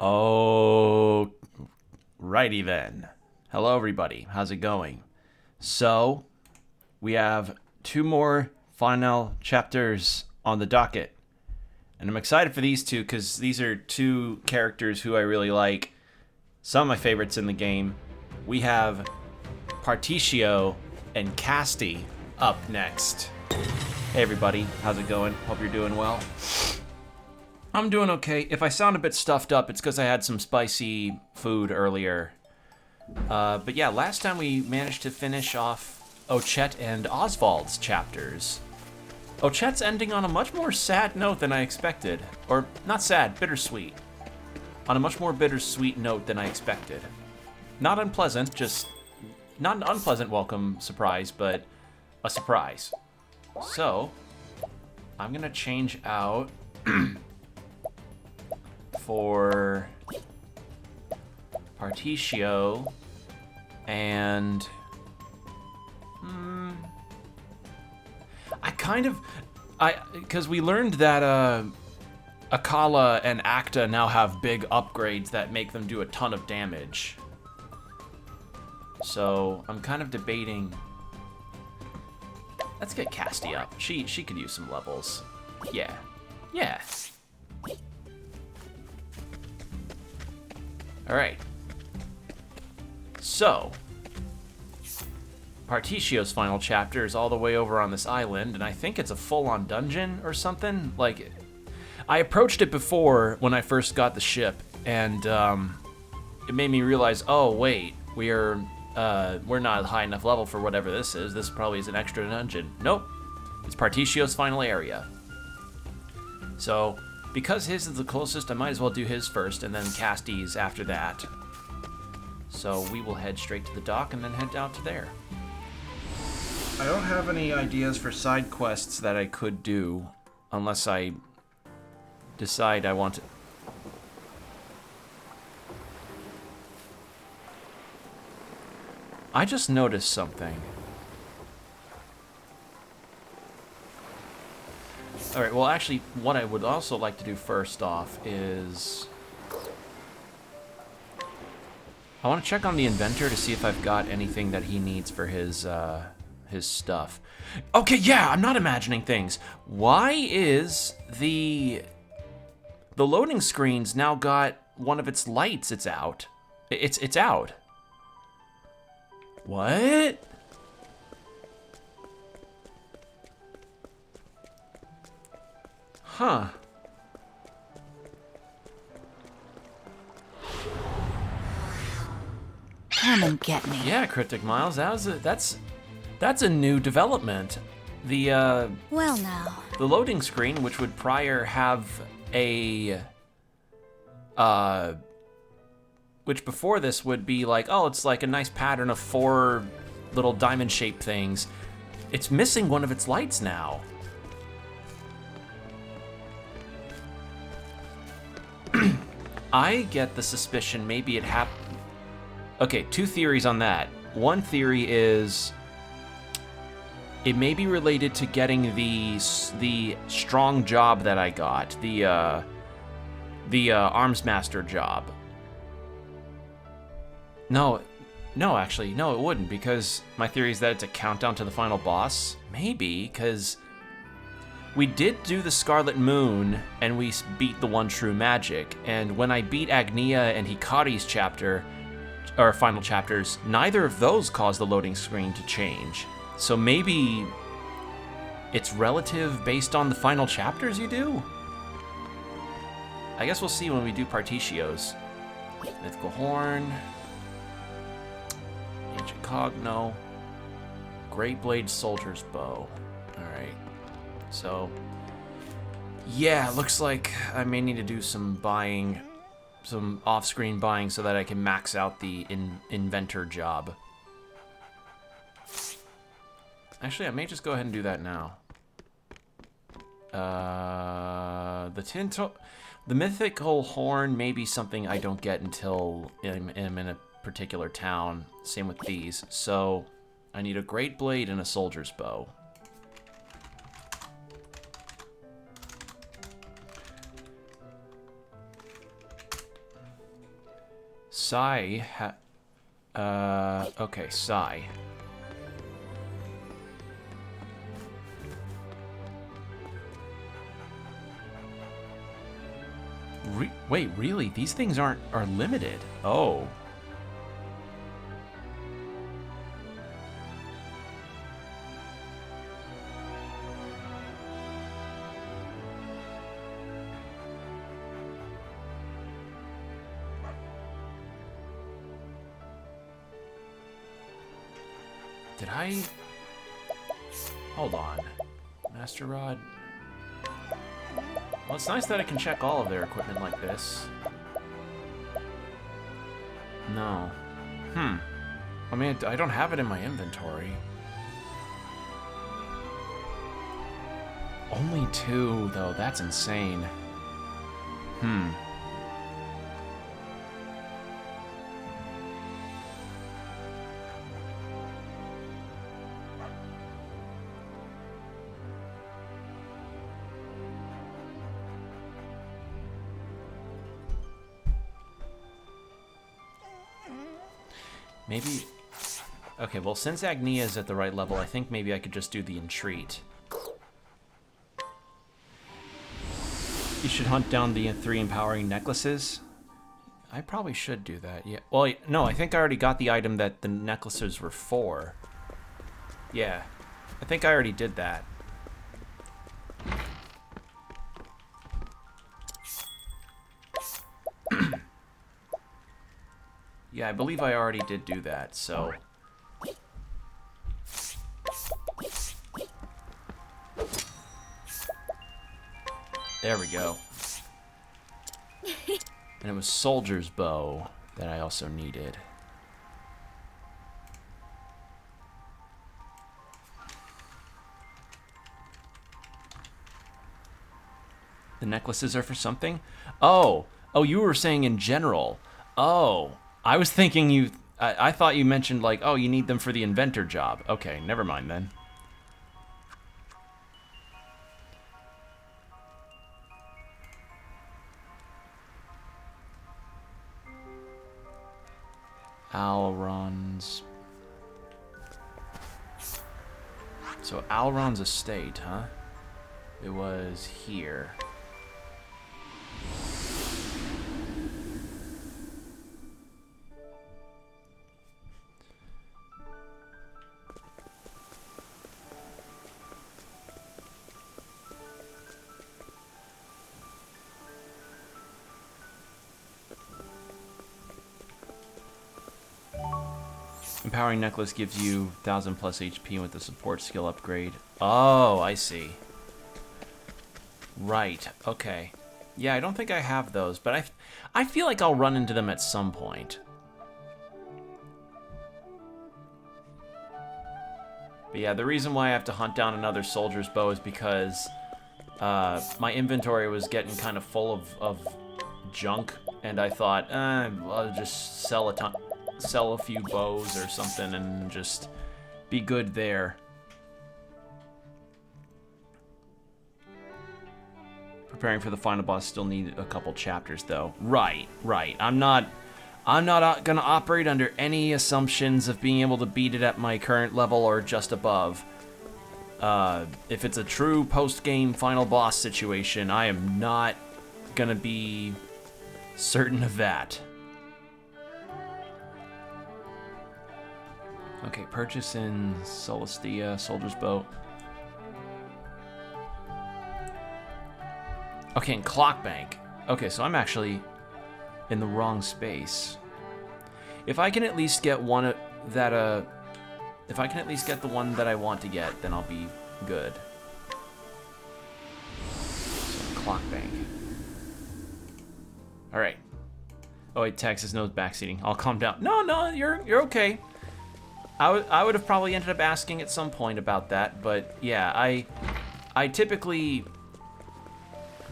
Oh, righty then. Hello, everybody. How's it going? So, we have two more final chapters on the docket. And I'm excited for these two because these are two characters who I really like. Some of my favorites in the game. We have Particio and Casti up next. Hey, everybody. How's it going? Hope you're doing well. I'm doing okay. If I sound a bit stuffed up, it's because I had some spicy food earlier. But yeah, last time we managed to finish off Ochette and Oswald's chapters. Ochette's ending on a much more sad note than I expected. Or, not sad, bittersweet. On a much more bittersweet note than I expected. Not unpleasant, just... not an unpleasant welcome surprise, but a surprise. So, I'm gonna change out... for Particio and because we learned that Akala and Acta now have big upgrades that make them do a ton of damage. So I'm kind of debating. Let's get Casti up. She could use some levels. Yeah. Alright. So, Particio's final chapter is all the way over on this island, and I think it's a full-on dungeon or something. Like, I approached it before when I first got the ship, and it made me realize, oh, wait, we're not high enough level for whatever this is. This probably is an extra dungeon. Nope. It's Particio's final area. So... because his is the closest, I might as well do his first, and then Casti's after that. So we will head straight to the dock and then head out to there. I don't have any ideas for side quests that I could do, unless I decide I want to... I just noticed something. Alright, well actually, what I would also like to do first off is... I want to check on the inventor to see if I've got anything that he needs for his stuff. Okay, yeah, I'm not imagining things. Why is the loading screen's now got one of its lights, it's out? It's out. What? Huh. Come and get me. Yeah, Cryptic Miles, that's a new development. The Well now. the loading screen, which would prior have a which before this would be like, oh, it's like a nice pattern of 4 little diamond-shaped things. It's missing one of its lights now. I get the suspicion maybe it happened. Okay, 2 theories on that. One theory is it may be related to getting the strong job that I got, the arms master job. No, actually, no, it wouldn't, because my theory is that it's a countdown to the final boss. Maybe, because we did do the Scarlet Moon, and we beat the One True Magic, and when I beat Agnia and Hikari's chapter, or final chapters, neither of those caused the loading screen to change. So maybe it's relative based on the final chapters you do? I guess we'll see when we do Particio's. Mythical Horn, Ancient Cogno, Great Blade Soldier's Bow. Alright. So, yeah, looks like I may need to do some buying, some off-screen buying so that I can max out the inventor job. Actually, I may just go ahead and do that now. The mythical horn may be something I don't get until I'm in a particular town. Same with these. So, I need a great blade and a soldier's bow. Sai okay, Sai. Wait, really? These things are limited. Oh. Did I... Hold on. Master Rod... Well, it's nice that I can check all of their equipment like this. No. I mean, I don't have it in my inventory. Only 2, though. That's insane. Maybe... Okay, well, since Agnia is at the right level, I think maybe I could just do the entreat. You should hunt down the 3 empowering necklaces. I probably should do that, yeah. Well, no, I think I already got the item that the necklaces were for. Yeah, I think I already did that. Yeah, I believe I already did do that, so... There we go. And it was Soldier's Bow that I also needed. The necklaces are for something? Oh, you were saying in general. Oh, I was thinking you... I thought you mentioned, like, oh, you need them for the inventor job. Okay, never mind then. Alron's... So Alron's estate, huh? It was here. Empowering Necklace gives you 1000 plus HP with the support skill upgrade. Oh, I see. Right, okay. Yeah, I don't think I have those, but I feel like I'll run into them at some point. But yeah, the reason why I have to hunt down another Soldier's Bow is because my inventory was getting kind of full of junk, and I thought, I'll just sell a few bows or something and just be good there. Preparing for the final boss, still need a couple chapters though. Right. I'm not gonna operate under any assumptions of being able to beat it at my current level or just above. If it's a true post-game final boss situation, I am not gonna be certain of that. Okay, purchase in Celestia, Soldier's Boat. Okay, in Clockbank. Okay, so I'm actually in the wrong space. If I can at least get one that if I can at least get the one that I want to get, then I'll be good. So, Clockbank. All right. Oh wait, Texas knows backseating. I'll calm down. No, you're okay. I would have probably ended up asking at some point about that, but yeah, I typically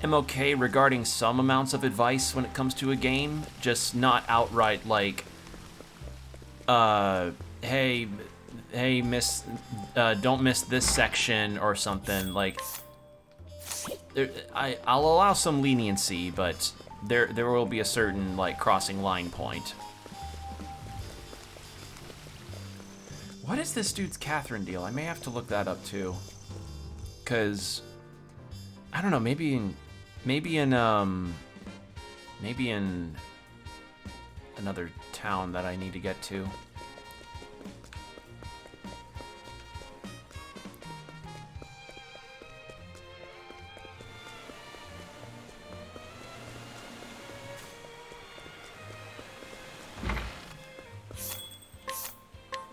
am okay regarding some amounts of advice when it comes to a game, just not outright like, hey miss, don't miss this section or something. Like, I'll allow some leniency, but there will be a certain, like, crossing line point. What is this dude's Catherine deal? I may have to look that up too. Cause I don't know, maybe in another town that I need to get to.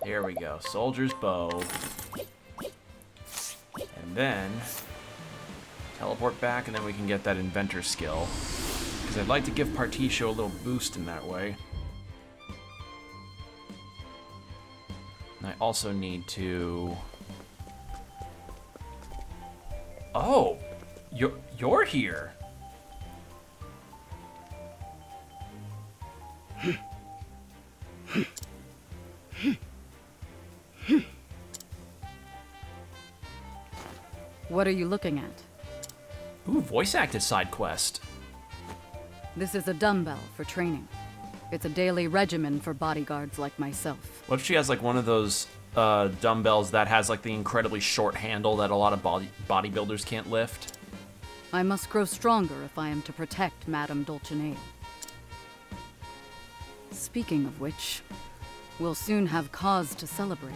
Here we go. Soldier's bow. And then teleport back, and then we can get that inventor skill. Because I'd like to give Particio a little boost in that way. And I also need to... Oh! You're here! What are you looking at? Ooh, voice-acted side quest. This is a dumbbell for training. It's a daily regimen for bodyguards like myself. What if she has, like, one of those dumbbells that has, like, the incredibly short handle that a lot of bodybuilders can't lift? I must grow stronger if I am to protect Madame Dulcinea. Speaking of which, we'll soon have cause to celebrate.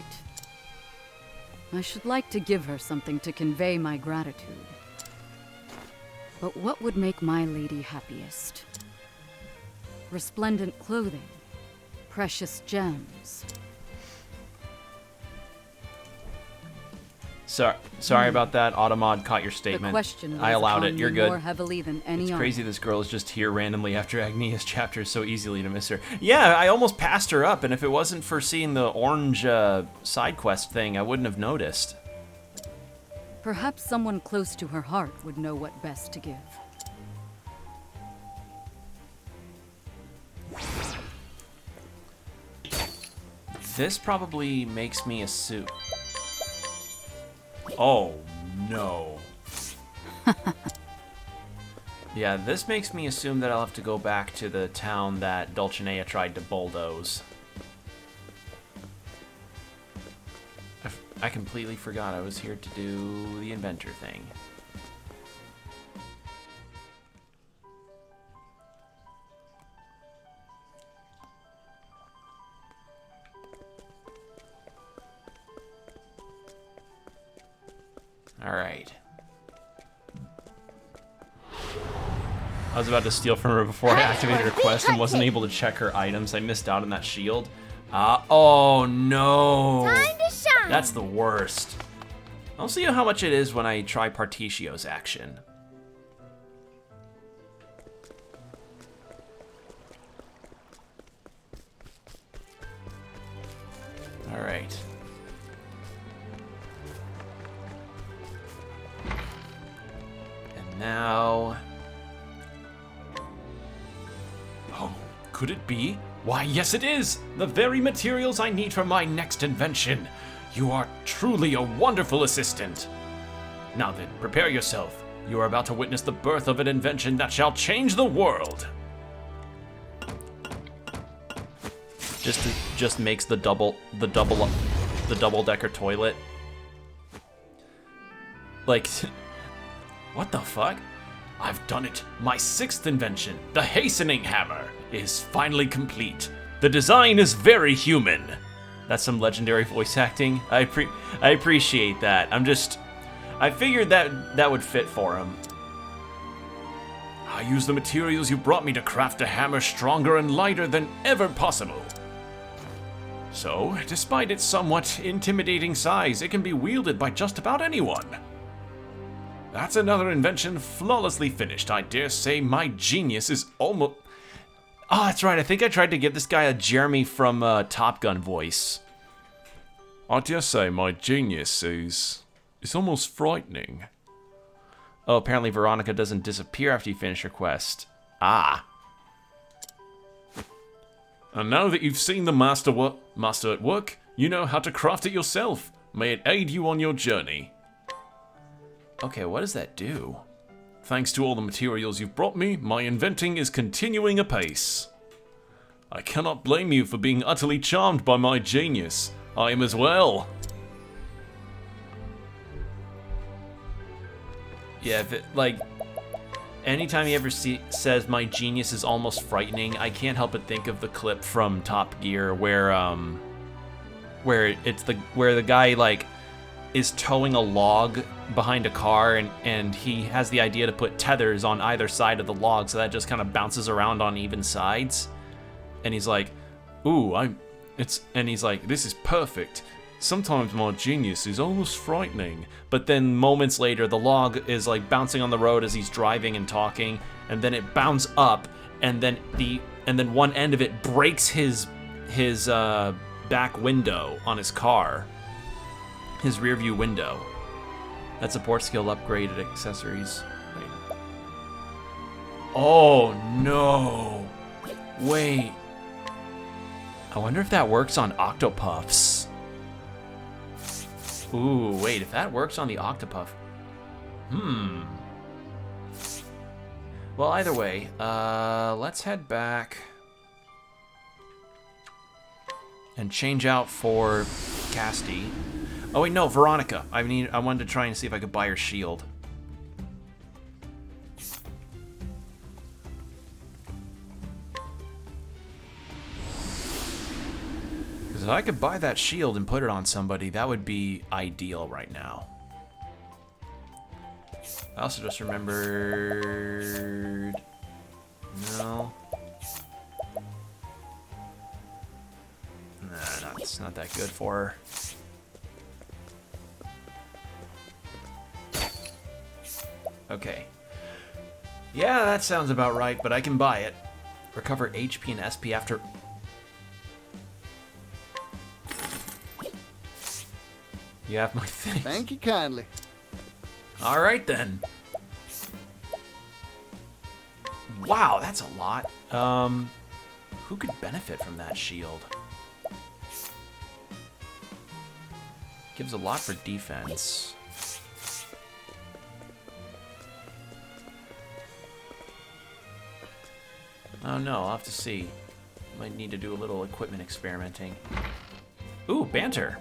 I should like to give her something to convey my gratitude. But what would make my lady happiest? Resplendent clothing, precious gems. Sorry about that. Automod caught your statement. The question I allowed it. upon You're me good. more heavily than any It's other. crazy this girl is just here randomly after Agnia's chapter. So easily to miss her. Yeah, I almost passed her up, and if it wasn't for seeing the orange side quest thing, I wouldn't have noticed. Perhaps someone close to her heart would know what best to give. This probably makes me assume... Oh, no. Yeah, this makes me assume that I'll have to go back to the town that Dulcinea tried to bulldoze. I completely forgot I was here to do the inventor thing. Alright. I was about to steal from her before I activated her quest and wasn't able to check her items. I missed out on that shield. Oh no! Time to shine. That's the worst. I'll see how much it is when I try Particio's action. Alright. And now... Oh, could it be? Why, yes it is! The very materials I need for my next invention. You are truly a wonderful assistant. Now then, prepare yourself. You are about to witness the birth of an invention that shall change the world. Just makes the double-decker toilet. Like, what the fuck? I've done it. My 6th invention, the hastening hammer, is finally complete. The design is very human. That's some legendary voice acting. I appreciate that. I figured that would fit for him. I use the materials you brought me to craft a hammer stronger and lighter than ever possible. So, despite its somewhat intimidating size, it can be wielded by just about anyone. That's another invention flawlessly finished. I dare say my genius is almost... Oh, that's right. I think I tried to give this guy a Jeremy from Top Gun voice. I dare say my genius is almost frightening. Oh, apparently Veronica doesn't disappear after you finish your quest. Ah. And now that you've seen the master at work, you know how to craft it yourself. May it aid you on your journey. Okay, what does that do? Thanks to all the materials you've brought me, my inventing is continuing apace. I cannot blame you for being utterly charmed by my genius. I am as well. Yeah, if it, like, anytime he ever says my genius is almost frightening, I can't help but think of the clip from Top Gear where the guy like is towing a log behind a car and he has the idea to put tethers on either side of the log so that just kind of bounces around on even sides. And he's like, "Ooh, and he's like, this is perfect. Sometimes my genius is almost frightening." But then moments later, the log is like bouncing on the road as he's driving and talking, and then it bounds up, and then one end of it breaks his back window on his car, his rear view window. That support skill upgraded accessories. Wait. Oh no! Wait. I wonder if that works on Octopuffs. Ooh, wait, if that works on the Octopuff. Well, either way, let's head back and change out for Casty. Oh wait, no, Veronica. I wanted to try and see if I could buy her shield. If I could buy that shield and put it on somebody, that would be ideal right now. I also just remembered... No. Nah, it's not that good for her. Okay. Yeah, that sounds about right, but I can buy it. Recover HP and SP after... You have my thing. Thank you kindly. All right then. Wow, that's a lot. Who could benefit from that shield? Gives a lot for defense. Oh no, I'll have to see. Might need to do a little equipment experimenting. Ooh, banter.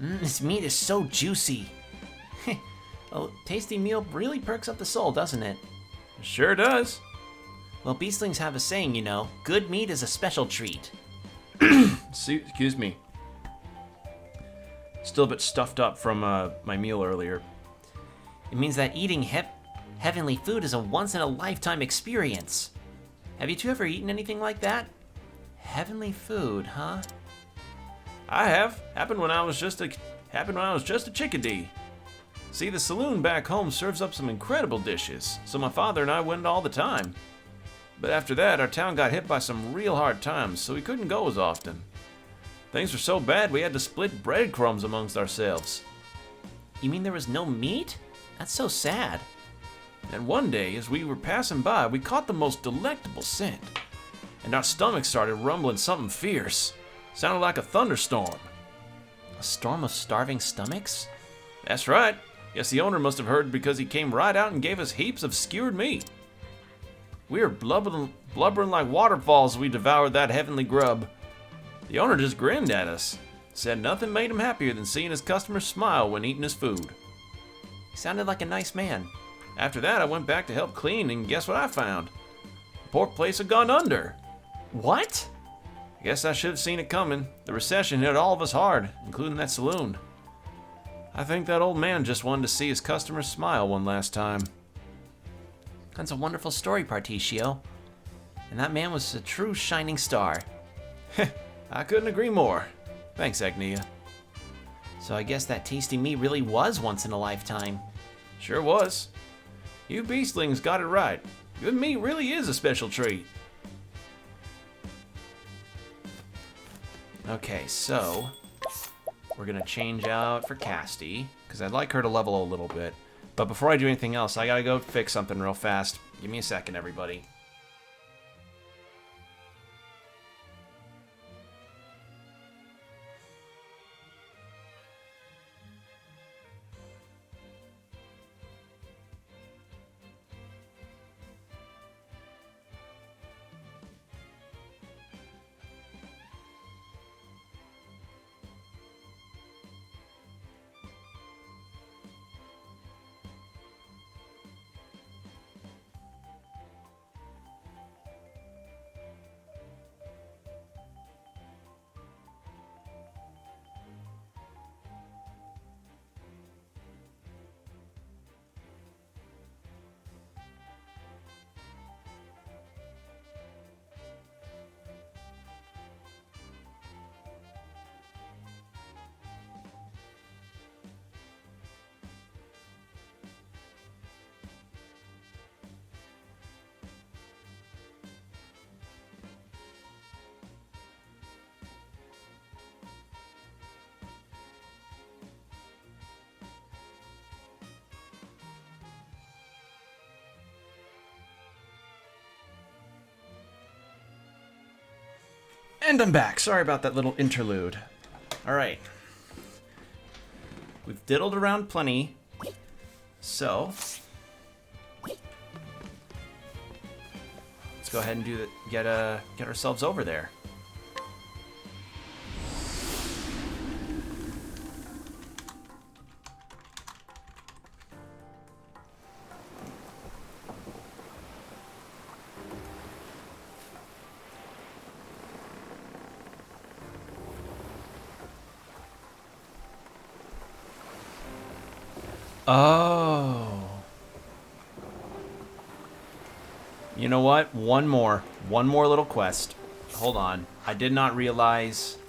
This meat is so juicy. A tasty meal really perks up the soul, doesn't it? Sure does. Well, beastlings have a saying, you know. Good meat is a special treat. Excuse me. Still a bit stuffed up from my meal earlier. It means that eating heavenly food is a once-in-a-lifetime experience. Have you two ever eaten anything like that? Heavenly food, huh? I have. Happened when I was just a chickadee. See, the saloon back home serves up some incredible dishes, so my father and I went all the time. But after that, our town got hit by some real hard times, so we couldn't go as often. Things were so bad we had to split breadcrumbs amongst ourselves. You mean there was no meat? That's so sad. And one day, as we were passing by, we caught the most delectable scent. And our stomachs started rumbling something fierce. Sounded like a thunderstorm. A storm of starving stomachs? That's right. Guess the owner must have heard because he came right out and gave us heaps of skewered meat. We were blubbering like waterfalls as we devoured that heavenly grub. The owner just grinned at us. Said nothing made him happier than seeing his customers smile when eating his food. He sounded like a nice man. After that, I went back to help clean, and guess what I found? The poor place had gone under. What? I guess I should have seen it coming. The recession hit all of us hard, including that saloon. I think that old man just wanted to see his customers smile one last time. That's a wonderful story, Particio. And that man was a true shining star. I couldn't agree more. Thanks, Agnia. So I guess that tasty meat really was once in a lifetime. Sure was. You beastlings got it right. Good meat really is a special treat. Okay, so we're gonna change out for Casty, because I'd like her to level a little bit. But before I do anything else, I gotta go fix something real fast. Give me a second, everybody. And I'm back. Sorry about that little interlude. Alright. We've diddled around plenty. So let's go ahead and get ourselves over there. Oh. You know what? One more little quest. Hold on. I did not realize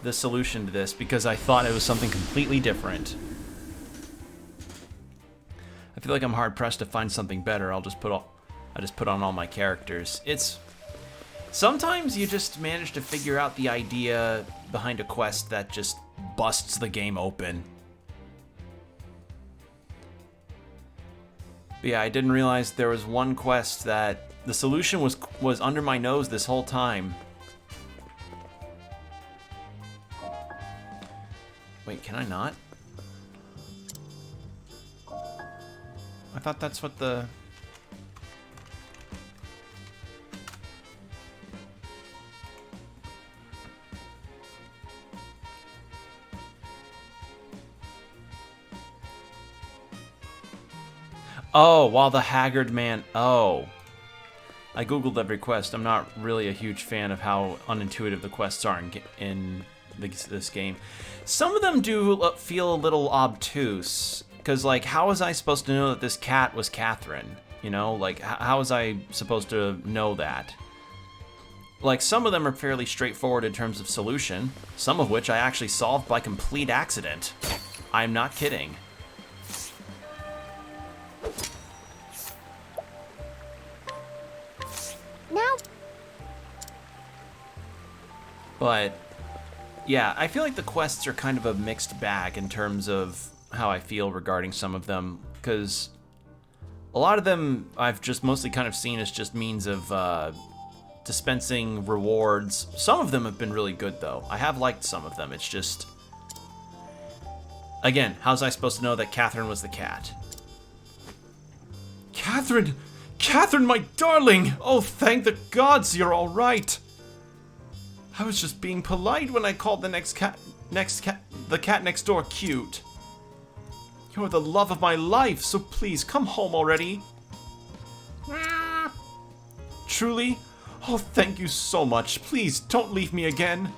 the solution to this because I thought it was something completely different. I feel like I'm hard pressed to find something better. I just put on all my characters. Sometimes you just manage to figure out the idea behind a quest that just busts the game open. But yeah, I didn't realize there was one quest that the solution was under my nose this whole time. Wait, can I not? I thought that's what the... Oh, while the haggard man... Oh. I googled every quest. I'm not really a huge fan of how unintuitive the quests are in this game. Some of them do feel a little obtuse. Because, like, how was I supposed to know that this cat was Catherine? You know? Like, how was I supposed to know that? Like, some of them are fairly straightforward in terms of solution. Some of which I actually solved by complete accident. I'm not kidding. But, yeah, I feel like the quests are kind of a mixed bag in terms of how I feel regarding some of them, because a lot of them I've just mostly kind of seen as just means of dispensing rewards. Some of them have been really good, though. I have liked some of them. It's just... Again, how's I supposed to know that Catherine was the cat? Catherine! Catherine, my darling! Oh, thank the gods you're all right! I was just being polite when I called the cat next door cute. You're the love of my life, so please come home already. Truly? Oh, thank you so much. Please don't leave me again.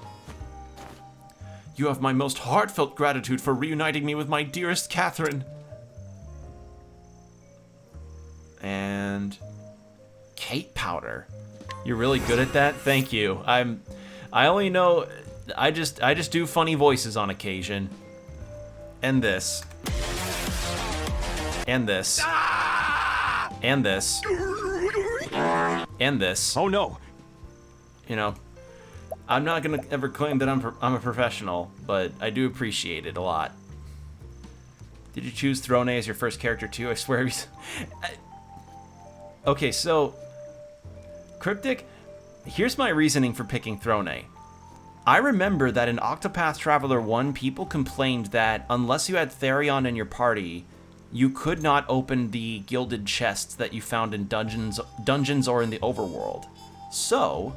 You have my most heartfelt gratitude for reuniting me with my dearest Catherine. And Kate powder. You're really good at that? Thank you. I only know I just do funny voices on occasion. And this. And this. And this. And this. Oh no. You know, I'm not gonna ever claim that I'm a professional, but I do appreciate it a lot. Did you choose Throne as your first character too? I swear. Okay, so Cryptic, here's my reasoning for picking Throne. I remember that in Octopath Traveler 1, people complained that unless you had Therion in your party, you could not open the gilded chests that you found in dungeons or in the overworld. So,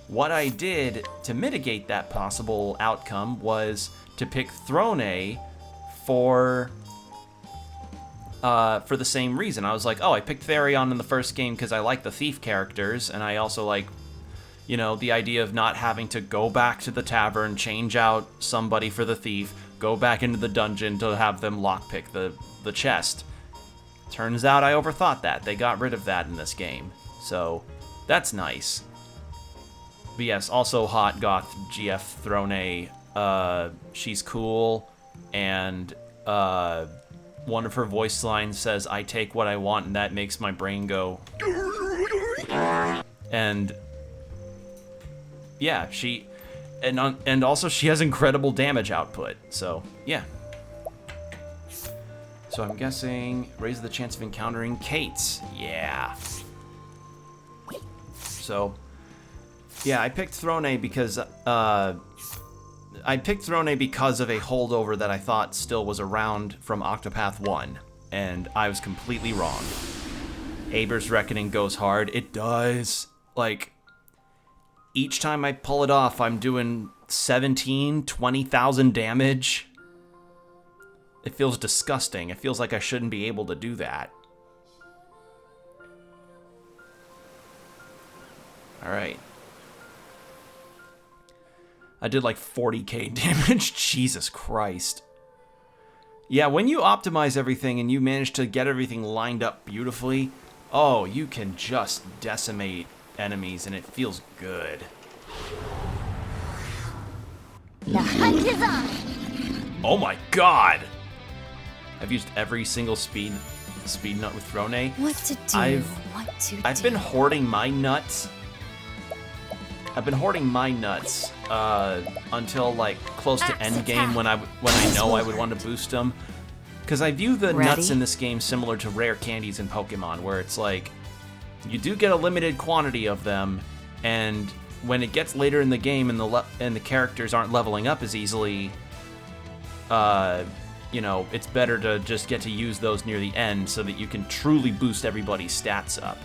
what I did to mitigate that possible outcome was to pick Throne for the same reason. I was like, oh, I picked Therion in the first game because I like the thief characters, and I also like, you know, the idea of not having to go back to the tavern, change out somebody for the thief, go back into the dungeon to have them lockpick the chest. Turns out I overthought that. They got rid of that in this game. So, that's nice. But yes, also hot goth GF Throne. She's cool, and one of her voice lines says, I take what I want, and that makes my brain go. And yeah, and also she has incredible damage output, so yeah. So I'm guessing raise the chance of encountering Kate's. Yeah. So Yeah, I picked Throne because I picked Throne because of a holdover that I thought still was around from Octopath 1, and I was completely wrong. Aber's Reckoning goes hard. It does. Like, each time I pull it off, I'm doing 20,000 damage. It feels disgusting. It feels like I shouldn't be able to do that. Alright. I did like 40k damage. Jesus Christ. Yeah, when you optimize everything and you manage to get everything lined up beautifully, oh, you can just decimate enemies and it feels good. The hunt is on. Oh my god! I've used every single speed nut with Throne. What to do? I've been hoarding my nuts. I've been hoarding my nuts until like close to end game when I know I would want to boost them, because I view the nuts in this game similar to rare candies in Pokemon, where it's like you do get a limited quantity of them, and when it gets later in the game and the characters aren't leveling up as easily, you know, it's better to just get to use those near the end so that you can truly boost everybody's stats up.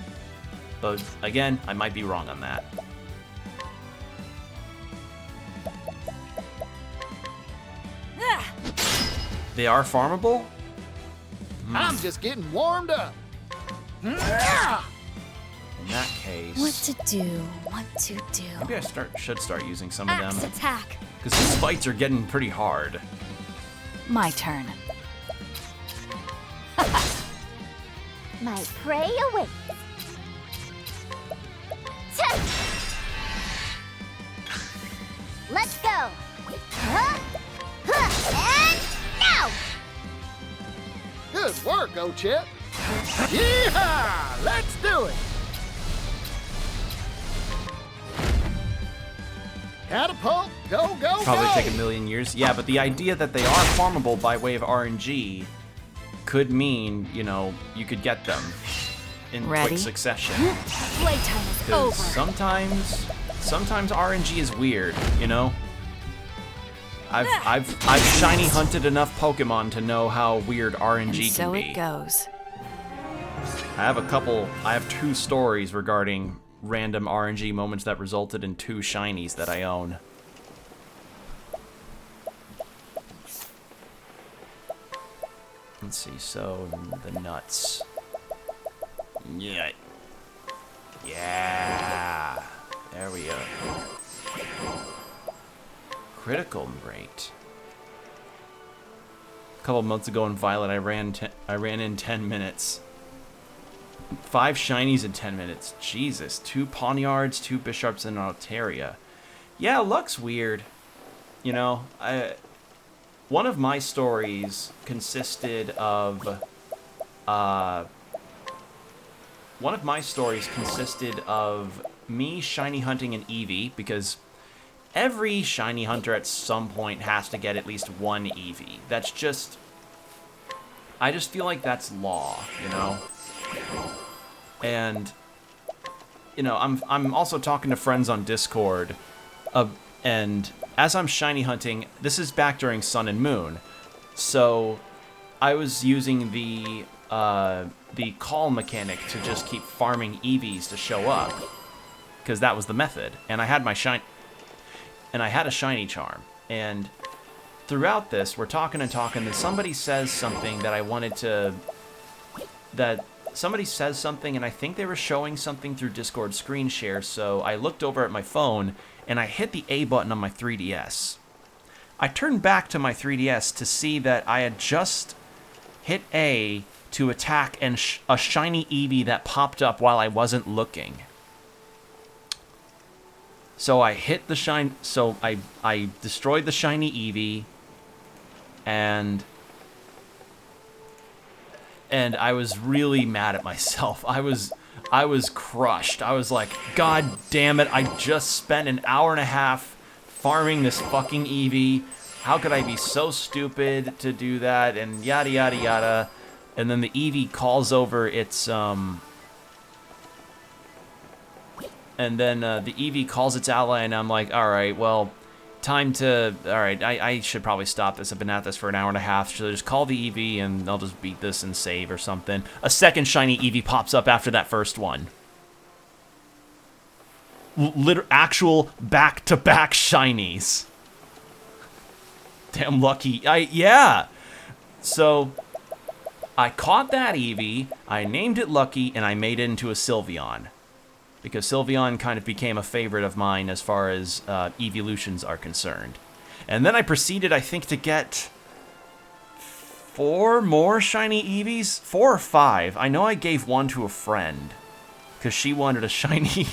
But again, I might be wrong on that. They are farmable? I'm just getting warmed up. In that case... What to do? Maybe I should start using some of them. Attack. Because these fights are getting pretty hard. My turn. My prey awaits. Let's go. And now. Good work, Ochip. Yeehaw! Let's do it. Catapult, go, go, Probably go! take a million years. Yeah, but the idea that they are farmable by way of RNG could mean, you know, you could get them in quick succession. Playtime is over. Because sometimes RNG is weird, you know? I've shiny hunted enough Pokemon to know how weird RNG And can so be. it goes. I have 2 stories regarding random RNG moments that resulted in 2 shinies that I own. Let's see, so the nuts. Yeah. Yeah. There we go. Critical rate. A couple months ago in Violet, I ran in 10 minutes. 5 shinies in 10 minutes. Jesus. 2 Pawniards, 2 Bisharps, and an Altaria. Yeah, luck's weird. You know, one of my stories consisted of me shiny hunting an Eevee, because every shiny hunter at some point has to get at least 1 Eevee. That's just... I just feel like that's law, you know? And, you know, I'm also talking to friends on Discord, and as I'm shiny hunting, this is back during Sun and Moon, so I was using the call mechanic to just keep farming Eevees to show up, because that was the method, and I had my I had a shiny charm, and throughout this, we're talking and talking, and somebody says something that I wanted to... Somebody says something, and I think they were showing something through Discord screen share, so I looked over at my phone, and I hit the A button on my 3DS. I turned back to my 3DS to see that I had just hit A to attack a shiny Eevee that popped up while I wasn't looking. So I hit the so I destroyed the shiny Eevee, and I was really mad at myself. I was crushed. I was like, God damn it, I just spent an hour and a half farming this fucking Eevee. How could I be so stupid to do that? And yada yada yada. And then the Eevee calls over its And then the Eevee calls its ally, and I'm like, all right, well, time to... All right, I should probably stop this. I've been at this for an hour and a half. Should I just call the Eevee, and I'll just beat this and save or something? A second shiny Eevee pops up after that first one. Actual back-to-back shinies. Damn lucky. Yeah. So, I caught that Eevee, I named it Lucky, and I made it into a Sylveon. Because Sylveon kind of became a favorite of mine as far as evolutions are concerned. And then I proceeded, I think, to get 4 more shiny Eevees? 4 or 5. I know I gave one to a friend. Because she wanted a shiny,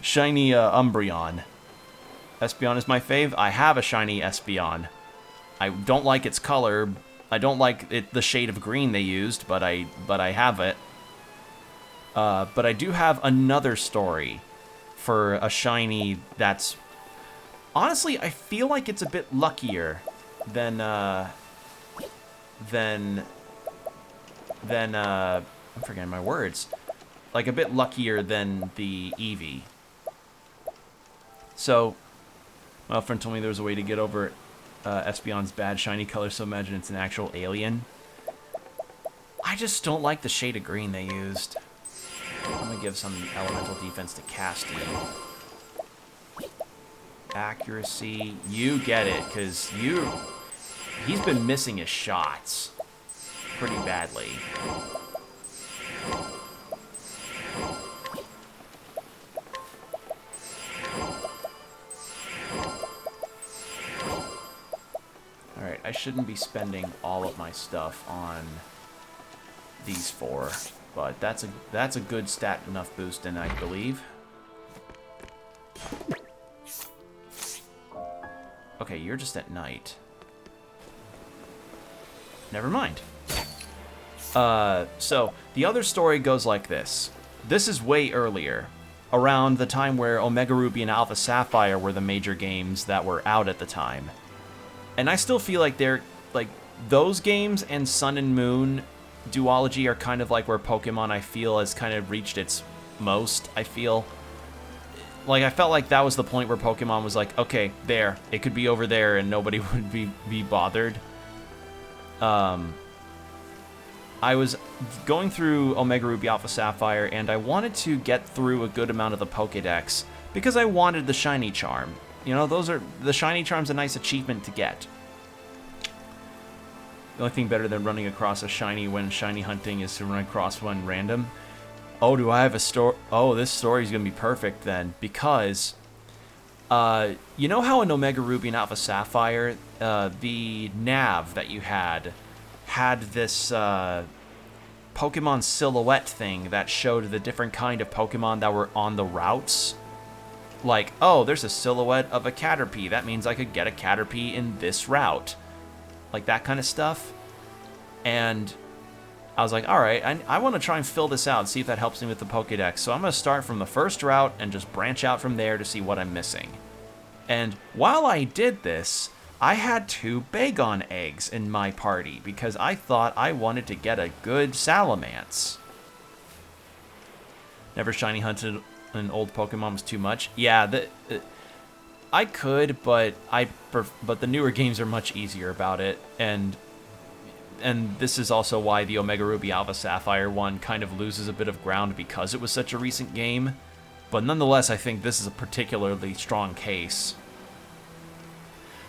shiny Umbreon. Espeon is my fave. I have a shiny Espeon. I don't like its color. I don't like the shade of green they used, but I have it. But I do have another story for a shiny that's... Honestly, I feel like it's a bit luckier than I'm forgetting my words. Like, a bit luckier than the Eevee. So, my friend told me there was a way to get over Espeon's bad shiny color, so imagine it's an actual alien. I just don't like the shade of green they used. I'm gonna give some elemental defense to Casty. Accuracy, you get it, because he's been missing his shots pretty badly. Alright, I shouldn't be spending all of my stuff on these 4. But that's a good stat enough boost, and I believe. Okay, you're just at night. Never mind. So the other story goes like this. This is way earlier, around the time where Omega Ruby and Alpha Sapphire were the major games that were out at the time. And I still feel like they're like those games and Sun and Moon duology are kind of like where Pokemon, I feel, has kind of reached its most. I feel like I felt like that was the point where Pokemon was like, okay, there, it could be over there and nobody would be bothered. I was going through Omega Ruby Alpha Sapphire, and I wanted to get through a good amount of the Pokédex because I wanted the Shiny Charm. You know, the Shiny Charm's a nice achievement to get. The only thing better than running across a shiny when shiny hunting is to run across one random. Oh, do I have a story? Oh, this story is going to be perfect then, because you know how in Omega Ruby and Alpha Sapphire, the nav that you had this Pokemon silhouette thing that showed the different kind of Pokemon that were on the routes? Like, oh, there's a silhouette of a Caterpie. That means I could get a Caterpie in this route. Like that kind of stuff. And I was like, all right, I want to try and fill this out and see if that helps me with the Pokédex. So I'm going to start from the first route and just branch out from there to see what I'm missing. And while I did this, I had 2 Bagon eggs in my party because I thought I wanted to get a good Salamence. Never shiny hunted an old Pokemon was too much. Yeah, I could, but but the newer games are much easier about it, and this is also why the Omega Ruby Alpha Sapphire one kind of loses a bit of ground because it was such a recent game. But nonetheless, I think this is a particularly strong case.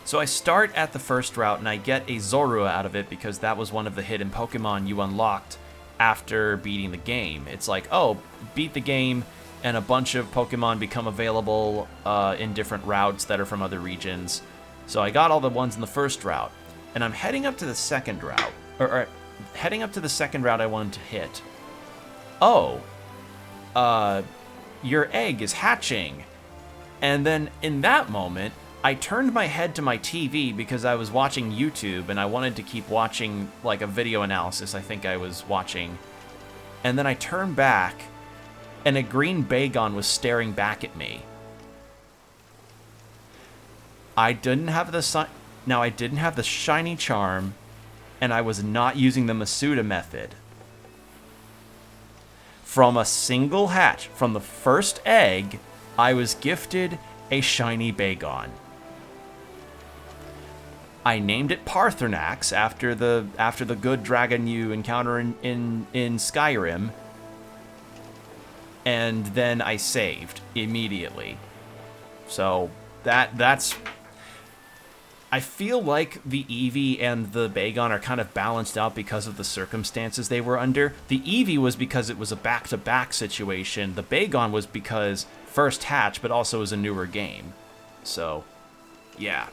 So I start at the first route, and I get a Zorua out of it because that was one of the hidden Pokemon you unlocked after beating the game. It's like, oh, beat the game, and a bunch of Pokemon become available in different routes that are from other regions. So I got all the ones in the first route, and I'm heading up to the second route, or heading up to the second route I wanted to hit. Oh, your egg is hatching. And then in that moment, I turned my head to my TV because I was watching YouTube, and I wanted to keep watching like a video analysis I think I was watching. And then I turned back, and a green Bagon was staring back at me. I didn't have the shiny charm, and I was not using the Masuda method. From a single hatch, from the first egg, I was gifted a shiny Bagon. I named it Parthenax after the good dragon you encounter in Skyrim. And then I saved immediately. So that's I feel like the Eevee and the Bagon are kind of balanced out because of the circumstances they were under. The Eevee was because it was a back-to-back situation. The Bagon was because first hatch, but also is a newer game. So, yeah.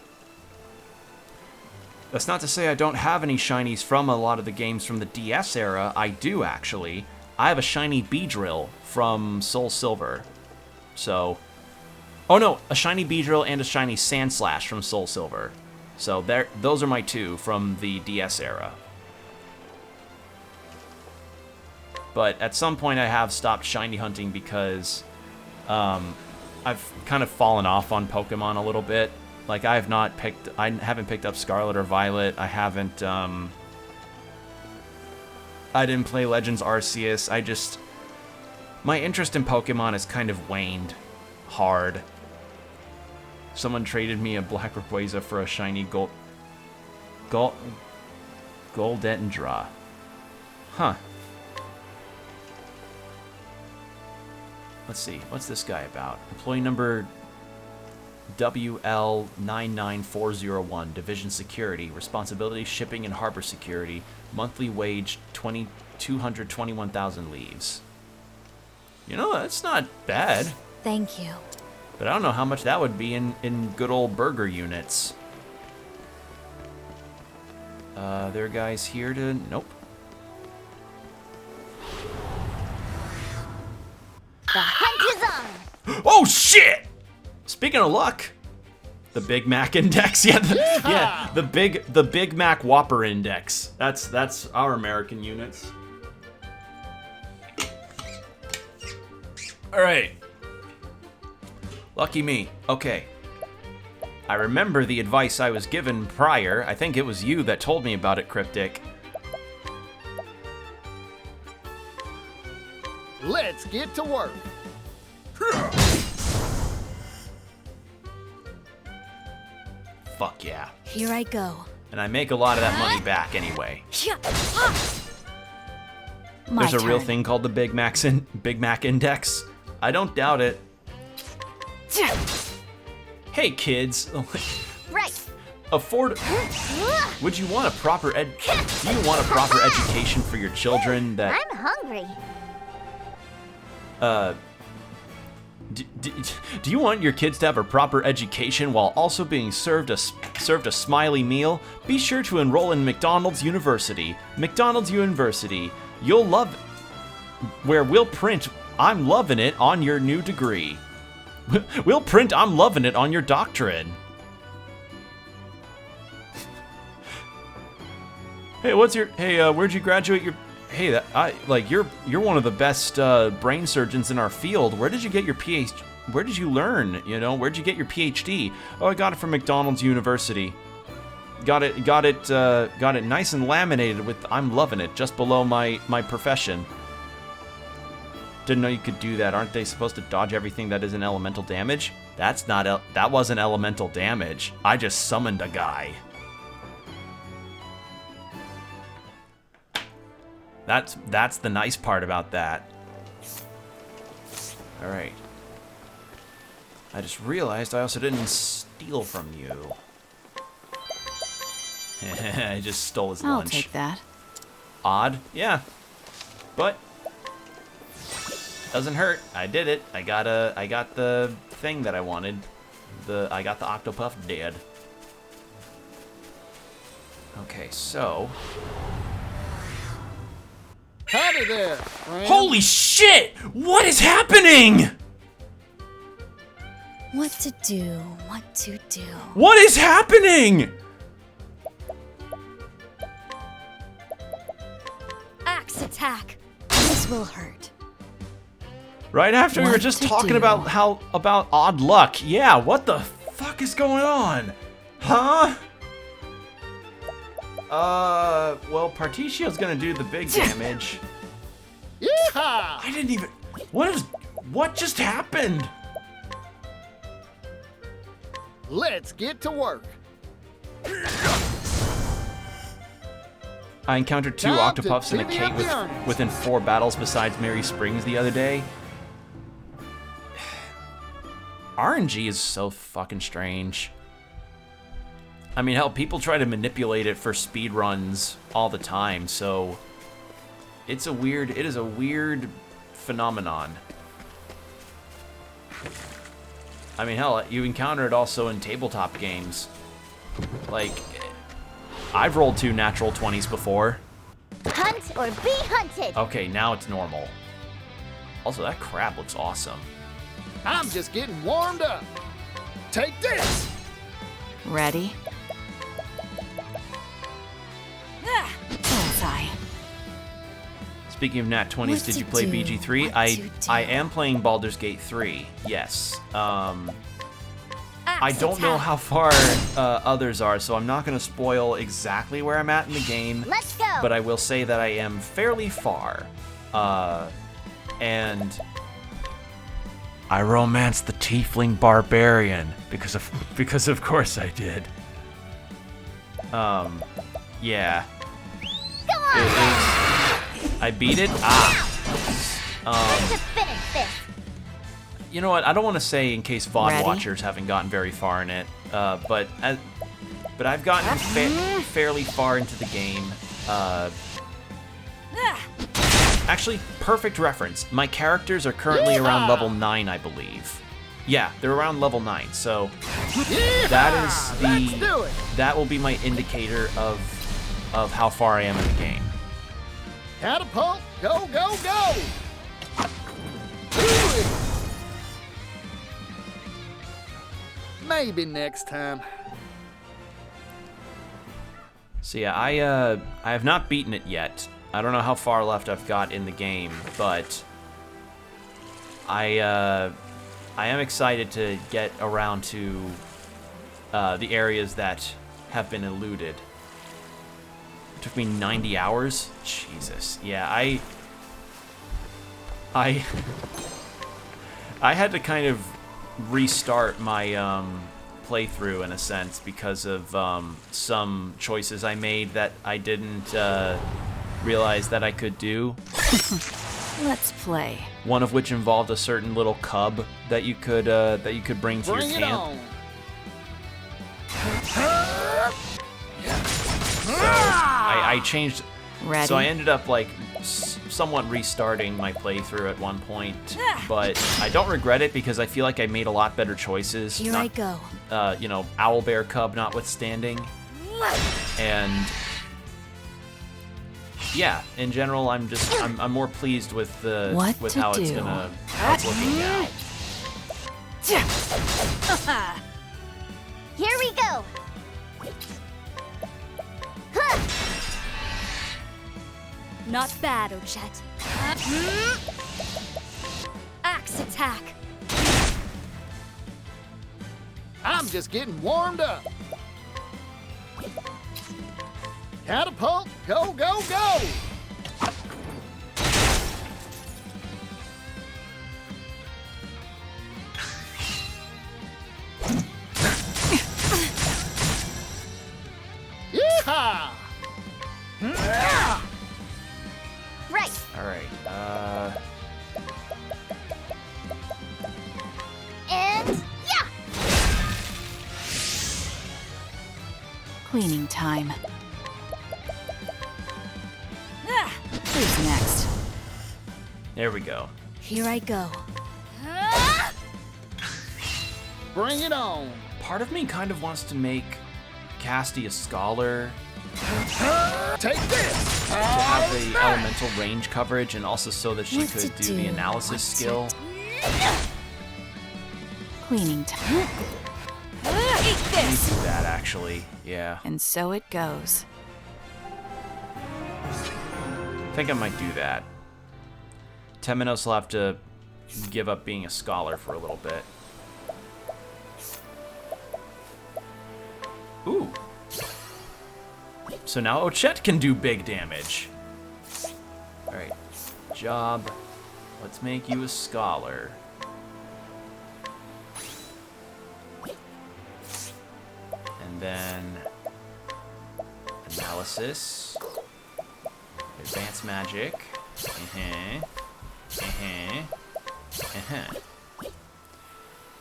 That's not to say I don't have any shinies from a lot of the games from the DS era. I do, actually. I have a shiny Beedrill from Soul Silver. So... Oh no, a shiny Beedrill and a shiny Sandslash from Soul Silver. So those are my two from the DS era. But at some point I have stopped shiny hunting because I've kind of fallen off on Pokemon a little bit. Like I haven't picked up Scarlet or Violet. I haven't I didn't play Legends Arceus. My interest in Pokemon has kind of waned hard. Someone traded me a Black Rayquaza for a shiny Goldendra. Huh. Let's see. What's this guy about? Employee number WL99401. Division Security. Responsibility, Shipping and Harbor Security. Monthly wage, 221,000 leaves. You know, that's not bad. Thank you. But I don't know how much that would be in good old burger units. There are guys here to... Nope. The hunt is on! Oh, shit! Speaking of luck, the Big Mac Index. Yeah, the Big Mac Whopper Index. That's our American units. All right. Lucky me. Okay. I remember the advice I was given prior. I think it was you that told me about it, Cryptic. Let's get to work. Fuck yeah. Here I go. And I make a lot of that money back anyway. My There's a real turn. thing called the Big Mac Index. I don't doubt it. Hey kids, Right. Would you want a proper do you want a proper education for your children that I'm hungry. do you want your kids to have a proper education while also being served a smiley meal? Be sure to enroll in McDonald's University. McDonald's University, you'll love it, where we'll print "I'm loving it" on your new degree. We'll print "I'm loving it" on your doctorate. Hey, where'd you graduate your... Hey, you're one of the best brain surgeons in our field. Where did you get your PhD? Where did you learn? You know, where'd you get your PhD? Oh, I got it from McDonald's University. Got it nice and laminated with "I'm loving it" just below my profession. Didn't know you could do that. Aren't they supposed to dodge everything that isn't elemental damage? That wasn't elemental damage. I just summoned a guy. That's the nice part about that. All right. I just realized I also didn't steal from you. I just stole his I'll lunch. take that. Odd, yeah. But doesn't hurt. I did it. I got the thing that I wanted. I got the Octopath dead. Okay, so Howdy there, friend. holy shit! What is happening? What to do? What to do? What is happening? Axe attack. This will hurt. Right after we were What just to talking do? about odd luck. Yeah, what the fuck is going on? Huh? Well, Particio's gonna do the big damage. Yeehaw! I didn't even... What just happened? Let's get to work. I encountered 2 Time to Octopuffs and a divvy Kate up the earnings. within 4 battles besides Mary Springs the other day. RNG is so fucking strange. I mean, hell, people try to manipulate it for speed runs all the time, so it is a weird phenomenon. I mean, hell, you encounter it also in tabletop games. Like, I've rolled 2 natural 20s before. Hunt or be hunted. Okay, now it's normal. Also, that crab looks awesome. I'm just getting warmed up. Take this. Ready? Bullseye. Speaking of nat 20s, What did to you play do, BG3? what I to do. I am playing Baldur's Gate 3. Yes. I don't know how far others are, so I'm not going to spoil exactly where I'm at in the game. Let's go. But I will say that I am fairly far. And I romanced the Tiefling Barbarian because of course I did. Yeah. Go on. I beat it. To finish this. You know what? I don't want to say in case VOD Ready? watchers haven't gotten very far in it, but I've gotten fairly far into the game. Actually, perfect reference. My characters are currently around level 9, I believe. Yeah, they're around level 9. So Let's do it. that will be my indicator of how far I am in the game. Catapult, go, go, go. Do it. Maybe next time. So yeah, I have not beaten it yet. I don't know how far left I've got in the game, but I am excited to get around to the areas that have been eluded. It took me 90 hours. Jesus. Yeah, I had to kind of restart my playthrough in a sense because of some choices I made that I didn't realize that I could do. Let's play. One of which involved a certain little cub that you could bring to Bring your it camp. on. I changed. Ready? So I ended up like somewhat restarting my playthrough at one point, but I don't regret it because I feel like I made a lot better choices. Here I go. You know, owlbear cub notwithstanding, and yeah, in general, I'm more pleased with What with to how it's do? how it's looking now. Here we go. Huh. Not bad, Ochette. Axe attack. I'm just getting warmed up. Catapult, go, go, go. Yeehaw! Right. All right. And yeah. Cleaning time. Who's next? There we go. Here I go. Bring it on. Part of me kind of wants to make Casty a scholar Take this. to have the elemental range coverage, and also so that she What could to do the do, analysis what to skill. Cleaning time. Eat Do that actually. Yeah, And so it goes. I think I might do that. Temenos will have to give up being a scholar for a little bit. Ooh. So now Ochette can do big damage. Alright. Job. Let's make you a scholar. Paralysis. Advanced magic.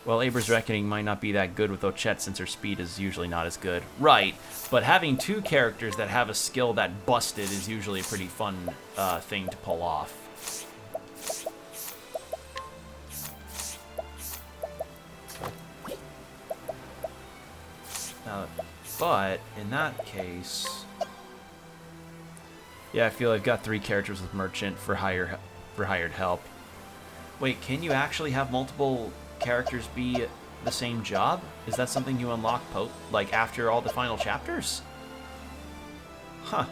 Well, Abra's Reckoning might not be that good with Ochette since her speed is usually not as good. Right, but having two characters that have a skill that busted is usually a pretty fun thing to pull off. But in that case, yeah, I feel I've got 3 characters with Merchant for hired help. Wait, can you actually have multiple characters be the same job? Is that something you unlock like after all the final chapters? Huh.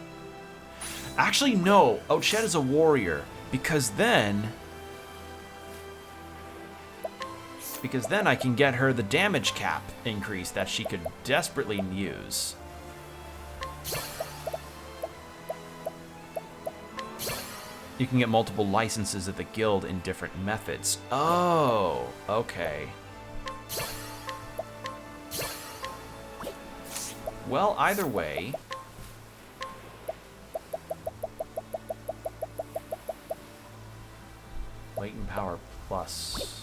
Actually, no. Ochette is a warrior because then I can get her the damage cap increase that she could desperately use. You can get multiple licenses at the guild in different methods. Oh, okay. Well, either way, weight and power plus.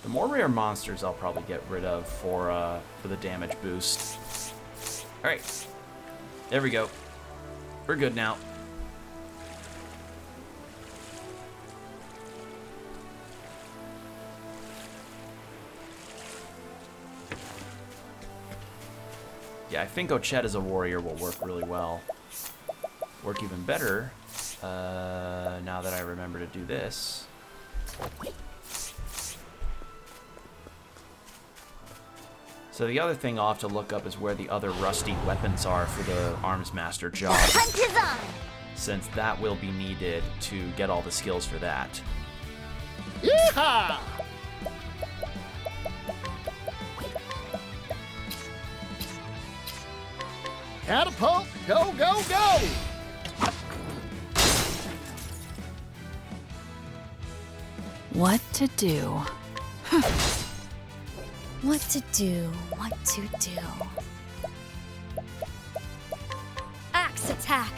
The more rare monsters I'll probably get rid of for the damage boost. All right, there we go. We're good now. Yeah, I think Ochette as a warrior will work really well. Work even better now that I remember to do this. So the other thing I'll have to look up is where the other rusty weapons are for the Arms Master job. Hunt is on! Since that will be needed to get all the skills for that. Yeehaw! Catapult, go, go, go! What to do? What to do, what to do. Axe attack!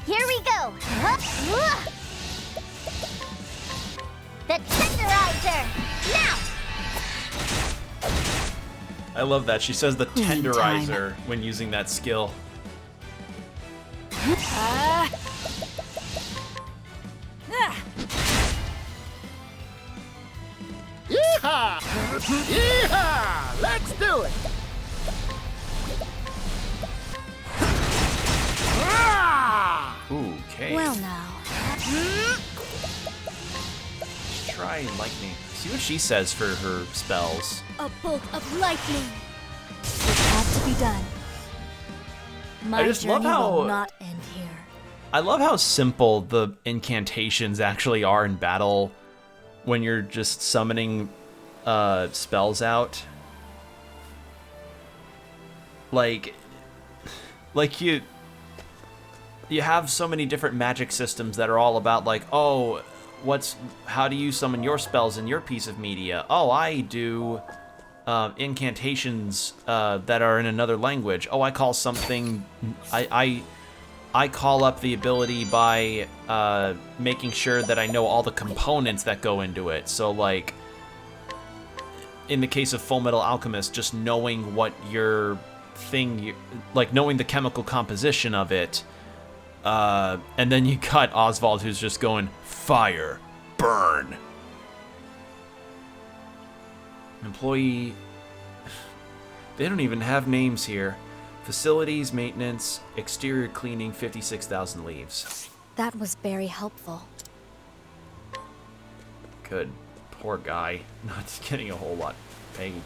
Here we go! The tenderizer! Now! I love that. She says the Cleaning tenderizer when using that skill. Yeehaw! Yeehaw! Let's do it! Okay. Well now. Let's try lightning. See what she says for her spells. A bolt of lightning! It had to be done. My just love journey how- will not end here. I love how simple the incantations actually are in battle when you're just summoning spells out. Like you have so many different magic systems that are all about like, oh, how do you summon your spells in your piece of media? Oh, I do incantations that are in another language. Oh, I call something I call up the ability by making sure that I know all the components that go into it. So, like, in the case of Full Metal Alchemist, just knowing what your thing, like knowing the chemical composition of it. And then you got Oswald who's just going, fire, burn. Employee, they don't even have names here. Facilities, maintenance, exterior cleaning, 56,000 leaves. That was very helpful. Good. Poor guy. Not getting a whole lot paid.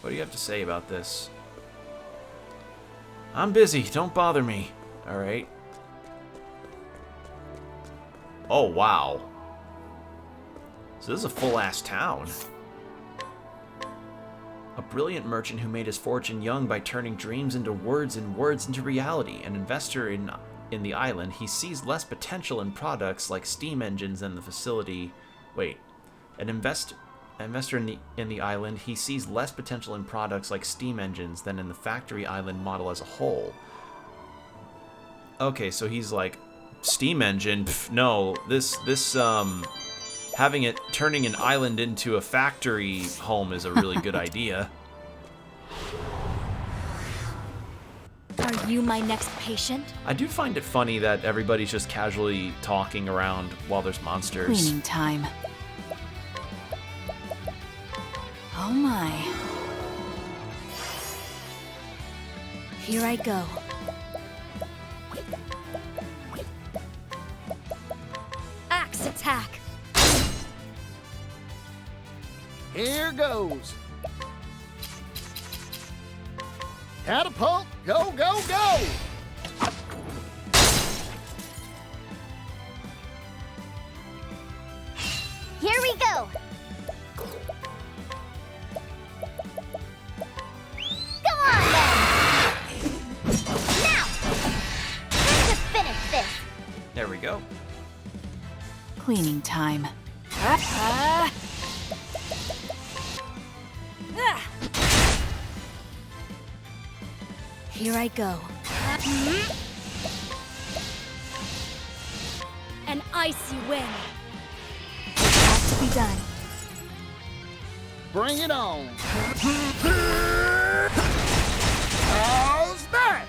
What do you have to say about this? I'm busy. Don't bother me. Alright. Oh, wow. So this is a full-ass town. A brilliant merchant who made his fortune young by turning dreams into words and words into reality. An investor in the island, he sees less potential in products like steam engines than the facility. Wait. An investor in the island, he sees less potential in products like steam engines than in the factory island model as a whole. Okay, so he's like, steam engine? Pff, no, turning an island into a factory home is a really good idea. Are you my next patient? I do find it funny that everybody's just casually talking around while there's monsters. Cleaning time. Oh my. Here I go. Axe attack. Here goes. Catapult, go, go, go! Here we go. Go on then. Now, time to finish this. There we go. Cleaning time. Here I go. An icy wind. It has to be done. Bring it on. How's that?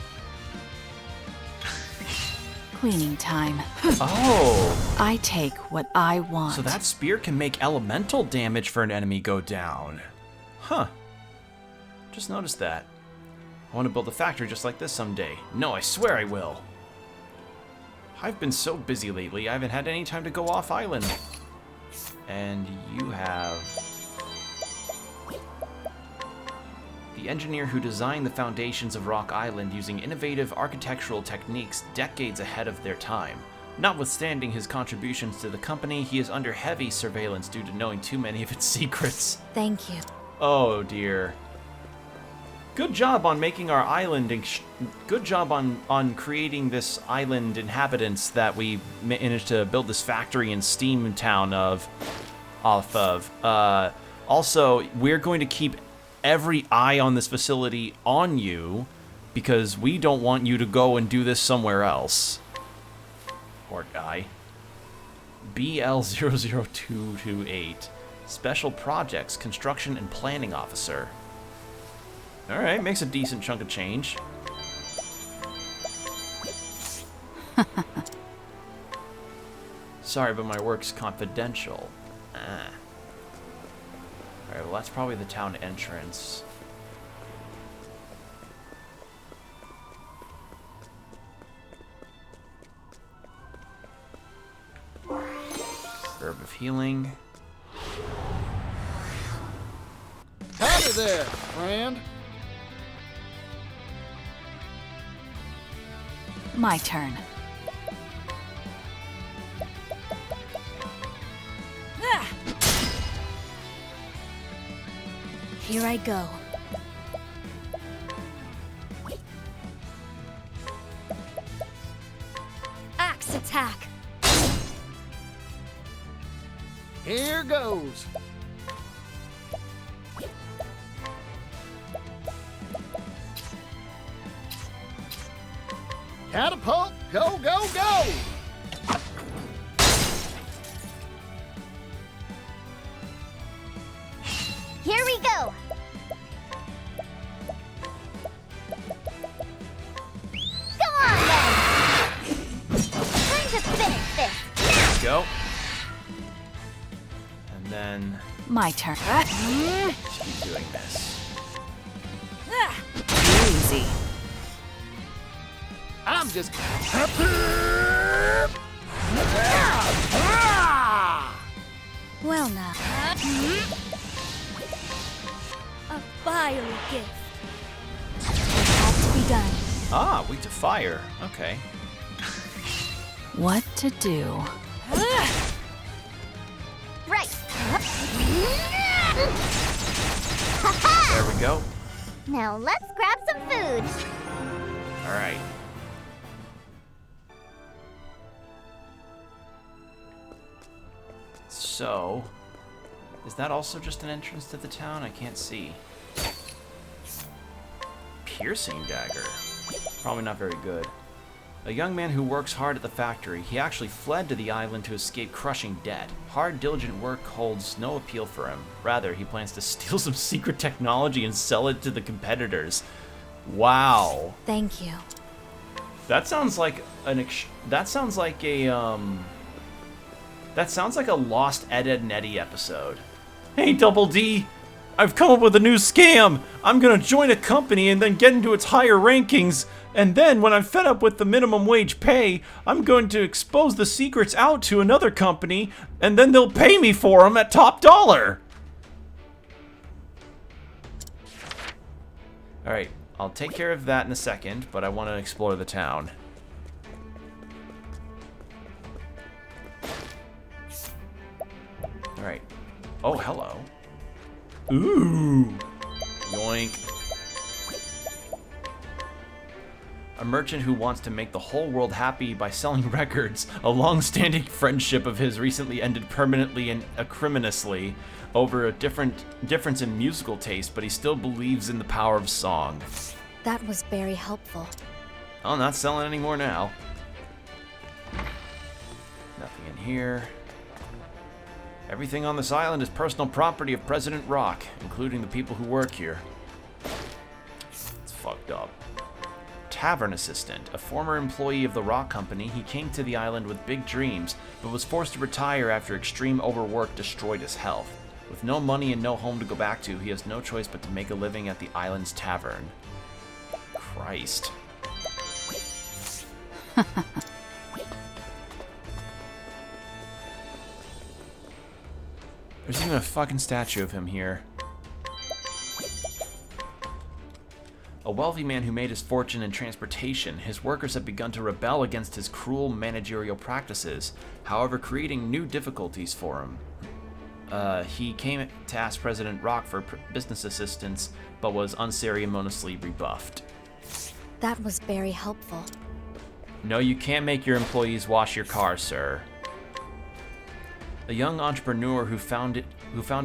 Cleaning time. Oh, I take what I want. so that spear can make elemental damage for an enemy go down. Huh. Just noticed that. I want to build a factory just like this someday. No, I swear I will. I've been so busy lately, I haven't had any time to go off island. And you have... The engineer who designed the foundations of Rock Island using innovative architectural techniques decades ahead of their time. Notwithstanding his contributions to the company, he is under heavy surveillance due to knowing too many of its secrets. Thank you. Oh dear. Good job on making our island, good job on creating this island inhabitants that we managed to build this factory and steam town off of. Also, we're going to keep every eye on this facility on you because we don't want you to go and do this somewhere else. Poor guy. BL00228, Special Projects, Construction and Planning Officer. Alright, makes a decent chunk of change. Sorry, but my work's confidential. Alright, well that's probably the town entrance. Herb of Healing. Howdy there, friend. My turn. Here I go. Axe attack. Here goes. Catapult, go, go, go! Here we go. Go on then. Time to finish this. Go. And then My turn. just keep doing this. Easy. I'm just... Well now. A fire gift. It has to be done. Ah, weak to fire. Okay. What to do? Right. There we go. Now let's grab some food. All right. So, Is that also just an entrance to the town? I can't see. Piercing dagger. Probably not very good. A young man who works hard at the factory. He actually fled to the island to escape crushing debt. Hard, diligent work holds no appeal for him. Rather, he plans to steal some secret technology and sell it to the competitors. Wow. Thank you. That sounds like that sounds like a Lost Ed, Edd and Eddy episode. Hey, Double D, I've come up with a new scam. I'm gonna join a company and then get into its higher rankings. And then, when I'm fed up with the minimum wage pay, I'm going to expose the secrets out to another company, and then they'll pay me for them at top dollar. Alright, I'll take care of that in a second, but I want to explore the town. Alright. Oh, hello. Ooh. Yoink. A merchant who wants to make the whole world happy by selling records. A long-standing friendship of his recently ended permanently and acrimoniously over a difference in musical taste, but he still believes in the power of song. That was very helpful. Oh, not selling anymore now. Nothing in here. Everything on this island is personal property of President Rock, including the people who work here. It's fucked up. Tavern assistant, a former employee of the Rock Company, he came to the island with big dreams, but was forced to retire after extreme overwork destroyed his health. With no money and no home to go back to, he has no choice but to make a living at the island's tavern. Christ. There's even a fucking statue of him here. A wealthy man who made his fortune in transportation, his workers have begun to rebel against his cruel managerial practices, however creating new difficulties for him. He came to ask President Rock for business assistance, but was unceremoniously rebuffed. That was very helpful. No, you can't make your employees wash your car, sir. A young entrepreneur who founded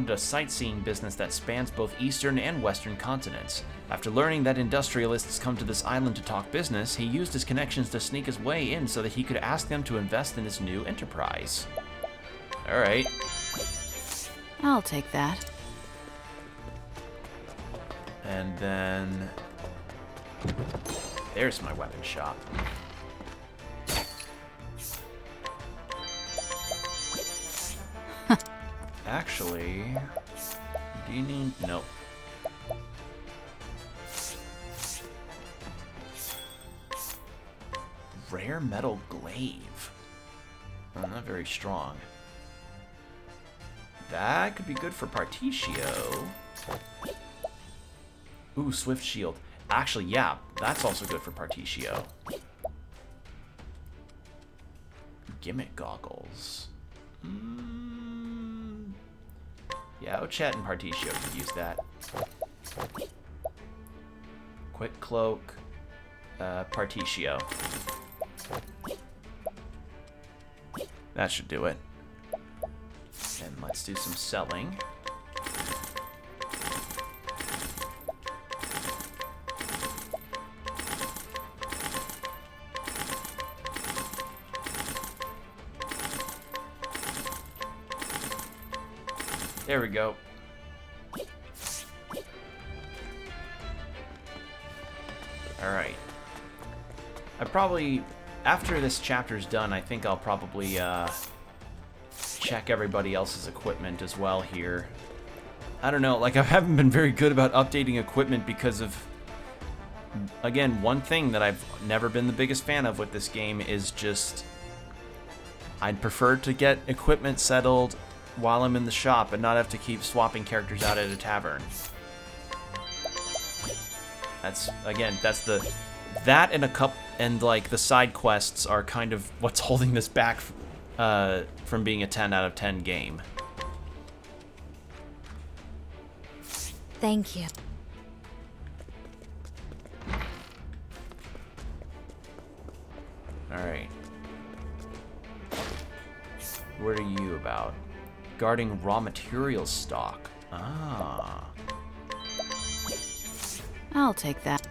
a sightseeing business that spans both eastern and western continents. After learning that industrialists come to this island to talk business, he used his connections to sneak his way in so that he could ask them to invest in his new enterprise. Alright. I'll take that. And then... there's my weapon shop. Actually... do you need... nope. Rare metal glaive. Not very strong. That could be good for Partitio. Ooh, Swift Shield. Actually, yeah, that's also good for Partitio. Gimmick goggles. Yeah, Ochet and Partitio could use that. Quick cloak. Partitio. That should do it. And let's do some selling. There we go. Alright. I probably, after this chapter's done, I think I'll probably check everybody else's equipment as well here. I don't know, like I haven't been very good about updating equipment because of, again, one thing that I've never been the biggest fan of with this game is just, I'd prefer to get equipment settled while I'm in the shop and not have to keep swapping characters out at a tavern. That's, again, that's the, that and like the side quests are kind of what's holding this back from being a 10 out of 10 game. Thank you. Alright. What are you about? Guarding raw materials stock. Ah. I'll take that.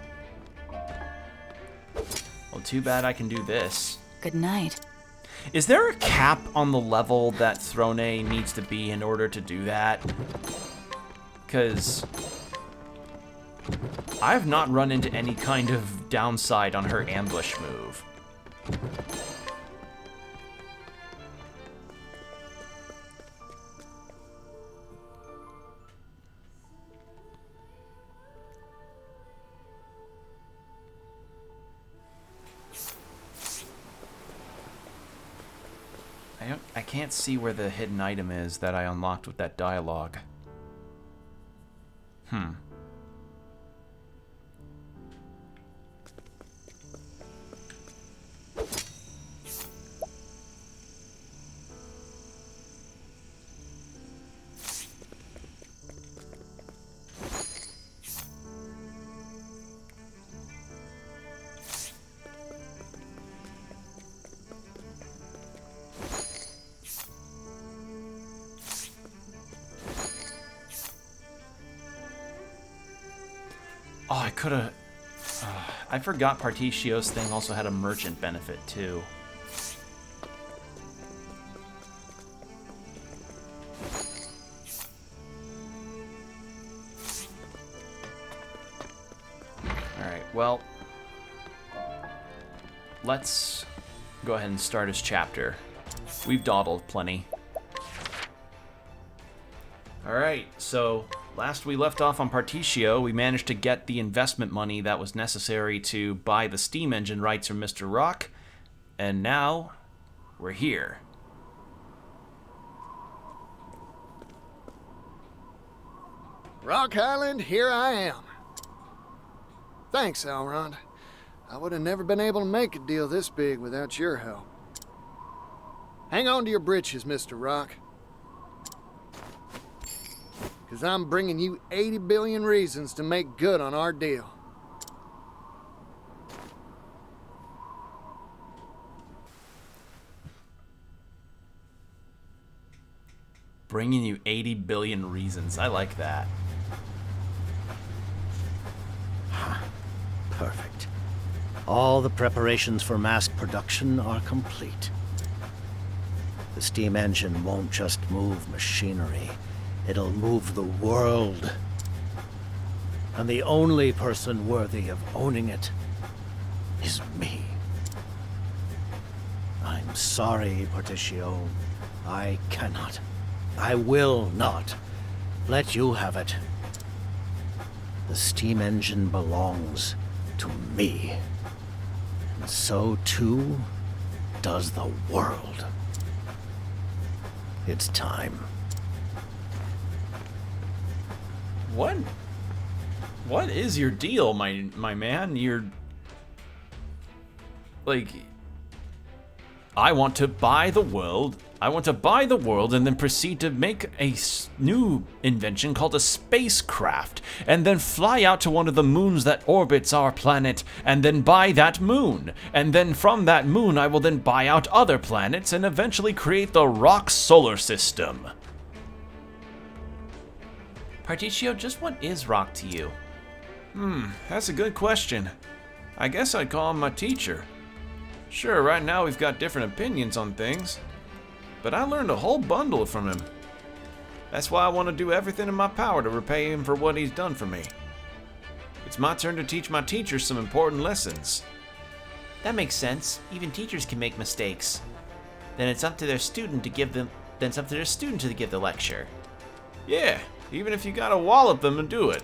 Well, too bad I can do this. Good night. Is there a cap on the level that Throne needs to be in order to do that? Because I've not run into any kind of downside on her ambush move. I can't see where the hidden item is that I unlocked with that dialogue. Oh, I could have... I forgot Partitio's thing also had a merchant benefit, too. Alright, well... let's go ahead and start his chapter. We've dawdled plenty. Alright, so... last we left off on Partitio, we managed to get the investment money that was necessary to buy the steam engine rights from Mr. Rock, and now we're here. Rock Island, here I am. Thanks, Elrond. I would have never been able to make a deal this big without your help. Hang on to your britches, Mr. Rock. Because I'm bringing you 80 billion reasons to make good on our deal. Bringing you 80 billion reasons. I like that. Perfect. All the preparations for mass production are complete. The steam engine won't just move machinery. It'll move the world. And the only person worthy of owning it is me. I'm sorry, Partitio. I cannot. I will not let you have it. The steam engine belongs to me. And so too does the world. It's time. What is your deal, my man? You're... like... I want to buy the world. I want to buy the world and then proceed to make a new invention called a spacecraft, and then fly out to one of the moons that orbits our planet, and then buy that moon. And then from that moon, I will then buy out other planets and eventually create the Rock Solar System. Partitio, just what is Rock to you? That's a good question. I guess I'd call him my teacher. Sure, right now we've got different opinions on things, but I learned a whole bundle from him. That's why I want to do everything in my power to repay him for what he's done for me. It's my turn to teach my teacher some important lessons. That makes sense. Even teachers can make mistakes. Then it's up to their student to give them. Then it's up to their student to give the lecture. Yeah, even if you gotta wallop them and do it.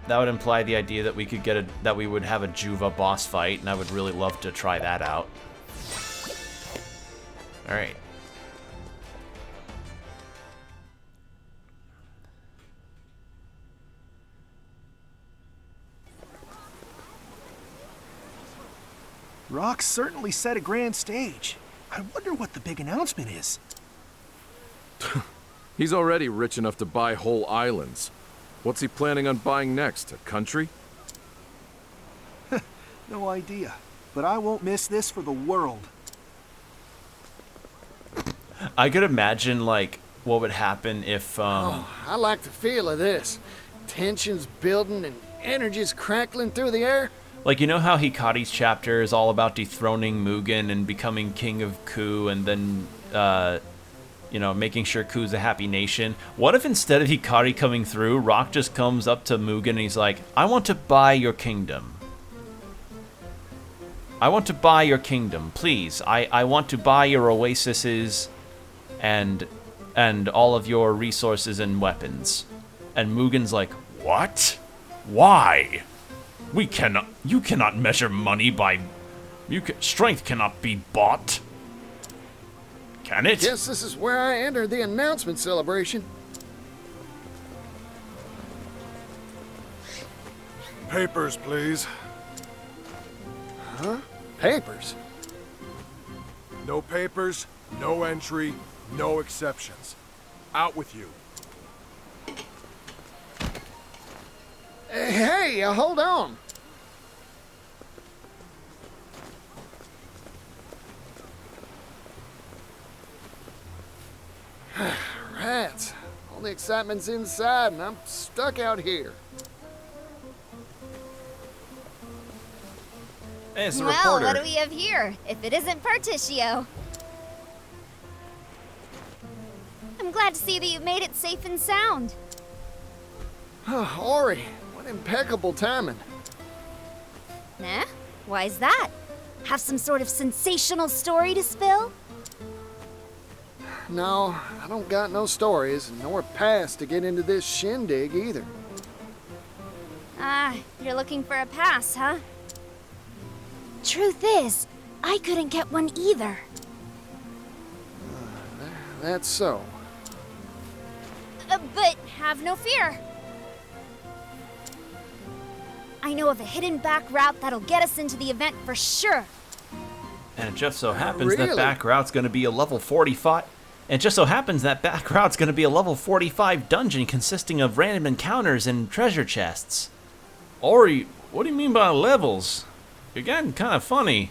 That would imply the idea that we could get that we would have a Juva boss fight, and I would really love to try that out. All right. Rock certainly set a grand stage. I wonder what the big announcement is. He's already rich enough to buy whole islands. What's he planning on buying next? A country? No idea, but I won't miss this for the world. I could imagine, like, what would happen if, Oh, I like the feel of this. Tension's building and energy's crackling through the air. like, you know how Hikari's chapter is all about dethroning Mugen and becoming king of Ku and then, you know, making sure Ku's a happy nation? What if instead of Hikari coming through, Rock just comes up to Mugen and he's like, I want to buy your kingdom. I want to buy your kingdom, please. I want to buy your oases and all of your resources and weapons. And Mugen's like, what? Why? You cannot measure money by... strength cannot be bought. Can it? Guess this is where I enter the announcement celebration. Papers, please. Huh? Papers? No papers, no entry, no exceptions. Out with you. Hey, hold on. Rats. All the excitement's inside and I'm stuck out here. Hey, it's a Well, reporter. what do we have here, if it isn't Particio? I'm glad to see that you made it safe and sound. Ori, what impeccable timing. Nah? Why's that? Have some sort of sensational story to spill? No, I don't got no stories, nor pass to get into this shindig either. Ah, you're looking for a pass, huh? Truth is, I couldn't get one either. That's so. But have no fear. I know of a hidden back route that'll get us into the event for sure. And it just so happens that Really? back route's going to be a level 45. And it just so happens that back route's going to be a level 45 dungeon consisting of random encounters and treasure chests. Ori, what do you mean by levels? You're getting kind of funny.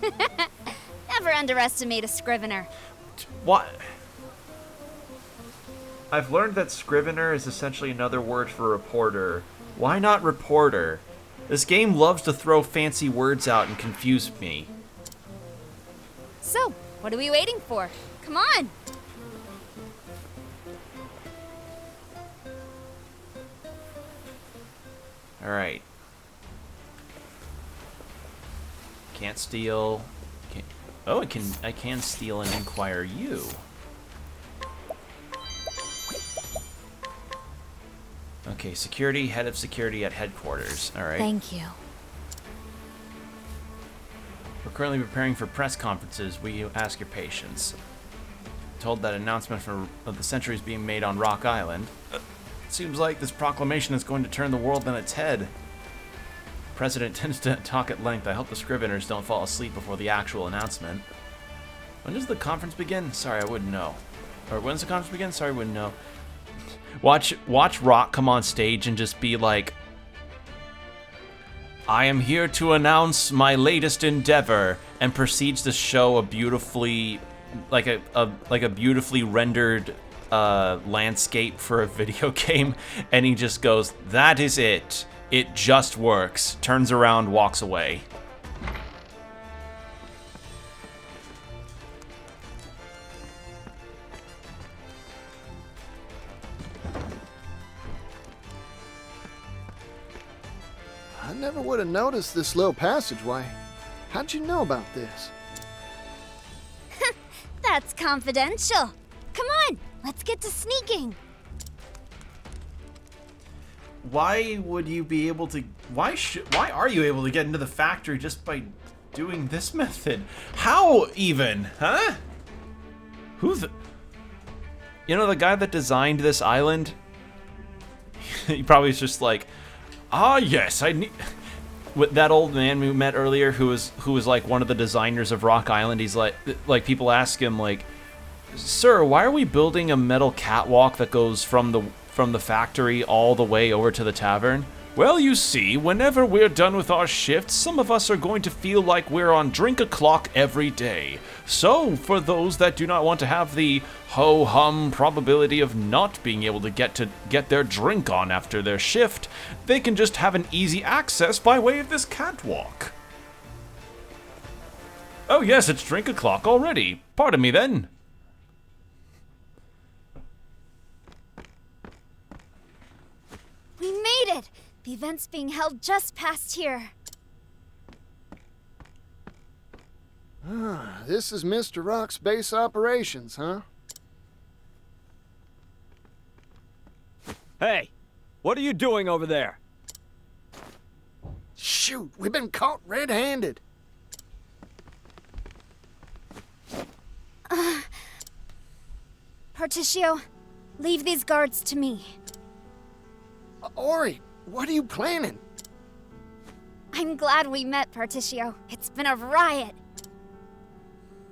Never underestimate a scrivener. What? I've learned that scrivener is essentially another word for reporter. Why not reporter? This game loves to throw fancy words out and confuse me. So, what are we waiting for? Come on! Alright. Can't steal. Can't, oh, I can steal and inquire you. Okay, security, head of security at headquarters. Alright. Thank you. We're currently preparing for press conferences. We ask your patience. Told that announcement of the century is being made on Rock Island. Seems like this proclamation is going to turn the world on its head. The president tends to talk at length. I hope the scriveners don't fall asleep before the actual announcement. When does the conference begin? Sorry, I wouldn't know. Or when's the conference begin? Sorry, I wouldn't know. Watch Rock come on stage and just be like, I am here to announce my latest endeavor, and proceeds to show a beautifully, like a beautifully rendered landscape for a video game, and he just goes, that is it. It just works. Turns around, walks away. I never would have noticed this little passageway. How'd you know about this? That's confidential. Come on, let's get to sneaking. Why would you be able to? Why are you able to get into the factory just by doing this method? How even? Huh? Who's the? You know the guy that designed this island? He probably was just like, ah, yes, I need. With that old man we met earlier, who was like one of the designers of Rock Island. He's like people ask him like, sir, why are we building a metal catwalk that goes from the factory all the way over to the tavern? Well, you see, whenever we're done with our shifts, some of us are going to feel like we're on drink o'clock every day. So, for those that do not want to have the ho-hum probability of not being able to get their drink on after their shift, they can just have an easy access by way of this catwalk. Oh yes, it's drink o'clock already. Pardon me then. We made it! The event's being held just past here. Ah, this is Mr. Rock's base operations, huh? Hey, what are you doing over there? Shoot, we've been caught red-handed. Particio, leave these guards to me. Ori, what are you planning? I'm glad we met, Particio. It's been a riot.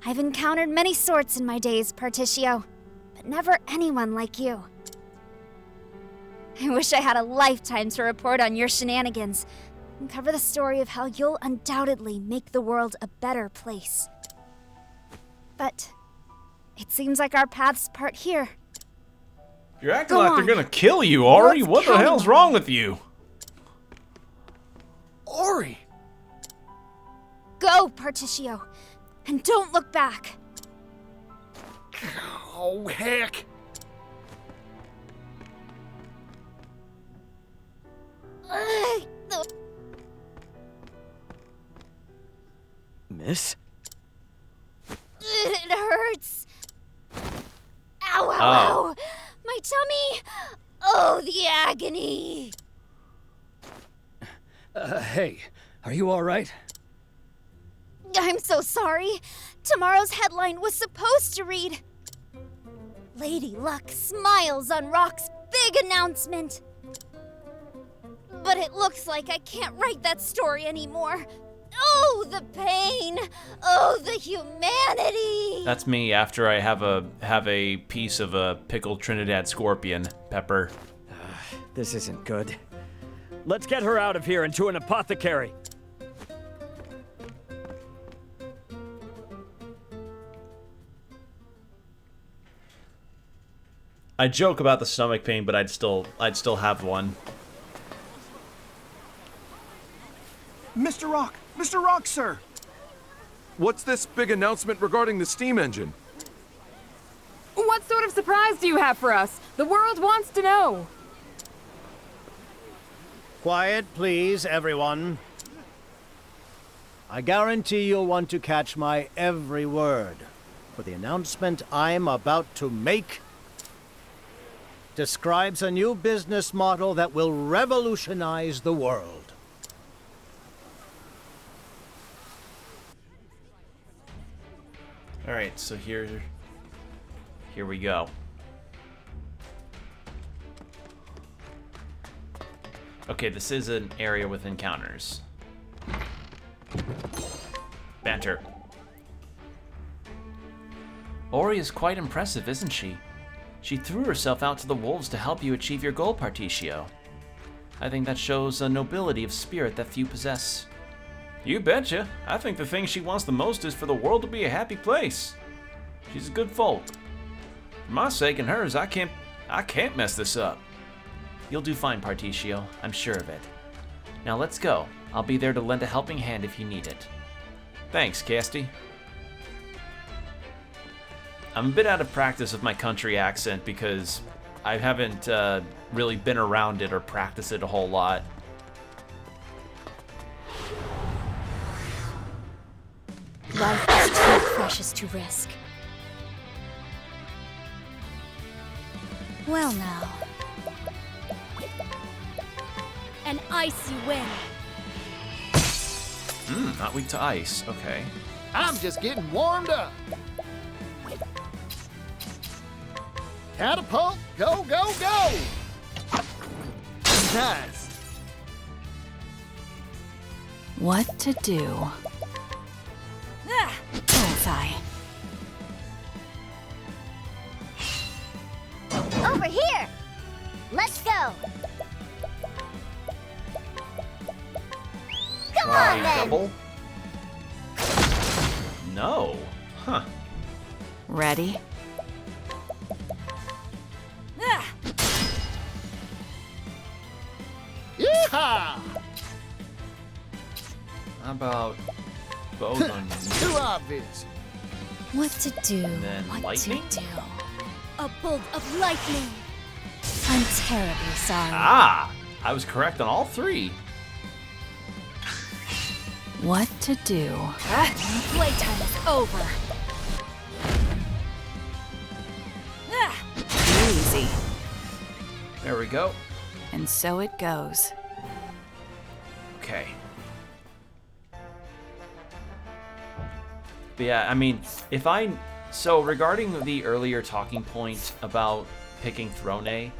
I've encountered many sorts in my days, Particio, but never anyone like you. I wish I had a lifetime to report on your shenanigans and cover the story of how you'll undoubtedly make the world a better place. But it seems like our paths part here. You're acting Go like on. they're gonna kill you, Ori. What's What the counting hell's on wrong with you? Ori! Go, Particio, and don't look back. Oh, heck! Miss? It hurts. Ow, ow, Oh. ow. My tummy. Oh, the agony. Hey, are you all right? I'm so sorry. Tomorrow's headline was supposed to read Lady Luck smiles on Rock's big announcement. But it looks like I can't write that story anymore. Oh, the pain! Oh, the humanity! That's me after I have a piece of a pickled Trinidad scorpion pepper. This isn't good. Let's get her out of here and to an apothecary. I joke about the stomach pain, but I'd still have one. Mr. Rock! Mr. Rock, sir! What's this big announcement regarding the steam engine? What sort of surprise do you have for us? The world wants to know. Quiet, please, everyone. I guarantee you'll want to catch my every word, for the announcement I'm about to make describes a new business model that will revolutionize the world. All right, so here we go. Okay, this is an area with encounters. Banter. Ori is quite impressive, isn't she? She threw herself out to the wolves to help you achieve your goal, Particio. I think that shows a nobility of spirit that few possess. You betcha. I think the thing she wants the most is for the world to be a happy place. She's a good folk. For my sake and hers, I can't mess this up. You'll do fine, Particio. I'm sure of it. Now let's go. I'll be there to lend a helping hand if you need it. Thanks, Casty. I'm a bit out of practice with my country accent because I haven't really been around it or practiced it a whole lot. Life is too precious to risk. Well now. An icy wind. Not weak to ice. Okay. I'm just getting warmed up. Catapult, go, go, go! Nice. What to do? Bullseye. Over here! Let's go! try double? No. Huh. Ready? Yeehaw! How about bows on Too obvious. What to do? And then What lightning? to do? A bolt of lightning. I'm terribly sorry. Ah! I was correct on all three. What to do? Playtime is over. Easy. There we go. And so it goes. Okay. But yeah, I mean, so regarding the earlier talking point about picking Throne,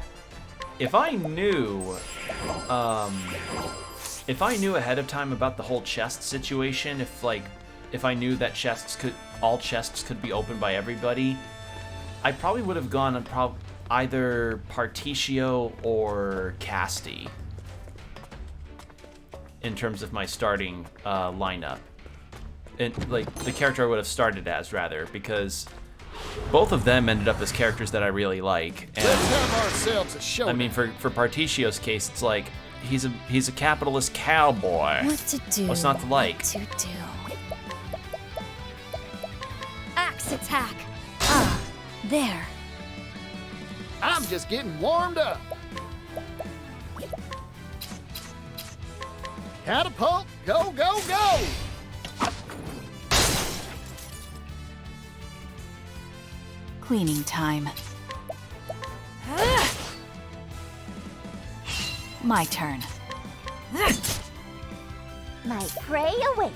if I knew ahead of time about the whole chest situation, if I knew that all chests could be opened by everybody, I probably would have gone on either Particio or Casti in terms of my starting lineup. And like the character I would have started as, rather, because both of them ended up as characters that I really like. And Let's have ourselves a show. I mean, for Particio's case, it's like he's a capitalist cowboy. What to do? What's not to like? What to do? Axe attack. Ah, there. I'm just getting warmed up. Catapult, go, go, go! Cleaning time. My turn. My prey awaits.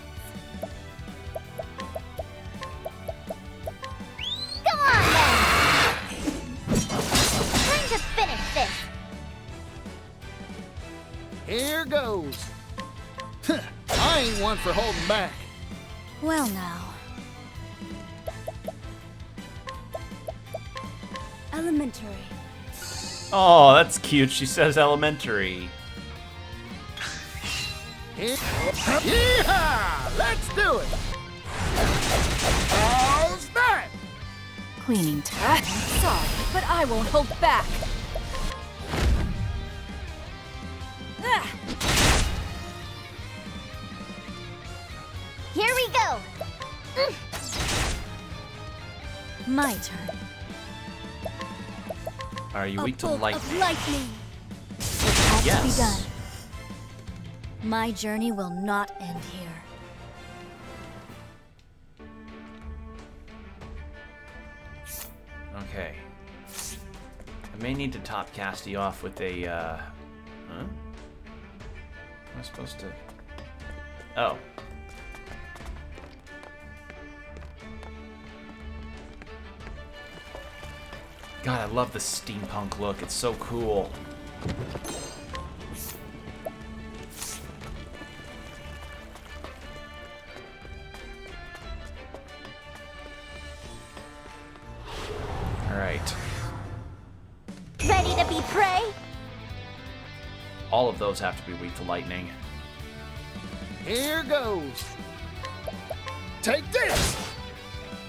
Come on, then! Time to finish this. Here goes. I ain't one for holding back. Well, now. Elementary. Oh, that's cute. She says elementary. Yeehaw! Let's do it! How's that? Cleaning time. Sorry, but I won't hold back. Here we go. My turn. Are you weak to bolt lightning? of lightning. It has Yes. begun. My journey will not end here. Okay. I may need to top Casti off with a, Huh? Am I supposed to... Oh. God, I love the steampunk look. It's so cool. Alright. Ready to be prey? All of those have to be weak to lightning. Here goes. Take this!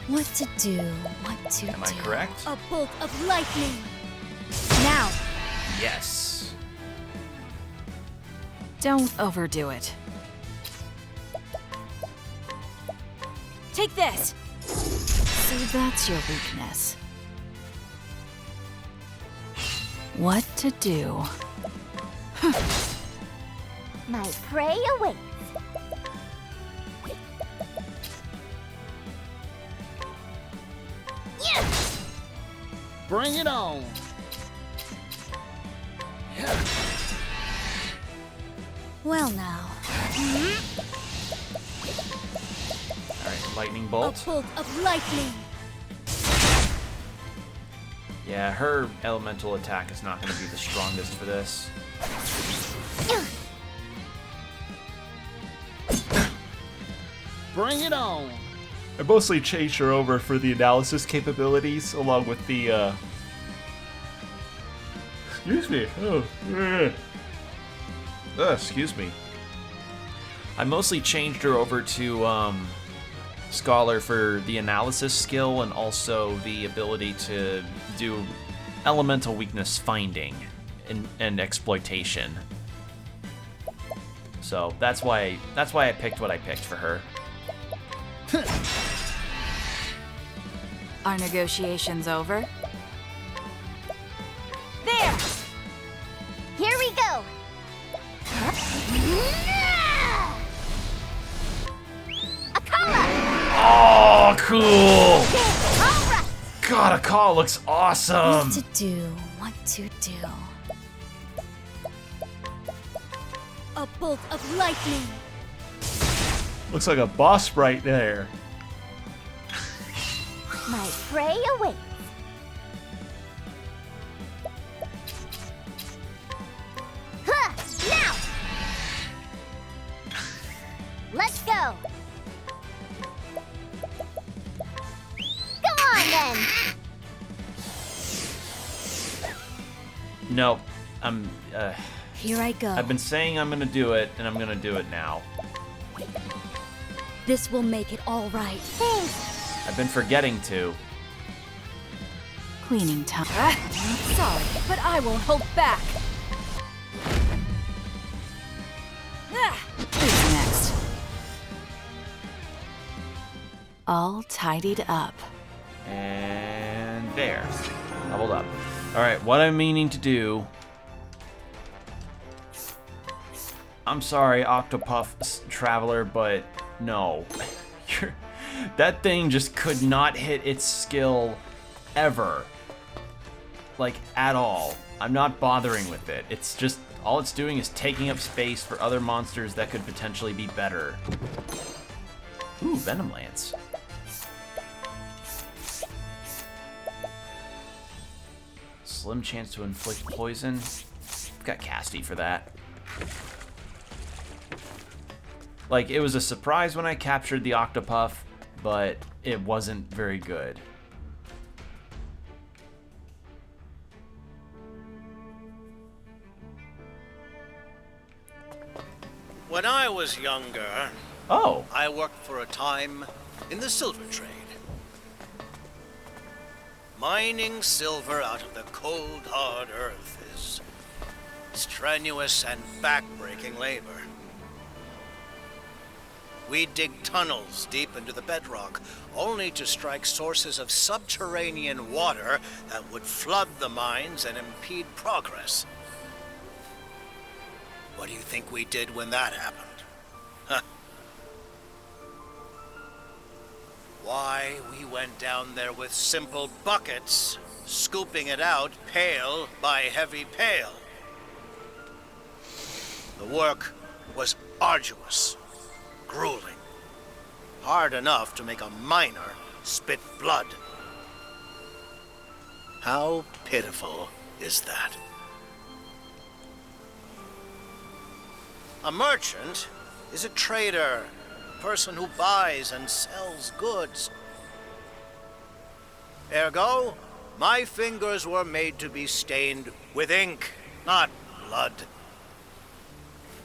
What to do? What to do? Am I correct? A bolt of lightning. Now. Yes. Don't overdo it. Take this. So that's your weakness. What to do? My prey awaits. Yes! Bring it on. Well now. Alright, lightning A bolt. bolt of lightning. Yeah, her elemental attack is not going to be the strongest for this. Bring it on. I mostly changed her over for the analysis capabilities, along with the, Excuse me. Oh, excuse me. I mostly changed her over to Scholar for the analysis skill and also the ability to do elemental weakness finding and exploitation. So that's why I picked what I picked for her. Are negotiations over? There! Here we go! Akala! Oh, cool! Alright! God, a call looks awesome! What to do, what to do. A bolt of lightning! Looks like a boss right there. My prey awaits. Huh! Now! Let's go! Come on, then! No, Here I go. I've been saying I'm gonna do it, and I'm gonna do it now. This will make it all right. Thanks! I've been forgetting to. Cleaning time. Sorry, but I won't hold back. Who's next? All tidied up. And there. Leveled up. Alright, what I'm meaning to do... I'm sorry, Octopath Traveler, but no. That thing just could not hit its skill ever. Like, at all. I'm not bothering with it. It's just, all it's doing is taking up space for other monsters that could potentially be better. Ooh, Venom Lance. Slim chance to inflict poison. I've got Casty for that. Like, it was a surprise when I captured the Octopuff, but it wasn't very good. When I was younger, I worked for a time in the silver trade. Mining silver out of the cold, hard earth is strenuous and back-breaking labor. We'd dig tunnels deep into the bedrock, only to strike sources of subterranean water that would flood the mines and impede progress. What do you think we did when that happened? Huh. Why, we went down there with simple buckets, scooping it out pail by heavy pail. The work was arduous, grueling, hard enough to make a miner spit blood. How pitiful is that? A merchant is a trader, a person who buys and sells goods. Ergo, my fingers were made to be stained with ink, not blood.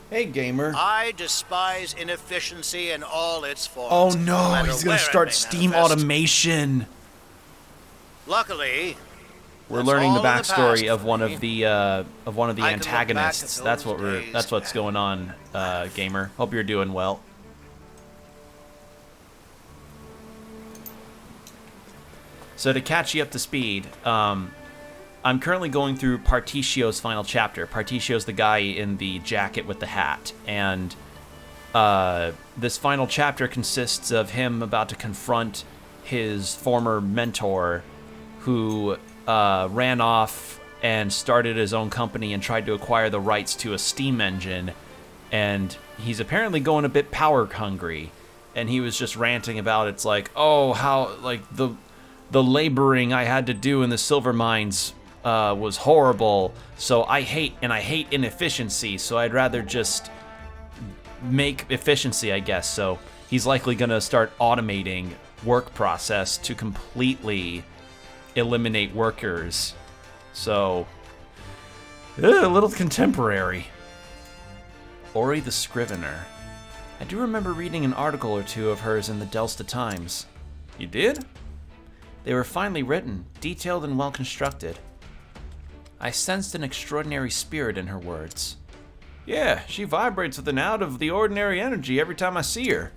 Hey, gamer. I despise inefficiency in all its forms. Oh no, matter he's gonna where it start may Steam manifest. automation. Luckily, We're that's learning the all in the backstory past of one for of me. the I can look back antagonists. at That's those what we're. days That's what's going on, gamer. Hope you're doing well. So to catch you up to speed, I'm currently going through Partitio's final chapter. Partitio's the guy in the jacket with the hat, and this final chapter consists of him about to confront his former mentor, who ran off and started his own company and tried to acquire the rights to a steam engine, and he's apparently going a bit power hungry, and he was just ranting about it's like, oh, how like the laboring I had to do in the silver mines was horrible, so I hate inefficiency, so I'd rather just make efficiency, I guess. So he's likely gonna start automating work process to completely eliminate workers. So a little contemporary. Ori the Scrivener. I do remember reading an article or two of hers in the Delsta Times. You did? They were finely written, detailed and well constructed. I sensed an extraordinary spirit in her words. Yeah, she vibrates with an out of the ordinary energy every time I see her.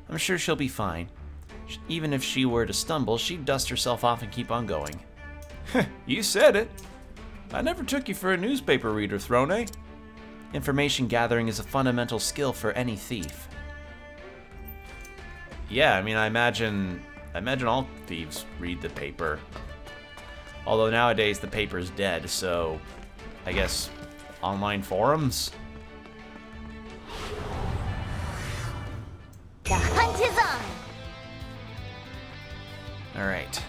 I'm sure she'll be fine. Even if she were to stumble, she'd dust herself off and keep on going. You said it. I never took you for a newspaper reader, Throne. Information gathering is a fundamental skill for any thief. Yeah, I mean, I imagine all thieves read the paper. Although nowadays the paper's dead, so I guess online forums? The hunt is on! Alright.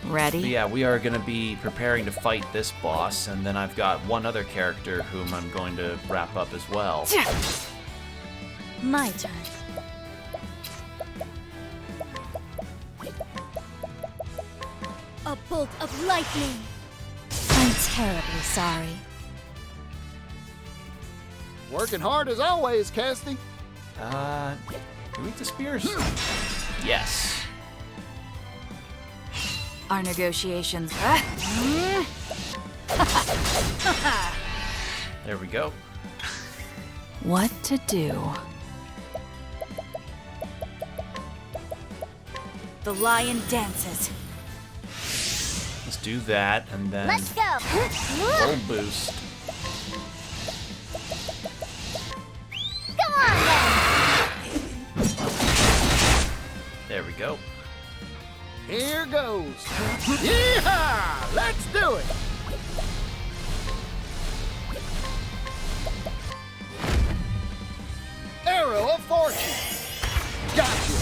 Ready? Yeah, we are going to be preparing to fight this boss, and then I've got one other character whom I'm going to wrap up as well. My turn. A bolt of lightning! I'm terribly sorry. Working hard as always, Casty. Can we eat the spears? Yes. Our negotiations. There we go. What to do? The lion dances. Let's do that, and then Let's go! full boost. Go on then! There we go. Here goes. Yeehaw! Let's do it! Arrow of fortune. Gotcha.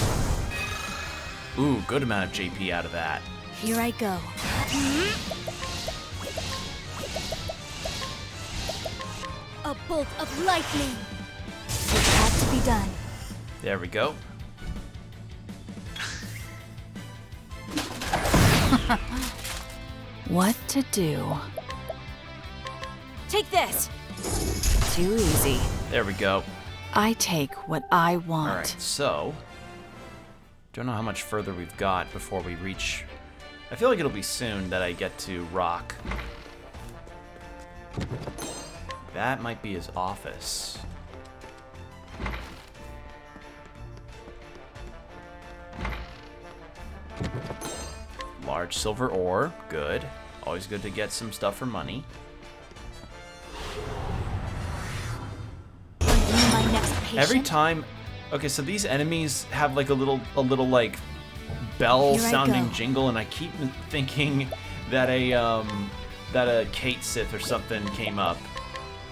Ooh, good amount of JP out of that. Here I go. A bolt of lightning. It had to be done. There we go. What to do? Take this. Too easy. There we go. I take what I want. Alright, so don't know how much further we've got before we reach. I feel like it'll be soon that I get to Rock. That might be his office. Large silver ore, good. Always good to get some stuff for money. My next patient. Every time, okay, so these enemies have like a little like bell Here I sounding go. jingle, and I keep thinking that a Kate Sith or something came up,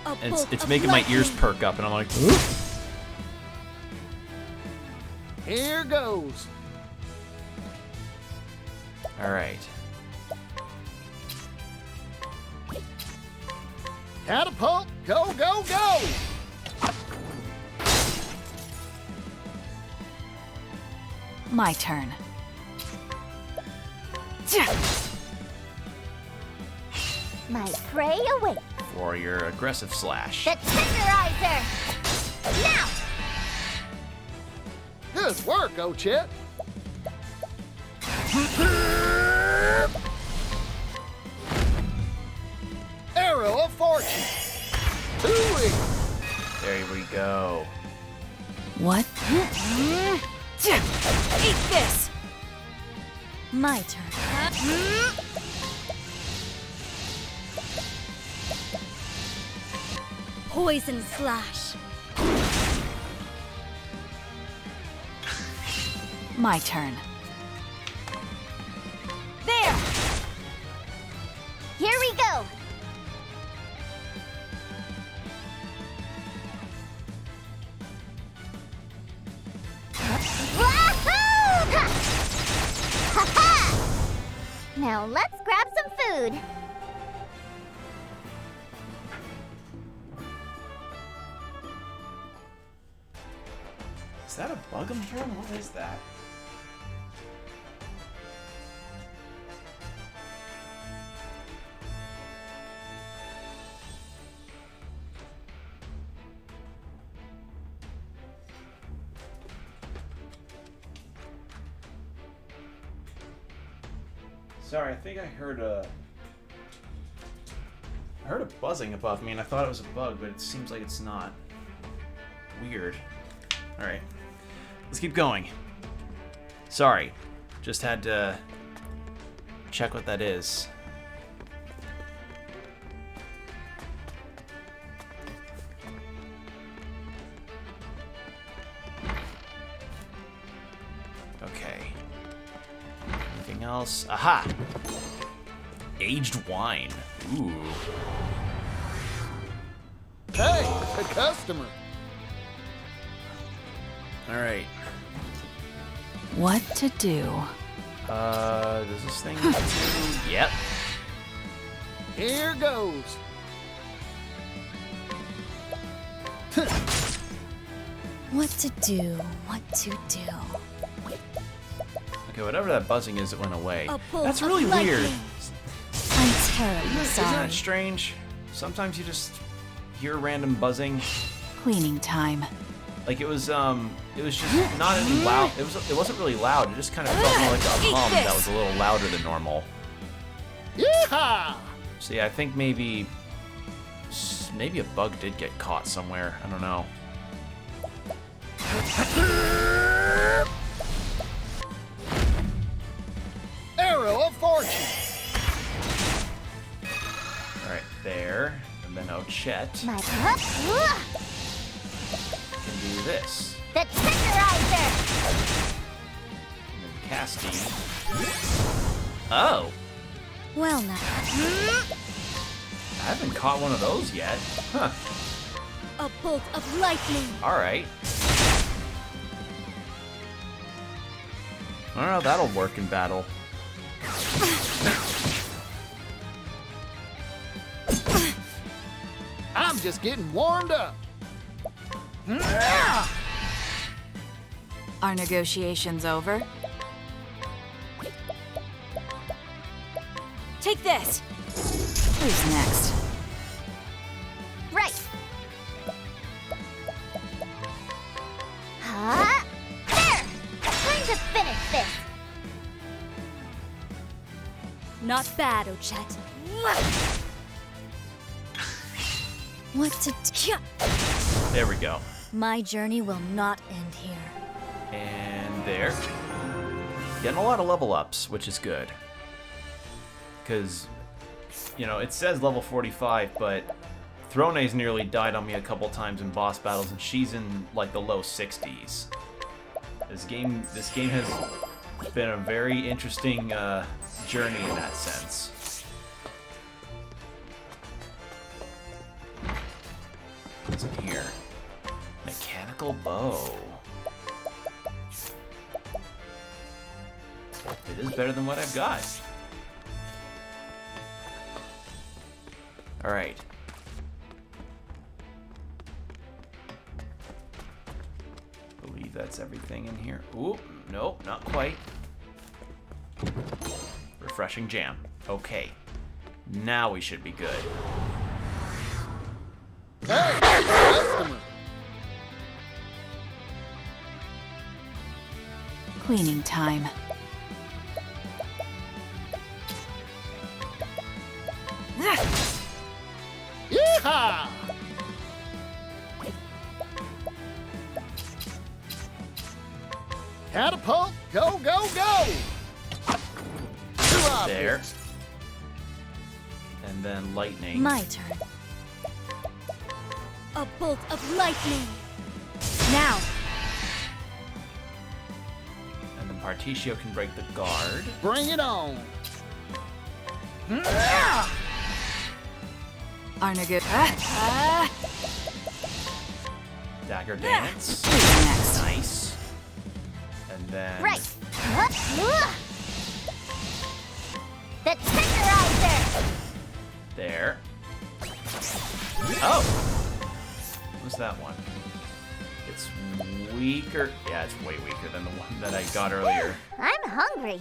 A and bolt it's of making my ears lightning. perk up, and I'm like, Here goes. all right. Catapult. Go, go, go. My turn. My prey awaits. For your aggressive slash. The tenderizer. Now. Good work, Ochit. Arrow of fortune. Ooh-wee. There we go. What? Eat this. My turn. Poison slash. My turn. There. Here we go. Wahoo! Ha ha! Now let's grab some food. Is that a bug I'm hearing? What is that? Sorry, I think I heard a buzzing above me, and I thought it was a bug, but it seems like it's not. Weird. Alright. Let's keep going. Sorry. Just had to check what that is. Okay. Anything else? Aha! Aged wine. Ooh. Hey, a customer. Alright. What to do? Does this thing do? Yep. Here goes. What to do? What to do? Okay, whatever that buzzing is, it went away. A bolt That's of really weird. lightning. I'm terribly Isn't sorry. that strange? Sometimes you just hear random buzzing. Cleaning time. Like it was just not any loud. It wasn't really loud. It just kind of felt more like a hum that was a little louder than normal. Yeehaw! So yeah, I think maybe a bug did get caught somewhere. I don't know. Arrow of fortune. All right, there, and then Ochette My pup. can do this. The tenderizer. And then Casty. Oh, Well now. I haven't caught one of those yet. Huh. A bolt of lightning. All right. I don't know. That'll work in battle. I'm just getting warmed up. Are negotiations over? Take this. Who's next? Right. Huh? There. Time to finish this. Not bad, Ochette. What to do? There we go. My journey will not end here. And there. Getting a lot of level ups, which is good. Because, you know, it says level 45, but Throne's nearly died on me a couple times in boss battles, and she's in, like, the low 60s. This game has been a very interesting journey in that sense. What's in here? Mechanical bow. It is better than what I've got. Alright. Believe that's everything in here. Ooh, nope, not quite. Refreshing jam. Okay. Now we should be good. Hey, customer. Cleaning time. Yeehaw! Catapult, go, go, go! There. And then lightning. My turn. A bolt of lightning. Now. And then Particio can break the guard. Bring it on. Are Dagger dance. Who's next? Nice. And then Right. The tenderizer. there. Oh! What's that one? It's weaker. Yeah, it's way weaker than the one that I got earlier. I'm hungry.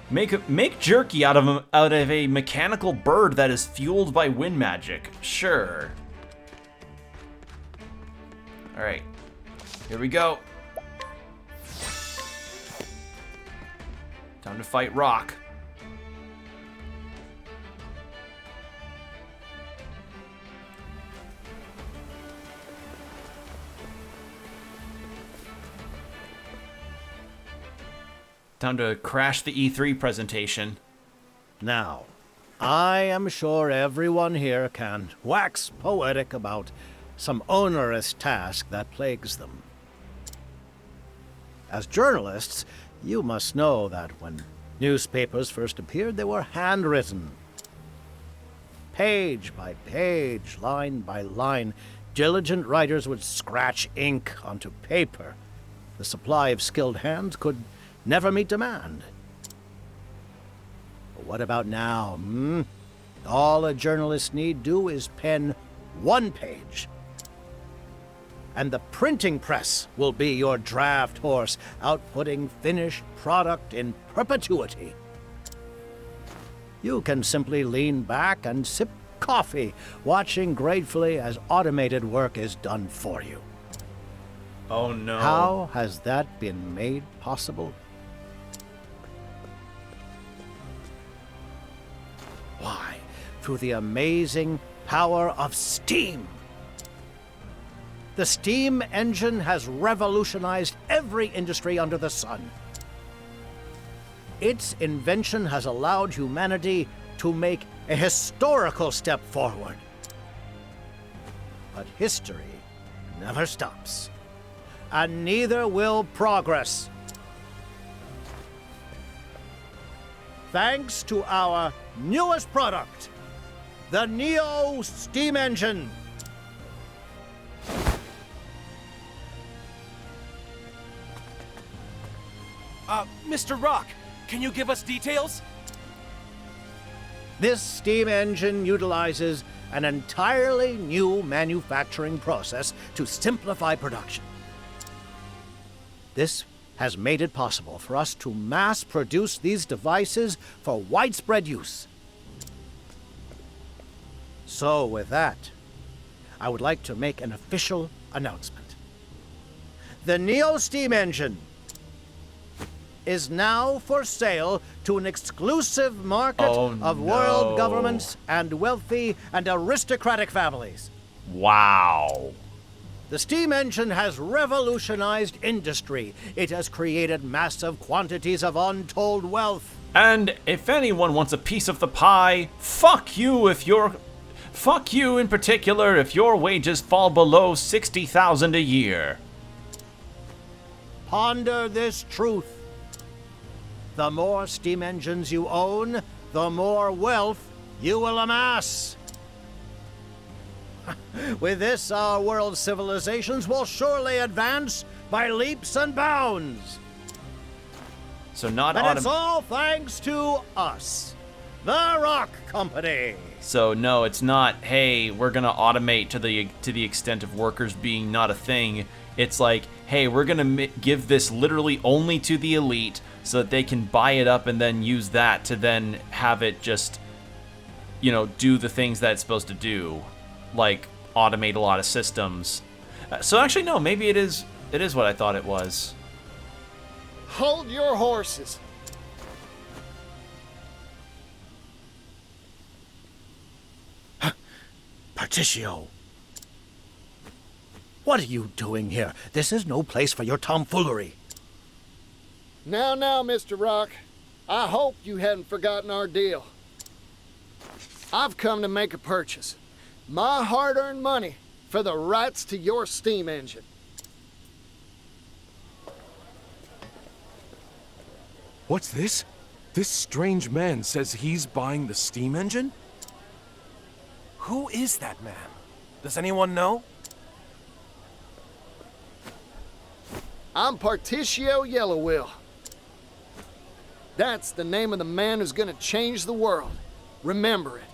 Make jerky out of a mechanical bird that is fueled by wind magic. Sure. All right. Here we go. Time to fight Rock. Time to crash the E3 presentation. Now, I am sure everyone here can wax poetic about some onerous task that plagues them. As journalists, you must know that when newspapers first appeared, they were handwritten. Page by page, line by line, diligent writers would scratch ink onto paper. The supply of skilled hands could never meet demand. But what about now, All a journalist need do is pen one page. And the printing press will be your draft horse, outputting finished product in perpetuity. You can simply lean back and sip coffee, watching gratefully as automated work is done for you. Oh no. How has that been made possible? Why, through the amazing power of steam. The steam engine has revolutionized every industry under the sun. Its invention has allowed humanity to make a historical step forward. But history never stops, and neither will progress. Thanks to our newest product, the Neo steam engine. Mr. Rock, can you give us details? This steam engine utilizes an entirely new manufacturing process to simplify production. This has made it possible for us to mass produce these devices for widespread use. So with that, I would like to make an official announcement. The Neo steam engine is now for sale to an exclusive market of world governments and wealthy and aristocratic families. Wow. The steam engine has revolutionized industry. It has created massive quantities of untold wealth. And if anyone wants a piece of the pie, fuck you in particular if your wages fall below $60,000 a year. Ponder this truth. The more steam engines you own, the more wealth you will amass. With this, our world's civilizations will surely advance by leaps and bounds. So not and it's all thanks to us, the Rock Company. So no, it's not, hey, we're gonna automate to the extent of workers being not a thing. It's like, hey, we're gonna give this literally only to the elite so that they can buy it up and then use that to then have it just, do the things that it's supposed to do, like automate a lot of systems. So actually, no, maybe it is what I thought it was. Hold your horses. Particio. What are you doing here? This is no place for your tomfoolery. Now, Mr. Rock. I hope you hadn't forgotten our deal. I've come to make a purchase. My hard-earned money for the rights to your steam engine. What's this? This strange man says he's buying the steam engine? Who is that man? Does anyone know? I'm Particio Yellowwill. That's the name of the man who's gonna change the world. Remember it.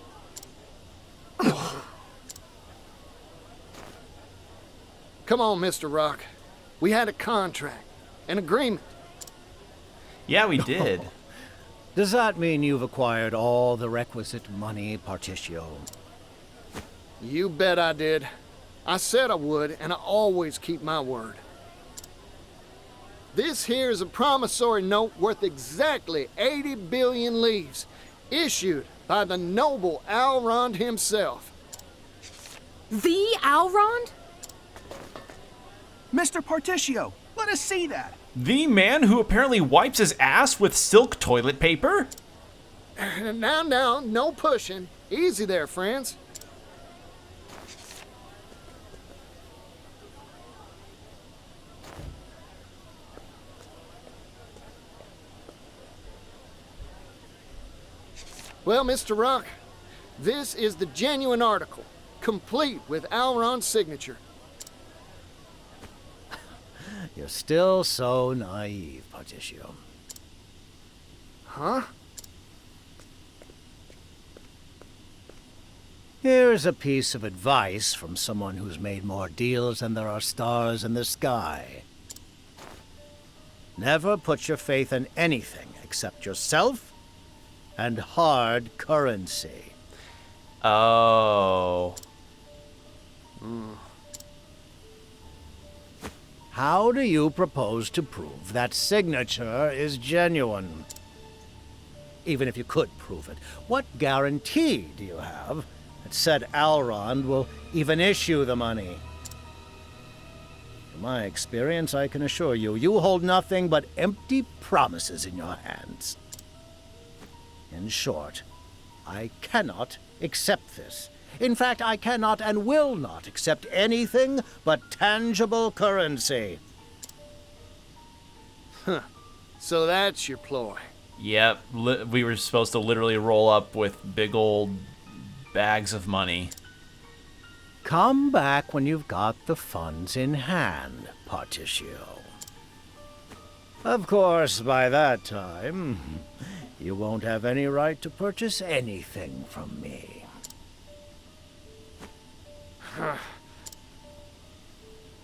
Come on, Mr. Rock. We had a contract, an agreement. Yeah, we did. Does that mean you've acquired all the requisite money, Particio? You bet I did. I said I would, and I always keep my word. This here is a promissory note worth exactly 80 billion leaves, issued by the noble Alrond himself. The Alrond? Mr. Particio, Let us see that. The man who apparently wipes his ass with silk toilet paper? Now, no pushing. Easy there, friends. Well, Mr. Rock, this is the genuine article, complete with Alron's signature. You're still so naive, Particio. Huh? Here's a piece of advice from someone who's made more deals than there are stars in the sky. Never put your faith in anything except yourself and hard currency. Oh. How do you propose to prove that signature is genuine? Even if you could prove it, what guarantee do you have that said Alrond will even issue the money? From my experience, I can assure you, you hold nothing but empty promises in your hands. In short, I cannot accept this. In fact, I cannot and will not accept anything but tangible currency. Huh. So that's your ploy. Yep, we were supposed to literally roll up with big old bags of money. Come back when you've got the funds in hand, Particio. Of course, by that time, you won't have any right to purchase anything from me.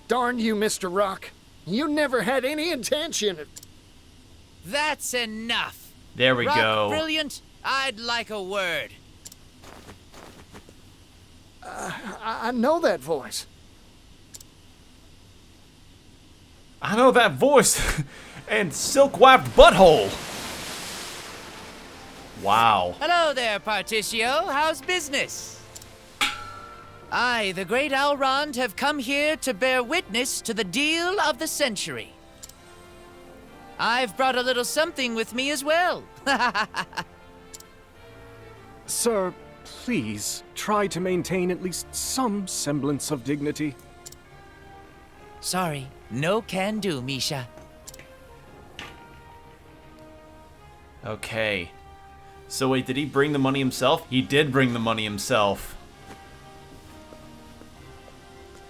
Darn you, Mr. Rock. You never had any intention of... That's enough. There we Rock go. Brilliant, I'd like a word. I know that voice. I know that voice. And silk-wrapped butthole. Wow. Hello there, Particio. How's business? I, the great Alrond, have come here to bear witness to the deal of the century. I've brought a little something with me as well. Sir, please try to maintain at least some semblance of dignity. Sorry, no can do, Misha. Okay. So wait, did he bring the money himself? He did bring the money himself.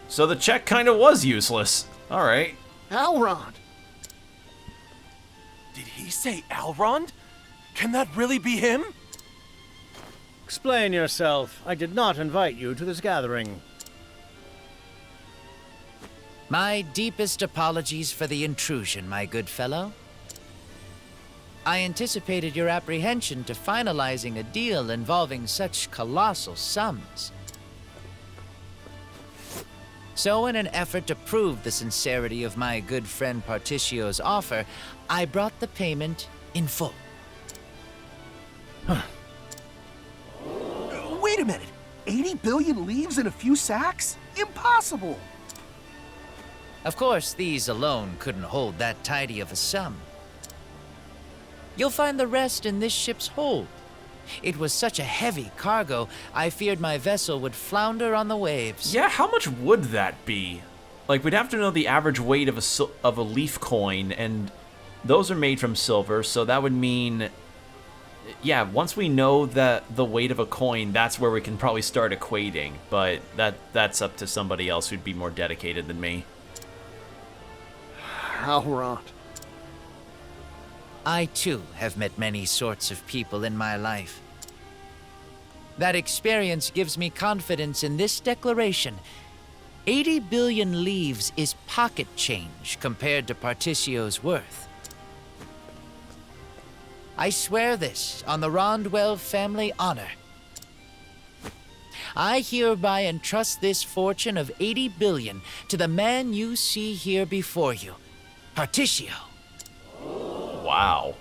So the check kind of was useless. All right. Alrond. Did he say Alrond? Can that really be him? Explain yourself. I did not invite you to this gathering. My deepest apologies for the intrusion, my good fellow. I anticipated your apprehension to finalizing a deal involving such colossal sums. So in an effort to prove the sincerity of my good friend Particio's offer, I brought the payment in full. Wait a minute. 80 billion leaves in a few sacks? Impossible! Of course, these alone couldn't hold that tidy of a sum. You'll find the rest in this ship's hold. It was such a heavy cargo, I feared my vessel would flounder on the waves. Yeah, how much would that be? Like, we'd have to know the average weight of a leaf coin, and those are made from silver, so that would mean... Yeah, once we know that the weight of a coin, that's where we can probably start equating, but that's up to somebody else who'd be more dedicated than me. Alrond. I, too, have met many sorts of people in my life. That experience gives me confidence in this declaration. 80 billion leaves is pocket change compared to Particio's worth. I swear this on the Rondwell family honor. I hereby entrust this fortune of 80 billion to the man you see here before you, Particio. Wow.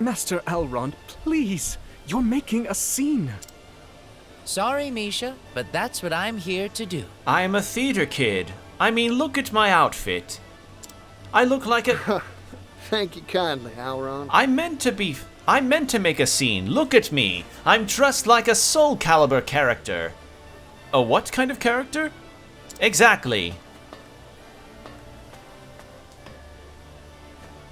Master Alrond, please. You're making a scene. Sorry, Misha, but that's what I'm here to do. I'm a theater kid. I mean, look at my outfit. I look like a... Thank you kindly, Elrond. I meant to make a scene. Look at me. I'm dressed like a Soul Calibur character. A what kind of character? Exactly.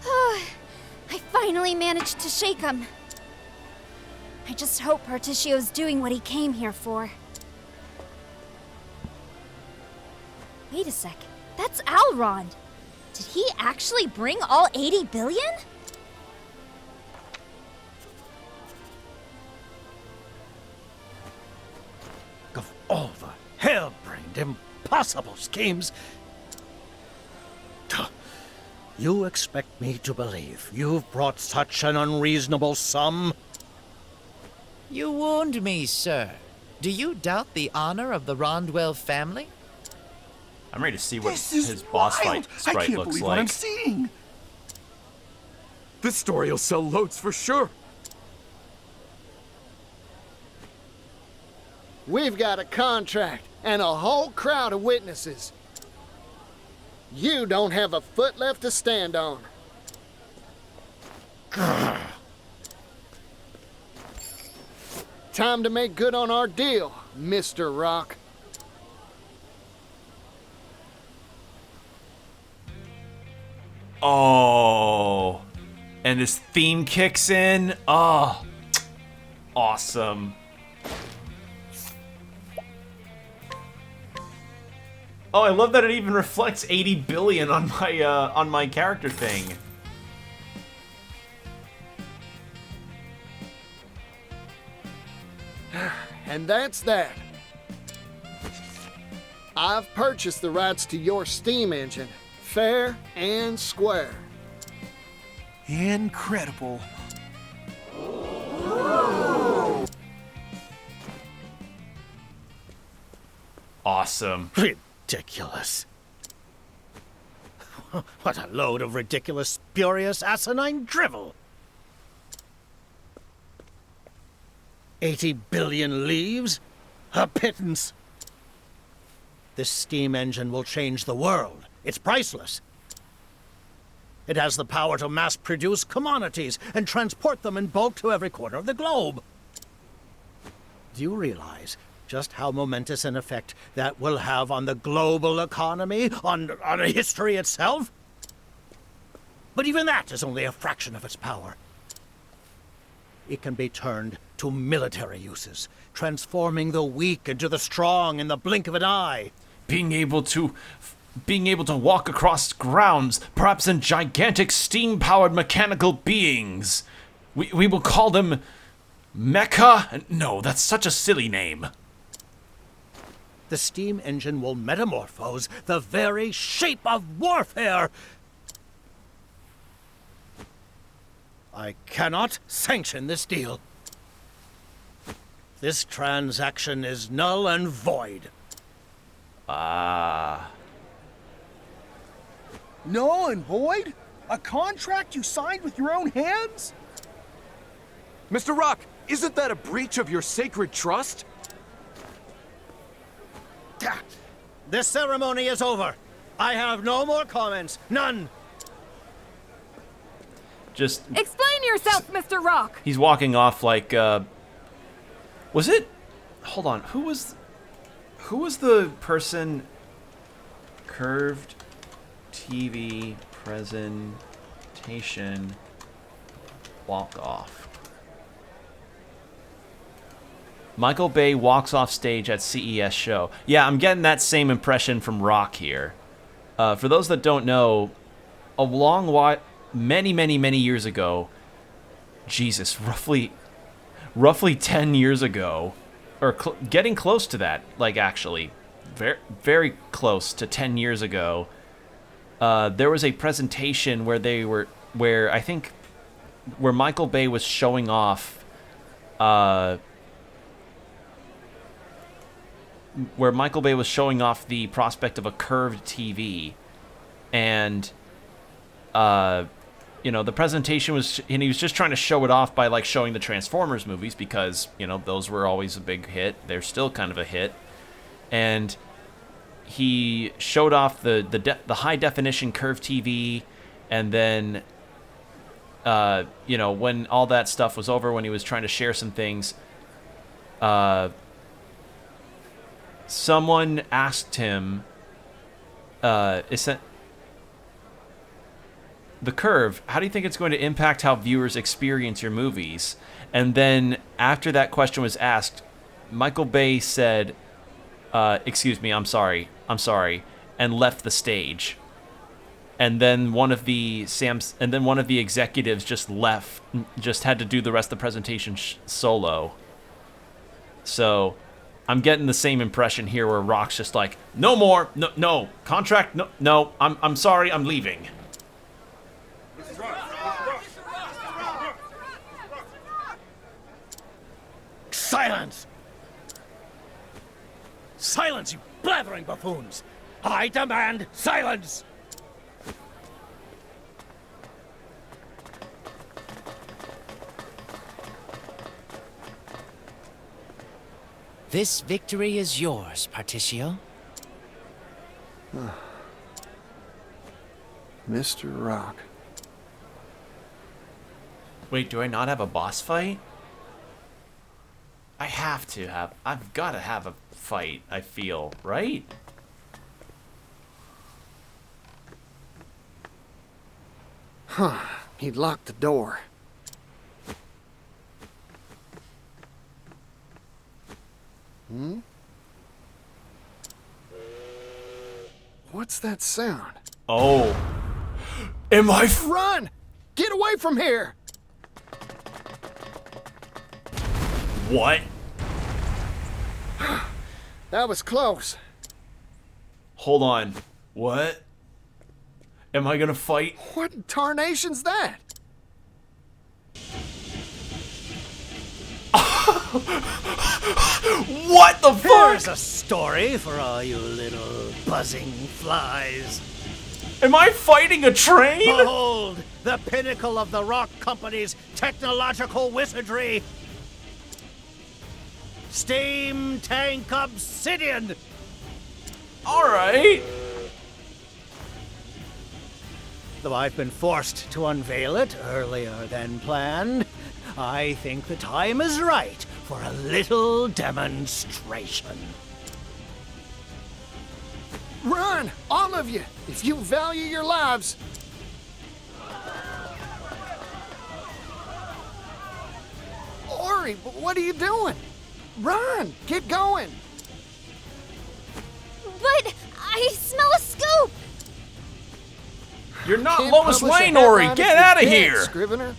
I finally managed to shake him. I just hope Articio's doing what he came here for. Wait a sec. That's Elrond. Did he actually bring all 80 billion? Of all the harebrained, impossible schemes, you expect me to believe you've brought such an unreasonable sum? You warned me, sir. Do you doubt the honor of the Rondwell family? I'm ready to see what This is his boss wild. fight sprite I can't looks believe like. what I'm seeing. This story will sell loads for sure. We've got a contract and a whole crowd of witnesses. You don't have a foot left to stand on. Time to make good on our deal, Mr. Rock. Oh, and his theme kicks in. Oh, awesome. Oh, I love that it even reflects 80 billion on my character thing. And that's that. I've purchased the rights to your steam engine, fair and square. Incredible. Awesome. Ridiculous. What a load of ridiculous, spurious, asinine drivel. 80 billion leaves? A pittance. This steam engine will change the world. It's priceless. It has the power to mass-produce commodities and transport them in bulk to every corner of the globe. Do you realize just how momentous an effect that will have on the global economy, on history itself? But even that is only a fraction of its power. It can be turned to military uses, transforming the weak into the strong in the blink of an eye. Being able to walk across grounds, perhaps in gigantic steam-powered mechanical beings. We will call them Mecha? No, that's such a silly name. The steam engine will metamorphose the very shape of warfare. I cannot sanction this deal. This transaction is null and void. Null and void? A contract you signed with your own hands? Mr. Rock, isn't that a breach of your sacred trust? This ceremony is over. I have no more comments. None. Just Explain yourself, Mr. Rock! he's walking off like was it? Hold on. Who was the person? Curved TV presentation walk off. Michael Bay walks off stage at CES show. Yeah, I'm getting that same impression from Rock here. For those that don't know, many years ago, Jesus, roughly 10 years ago, or getting close to that, like actually, very, very close to 10 years ago, there was a presentation where Michael Bay was showing off, the prospect of a curved TV, and the presentation was, and he was just trying to show it off by like showing the Transformers movies because those were always a big hit. They're still kind of a hit, and he showed off the high definition curved TV, and then when all that stuff was over, when he was trying to share some things, someone asked him, the curve, how do you think it's going to impact how viewers experience your movies? And then after that question was asked, Michael Bay said, excuse me, I'm sorry, and left the stage. And then one of the executives just left, just had to do the rest of the presentation solo. So I'm getting the same impression here, where Rock's just like, no more, no contract, no, I'm sorry, I'm leaving. Silence! Silence, you blathering buffoons! I demand silence! This victory is yours, Particio. Mr. Rock. Wait, do I not have a boss fight? I've got to have a fight, I feel, right? Huh. He locked the door. Hmm? What's that sound? Oh. Am I... Run! Get away from here! What? That was close. Hold on. What? Am I gonna fight? What in tarnation's that? What the fuck? Here's a story for all you little buzzing flies. Am I fighting a train? Behold, the pinnacle of the Rock Company's technological wizardry. Steam Tank Obsidian! Alright. Though I've been forced to unveil it earlier than planned, I think the time is right for a little demonstration. Run! All of you! If you value your lives! Ori, what are you doing? Run! Get going! But I smell a scoop! You're not Can't Lois publish a Lane, Ori! headline Get if you're out of dead, here! Scrivener.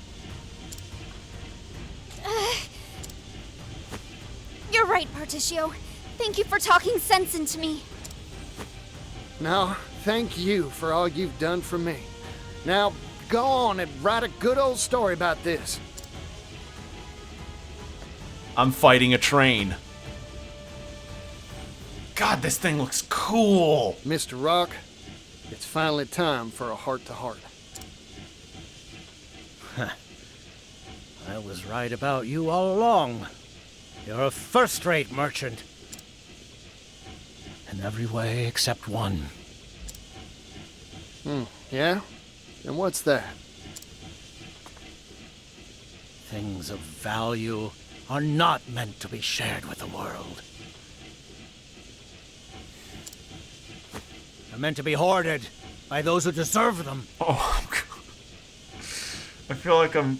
You're right, Particio. Thank you for talking sense into me. No, thank you for all you've done for me. Now, go on and write a good old story about this. I'm fighting a train. God, this thing looks cool. Mr. Rock, it's finally time for a heart-to-heart. I was right about you all along. You're a first-rate merchant. In every way except one. Yeah? And what's that? Things of value are not meant to be shared with the world. They're meant to be hoarded by those who deserve them. Oh, I feel like I'm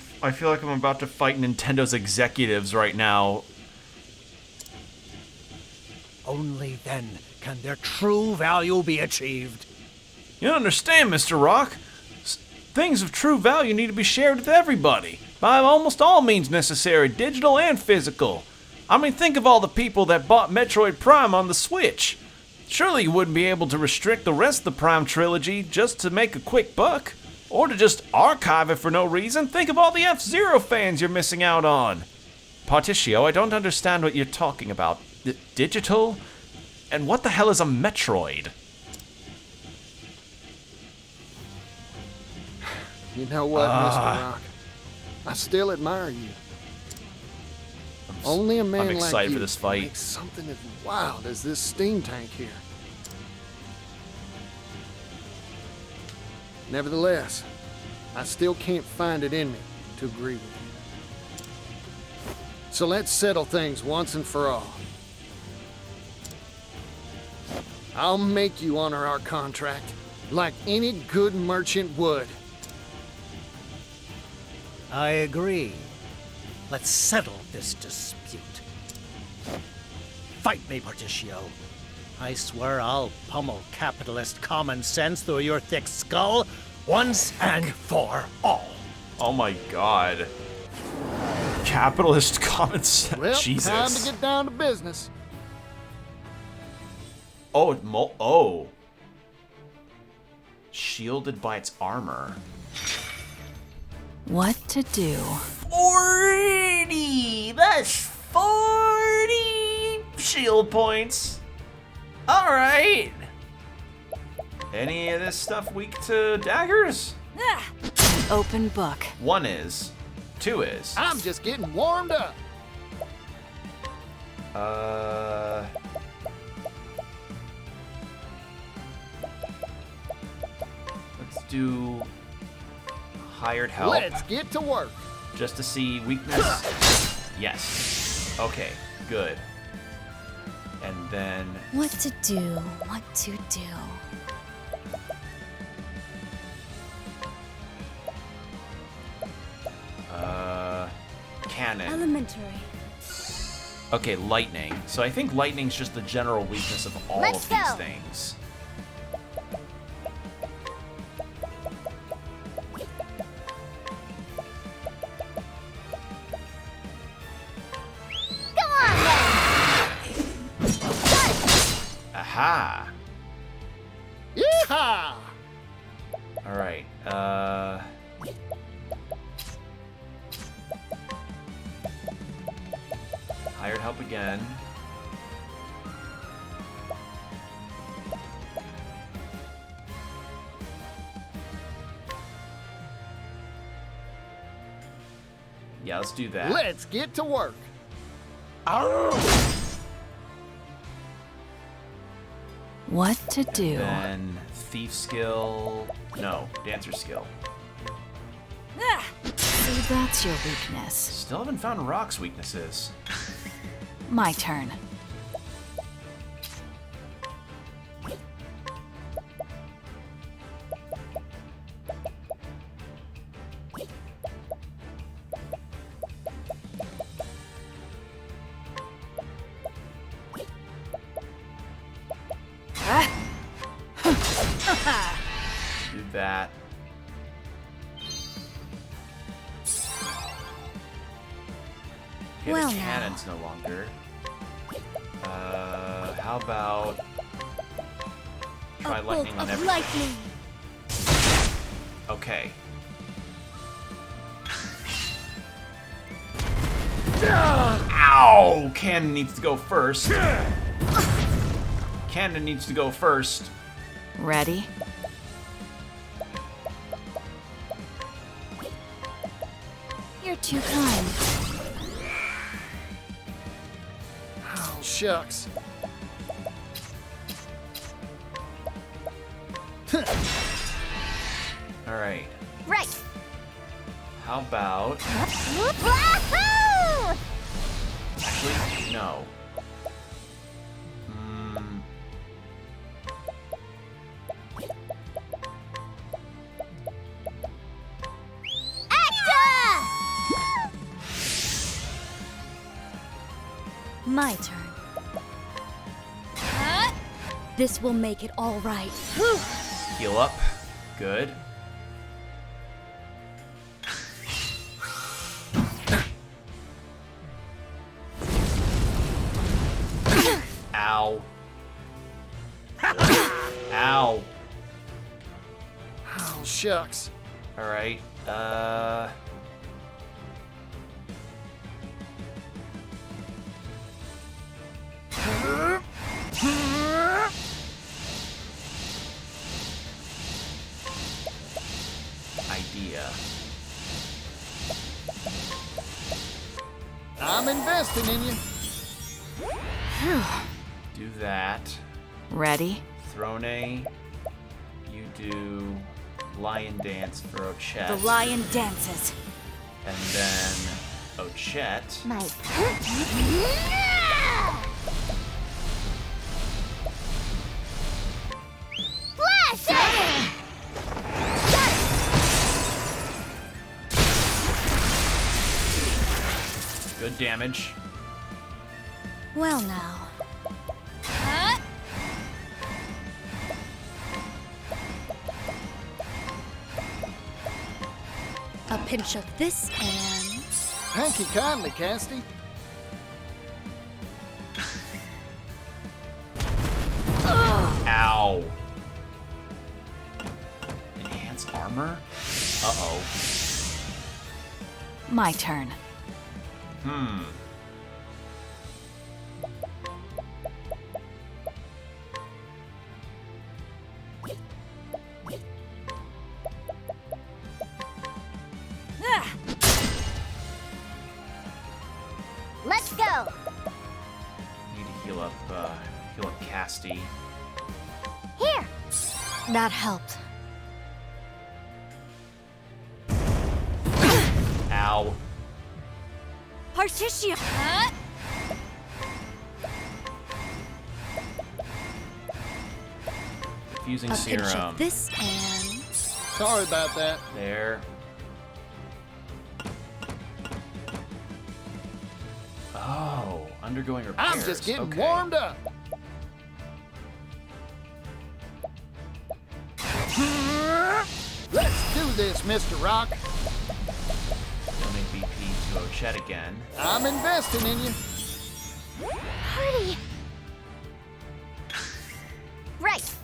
about to fight Nintendo's executives right now. Only then can their true value be achieved. You don't understand, Mr. Rock. Things of true value need to be shared with everybody, by almost all means necessary, digital and physical. I mean, think of all the people that bought Metroid Prime on the Switch. Surely you wouldn't be able to restrict the rest of the Prime trilogy just to make a quick buck, or to just archive it for no reason. Think of all the F-Zero fans you're missing out on. Particio, I don't understand what you're talking about. Digital? And what the hell is a Metroid? You know what, Mr. Rock? I still admire you. Only a man I'm like excited you for this fight. makes something as wild as this steam tank here. Nevertheless, I still can't find it in me to agree with you. So let's settle things once and for all. I'll make you honor our contract, like any good merchant would. I agree. Let's settle this dispute. Fight me, Particio. I swear I'll pummel capitalist common sense through your thick skull once and for all. Oh my god. Capitalist common sense. Well, Jesus. time to get down to business. Oh. Shielded by its armor. What to do? 40! That's 40 shield points. Alright. Any of this stuff weak to daggers? Open book. 1 is. 2 is. I'm just getting warmed up. Let's do hired help. Let's get to work. Just to see weakness. Yes. Okay, good. And then What to do? What to do? cannon. Elementary. Okay, lightning. So I think lightning's just the general weakness of all Let's of these go. things. Come on then. Aha! Yeehaw! Alright, hired help again. Yeah, let's do that. Let's get to work. What to do? Then thief skill. No, dancer skill. So that's your weakness. Still haven't found Rock's weaknesses. My turn. Do that. Okay, Well, the now. cannon's no longer. How about try A bolt lightning on of everything? lightning. Okay. Ow! Cannon needs to go first. Cannon needs to go first. Ready? You're too kind. Oh, shucks. Alright. Right. How about... Wahoo! Actually, no. Acta! My turn. This will make it all right. Whew. Heal up. Good. Ow. Ow. Oh, shucks. Alright, idea. I'm investing in you. Do that. Ready? Throne, you do Lion Dance for Ochette. The lion dances. And then Ochette. My Flash! Good damage. Well now. A pinch of this and... Thank you kindly, Casty. Ow. Enhance armor? Uh-oh. My turn. Let's go! Need to heal up Casty. Here! That helped. Ow. Partition. Diffusing A pinch serum. of this and... Sorry about that. There. Oh, undergoing repairs. I'm just getting Okay. warmed up. Let's do this, Mr. Rock. Donate BP to Ochette again. I'm investing in you. Pretty. Right.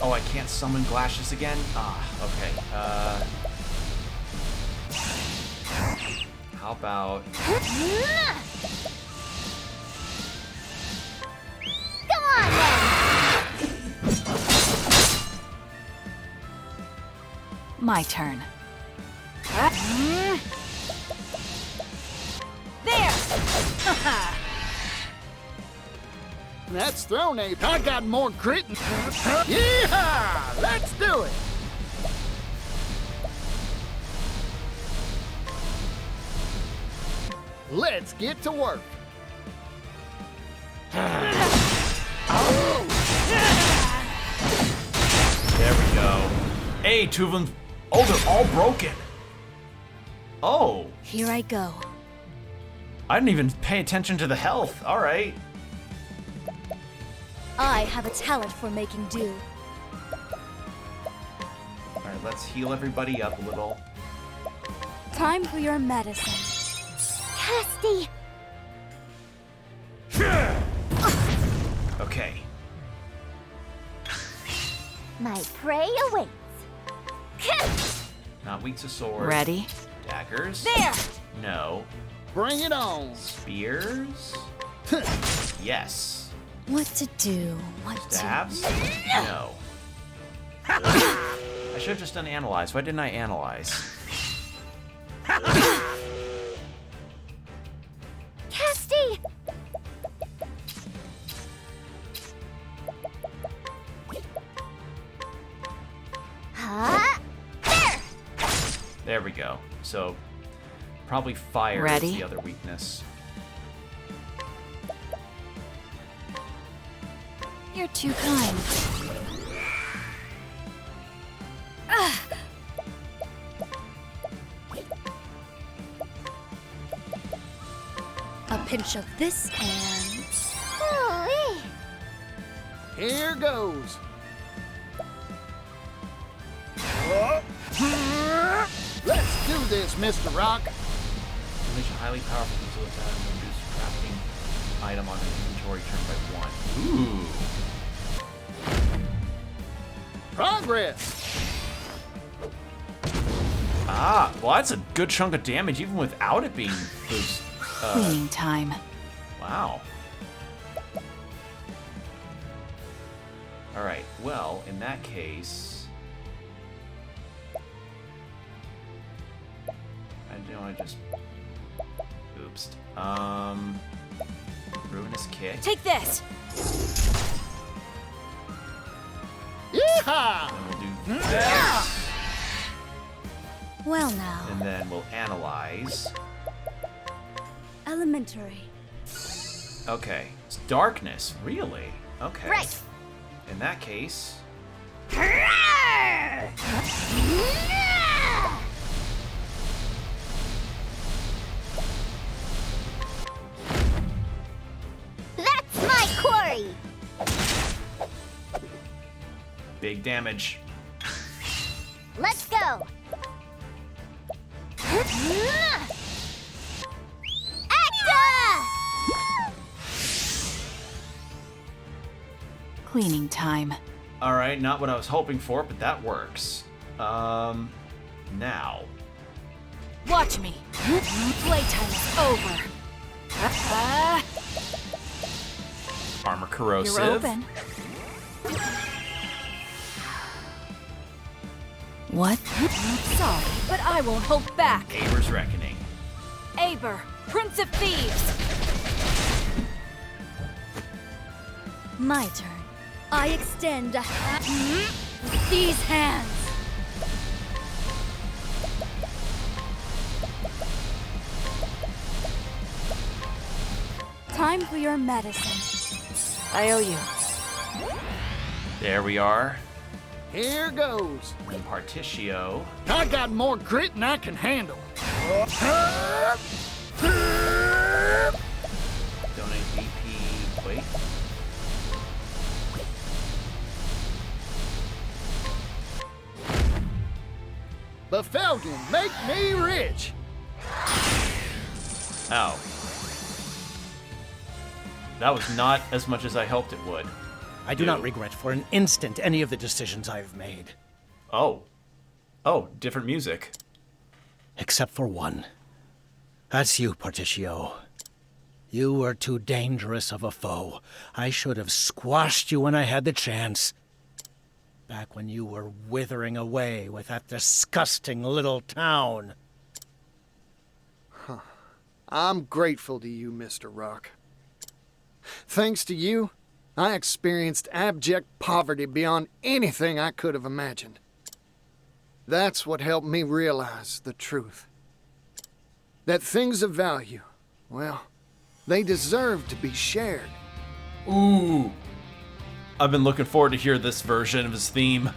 Oh, I can't summon Glacius again? Ah, okay. How about... Go on then! My turn. There! That's thrown ape. I got more grit. Yeehaw! Let's do it. Let's get to work. There we go. Hey, two of them... Oh, they're all broken. Oh. Here I go. I didn't even pay attention to the health. All right. I have a talent for making do. All right, let's heal everybody up a little. Time for your medicine. Casty! Okay. My prey awaits. Not weak to swords. Ready? Daggers. There! No. Bring it on. Spears. Yes. What to do? What Stabs? No. I should have just done analyze. Why didn't I analyze? Casty! There! There we go. So, probably fire Ready? is the other weakness. You're too kind. A pinch of this and... Ooh-wee. Here goes. Let's do this, Mr. Rock. Unleash a highly powerful physical attack and reduce crafting item on an inventory turn by 1. Ooh. Progress. Ah, well, that's a good chunk of damage even without it being boost. Cleaning time. Wow. All right. Well, in that case, I just oops. Ruinous kick. Take this. Yeehaw! Then we'll do this. Well now. And then we'll analyze. Elementary. Okay. It's darkness, really? Okay. Right. In that case. That's my quarry. Big damage. Let's go. Acta! Cleaning time. Alright, not what I was hoping for, but that works. Now. Watch me. Playtime is over. Armor corrosive. You're open. What? Sorry, but I won't hold back. Aber's Reckoning. Aber, Prince of Thieves. My turn. I extend a hand with these hands. Time for your medicine. I owe you. There we are. Here goes. Impartitio. I got more grit than I can handle. Donate BP. Wait. Befelgen, make me rich. Oh. That was not as much as I hoped it would. I do not regret for an instant any of the decisions I've made. Oh. Oh, different music. Except for one. That's you, Partitio. You were too dangerous of a foe. I should have squashed you when I had the chance. Back when you were withering away with that disgusting little town. I'm grateful to you, Mr. Rock. Thanks to you, I experienced abject poverty beyond anything I could have imagined. That's what helped me realize the truth. That things of value, well, they deserve to be shared. Ooh. I've been looking forward to hear this version of his theme.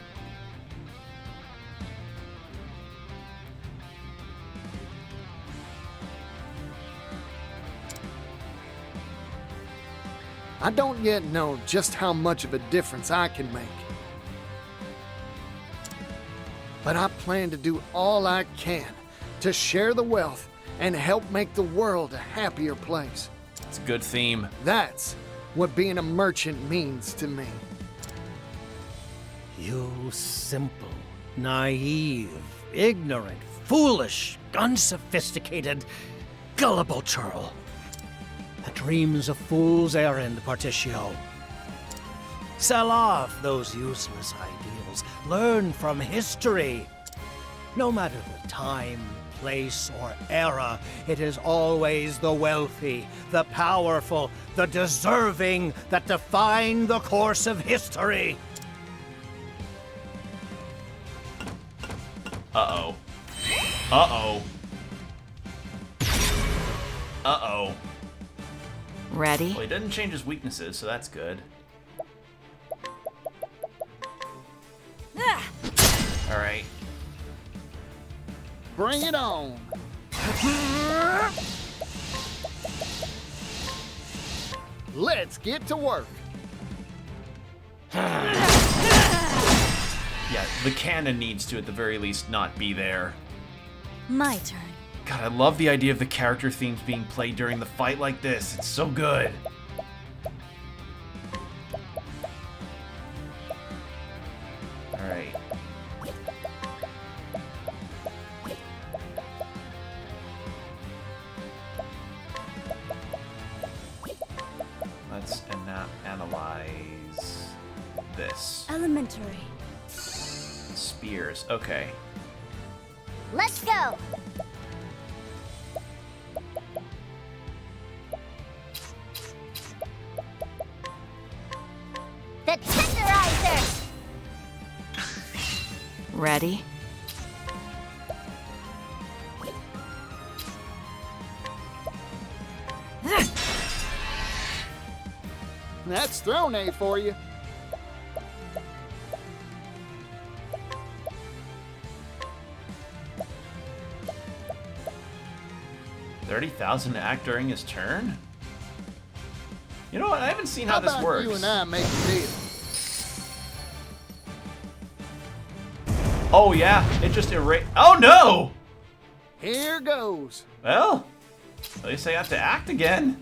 I don't yet know just how much of a difference I can make. But I plan to do all I can to share the wealth and help make the world a happier place. It's a good theme. That's what being a merchant means to me. You simple, naive, ignorant, foolish, unsophisticated, gullible churl. A dream's a fool's errand, Partitio. Sell off those useless ideals. Learn from history. No matter the time, place, or era, it is always the wealthy, the powerful, the deserving that define the course of history. Uh-oh. Uh-oh. Uh-oh. Ready? Well, he didn't change his weaknesses, so that's good. Alright. Bring it on. Let's get to work. Yeah, the cannon needs to, at the very least, not be there. My turn. God, I love the idea of the character themes being played during the fight like this. It's so good. Alright. Let's analyze this. Elementary. Spears. Okay. Let's go. Ready? That's Throne A for you. $30,000 to act during his turn? You know what? I haven't seen how this about works. you and I make a deal? Oh yeah, it just Oh no! Here goes. Well, at least I have to act again.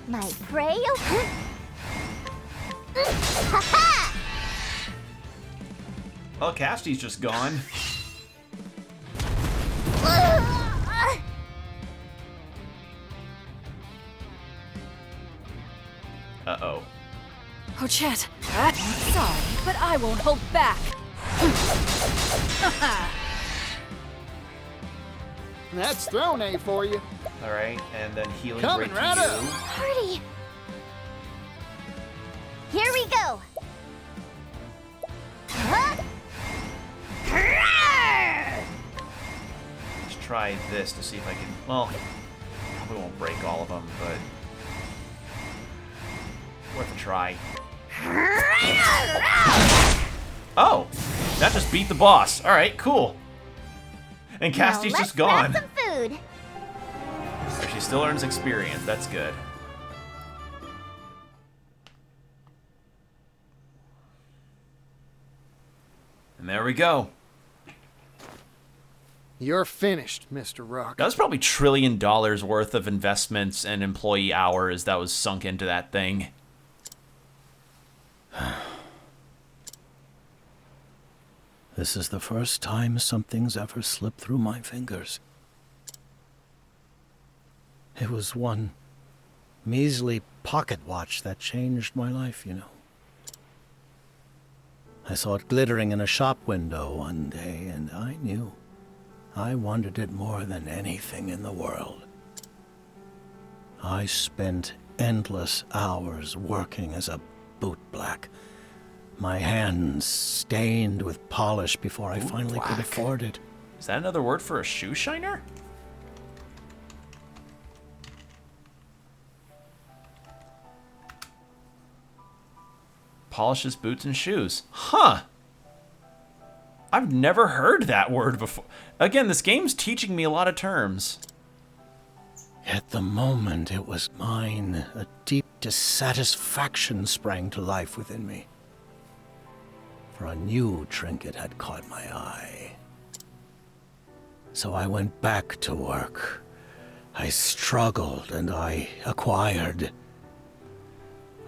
My prey. Well, Casty's just gone. Uh-oh. Oh, Chet. I'm sorry, but I won't hold back. That's Throne A for you. Alright, and then healing Coming break right to you. up. Party. Here we go. Huh? Let's try this to see if I can... Well, probably won't break all of them, but... worth a try. Oh! That just beat the boss. Alright, cool. And Casty's Now just gone. let's grab some food. But she still earns experience. That's good. And there we go. You're finished, Mr. Rock. That was probably $1 trillion worth of investments and employee hours that was sunk into that thing. This is the first time something's ever slipped through my fingers. It was one measly pocket watch that changed my life, you know. I saw it glittering in a shop window one day, and I knew I wanted it more than anything in the world. I spent endless hours working as a bootblack, my hands stained with polish before I finally could afford it. Is that another word for a shoe shiner? Polishes boots and shoes. Huh. I've never heard that word before. Again, this game's teaching me a lot of terms. At the moment it was mine, a deep dissatisfaction sprang to life within me. For a new trinket had caught my eye. So I went back to work. I struggled and I acquired.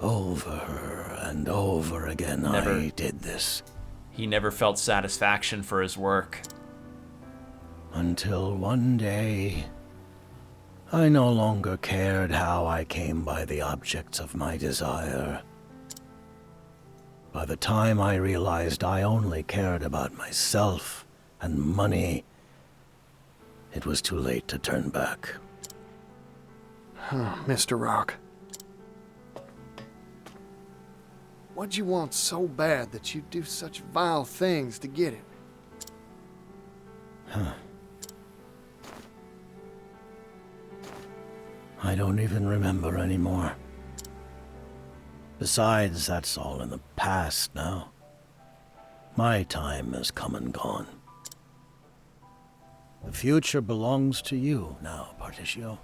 Over and over again I did this. He never felt satisfaction for his work. Until one day, I no longer cared how I came by the objects of my desire. By the time I realized I only cared about myself and money, it was too late to turn back. Mr. Rock. What'd you want so bad that you'd do such vile things to get it? I don't even remember anymore. Besides, that's all in the past now. My time has come and gone. The future belongs to you now, Particio.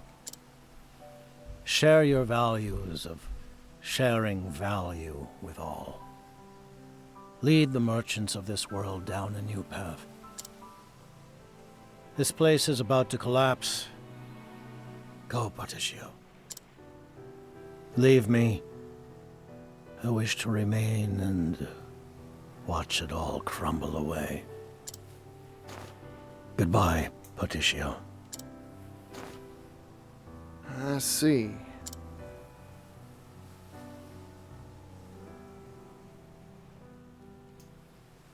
Share your values of sharing value with all. Lead the merchants of this world down a new path. This place is about to collapse. Go, Particio. Leave me. I wish to remain and watch it all crumble away. Goodbye, Particio. I see.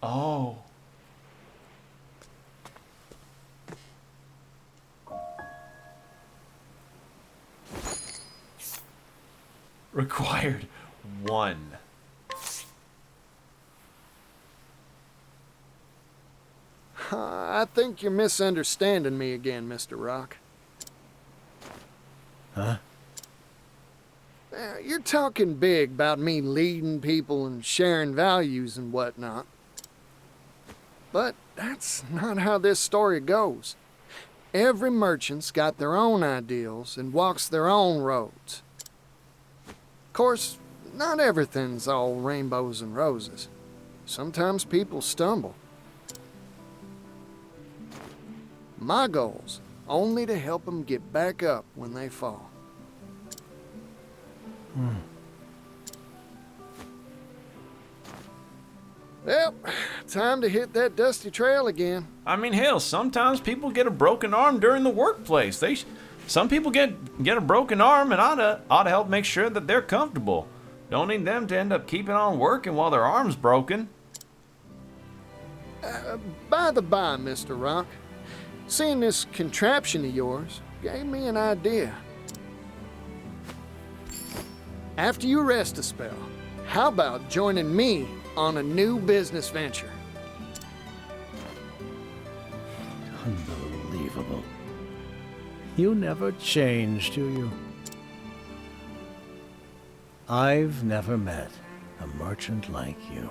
Oh. Required 1. think you're misunderstanding me again, Mr. Rock. Huh? You're talking big about me leading people and sharing values and whatnot. But that's not how this story goes. Every merchant's got their own ideals and walks their own roads. Of course, not everything's all rainbows and roses. Sometimes people stumble. My goal's only to help them get back up when they fall. Well, time to hit that dusty trail again. I mean, hell, sometimes people get a broken arm during the workplace. Some people get a broken arm, and ought to help make sure that they're comfortable. Don't need them to end up keeping on working while their arm's broken. By the by, Mr. Rock, seeing this contraption of yours gave me an idea. After you rest a spell, how about joining me on a new business venture? Unbelievable. You never change, do you? I've never met a merchant like you.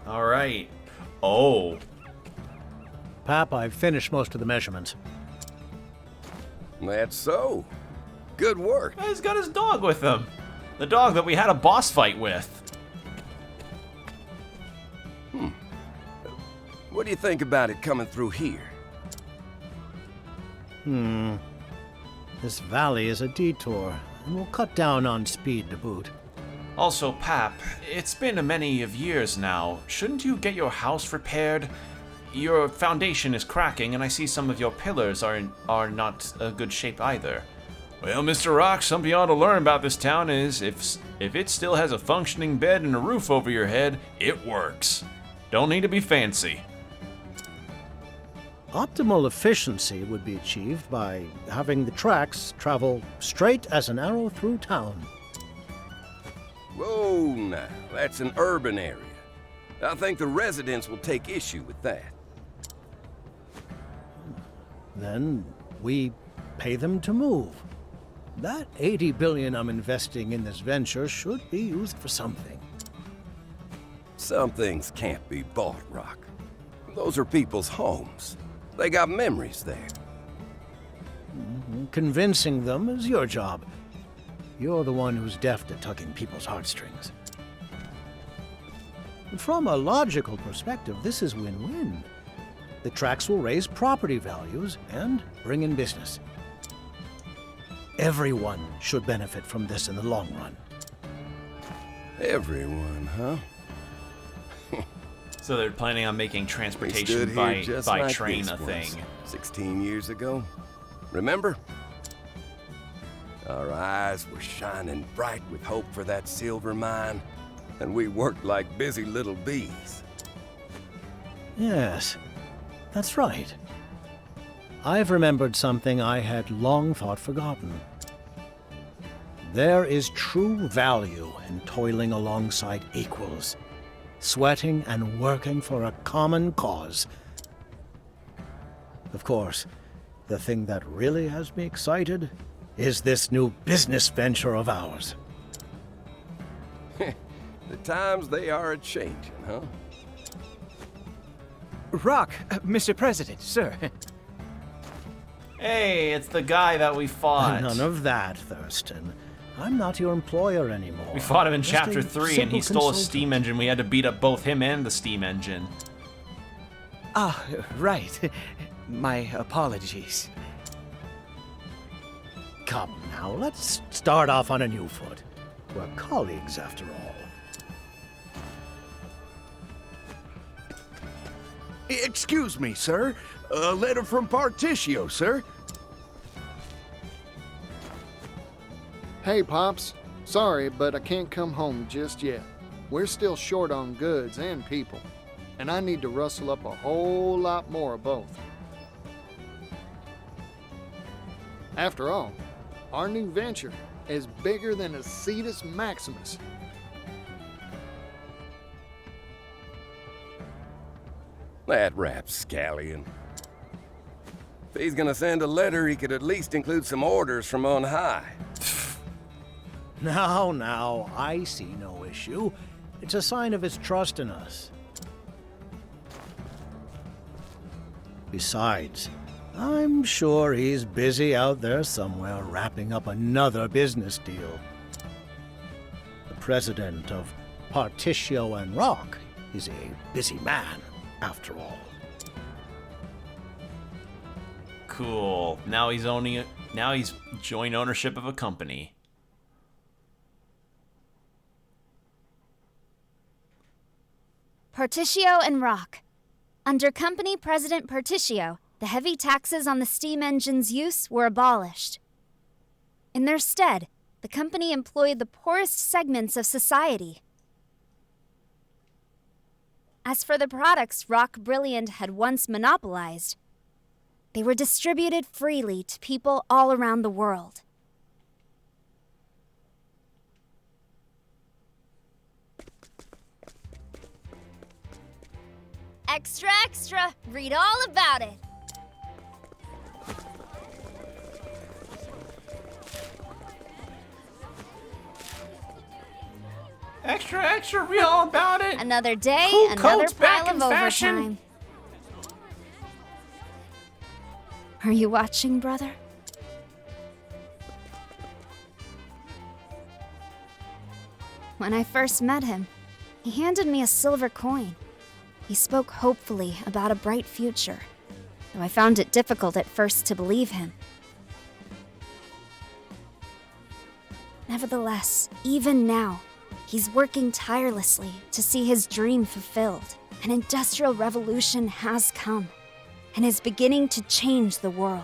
All right. Oh. Pap, I've finished most of the measurements. That's so. Good work. He's got his dog with him. The dog that we had a boss fight with. What do you think about it coming through here? This valley is a detour, and we'll cut down on speed to boot. Also, Pap, it's been many of years now. Shouldn't you get your house repaired? Your foundation is cracking, and I see some of your pillars are not a good shape either. Well, Mr. Rock, something you ought to learn about this town is if it still has a functioning bed and a roof over your head, it works. Don't need to be fancy. Optimal efficiency would be achieved by having the tracks travel straight as an arrow through town. Whoa, now, that's an urban area. I think the residents will take issue with that. Then we pay them to move. That $80 billion I'm investing in this venture should be used for something. Some things can't be bought, Rock. Those are people's homes. They got memories there. Convincing them is your job. You're the one who's deft at tugging people's heartstrings. From a logical perspective, this is win-win. The tracks will raise property values and bring in business. Everyone should benefit from this in the long run. Everyone, huh? So they're planning on making transportation by like train a thing. 16 years ago. Remember? Our eyes were shining bright with hope for that silver mine, and we worked like busy little bees. Yes, that's right. I've remembered something I had long thought forgotten. There is true value in toiling alongside equals, sweating and working for a common cause. Of course, the thing that really has me excited is this new business venture of ours. The times they are a-changing, huh? Rock, Mr. President, sir. Hey, it's the guy that we fought. None of that, Thurston. I'm not your employer anymore. We fought him in Just Chapter a 3, and he simple stole a consultant. steam engine. We had to beat up both him and the steam engine. Ah, right. My apologies. Come now, let's start off on a new foot. We're colleagues, after all. Excuse me, sir. A letter from Particio, sir. Hey, Pops. Sorry, but I can't come home just yet. we're still short on goods and people, and I need to rustle up a whole lot more of both. After all, our new venture is bigger than a Cetus Maximus. That rapscallion. If he's gonna send a letter, he could at least include some orders from on high. Now, I see no issue. It's a sign of his trust in us. Besides, I'm sure he's busy out there somewhere wrapping up another business deal. The president of Partitio and Rock is a busy man, after all. Cool. Now he's owning it. Now he's joint ownership of a company. Partitio and Rock. Under Company President Partitio, the heavy taxes on the steam engine's use were abolished. In their stead, the company employed the poorest segments of society. As for the products Rock Brilliant had once monopolized, they were distributed freely to people all around the world. Extra, extra! Read all about it! Extra, extra, read all about it! Another day, Cool another coats back pile in of fashion. overtime. Are you watching, brother? When I first met him, he handed me a silver coin. He spoke hopefully about a bright future, though I found it difficult at first to believe him. Nevertheless, even now, he's working tirelessly to see his dream fulfilled. An industrial revolution has come and is beginning to change the world.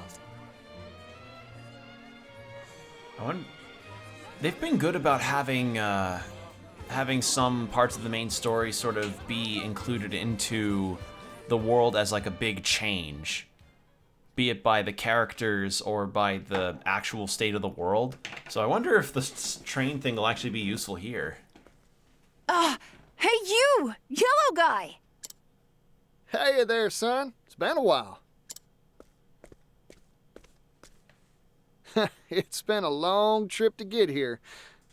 They've been good about having some parts of the main story sort of be included into the world as like a big change, be it by the characters or by the actual state of the world. So I wonder if the train thing will actually be useful here. Hey you! Yellow guy! Hey there, son. It's been a while. It's been a long trip to get here.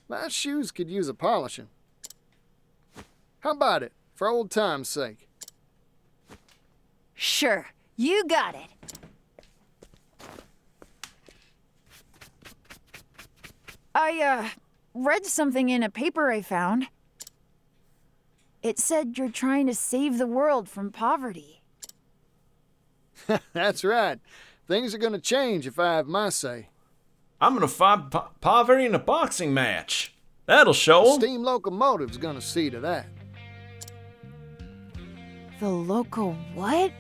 My shoes could use a polishing. How about it, for old time's sake? Sure, you got it. I, read something in a paper I found. It said you're trying to save the world from poverty. That's right. Things are gonna change if I have my say. I'm gonna fight poverty in a boxing match. That'll show The 'em. steam locomotive's gonna see to that. The local what?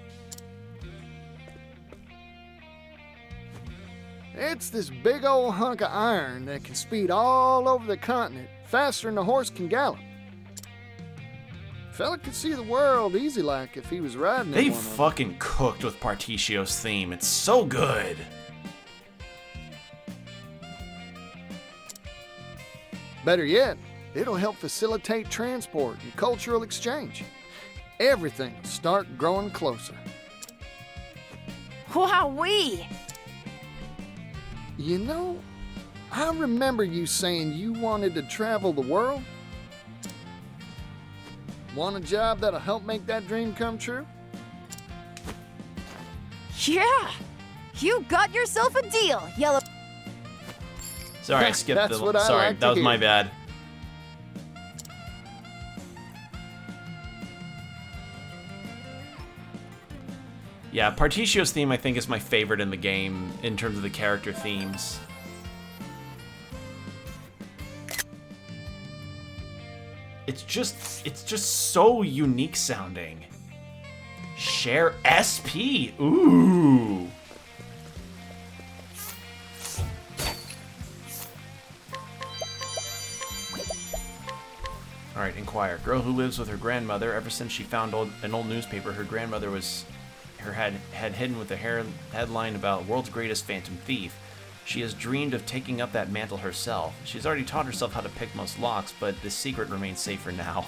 It's this big old hunk of iron that can speed all over the continent faster than a horse can gallop. Fella could see the world easy like if he was riding They in one of them. fucking cooked with Partitio's theme. It's so good. Better yet, it'll help facilitate transport and cultural exchange. Everything will start growing closer. Wowee! You know, I remember you saying you wanted to travel the world. Want a job that'll help make that dream come true? Yeah! You got yourself a deal, Yellow. Sorry, I skipped That's what I Sorry, like that to was my hear. bad. Yeah, Partitio's theme I think is my favorite in the game in terms of the character themes. It's just so unique sounding. Share SP. Ooh. Alright, inquire. Girl who lives with her grandmother. Ever since she found an old newspaper, her grandmother had hidden with a headline about world's greatest phantom thief. She has dreamed of taking up that mantle herself. She's already taught herself how to pick most locks, but the secret remains safe for now.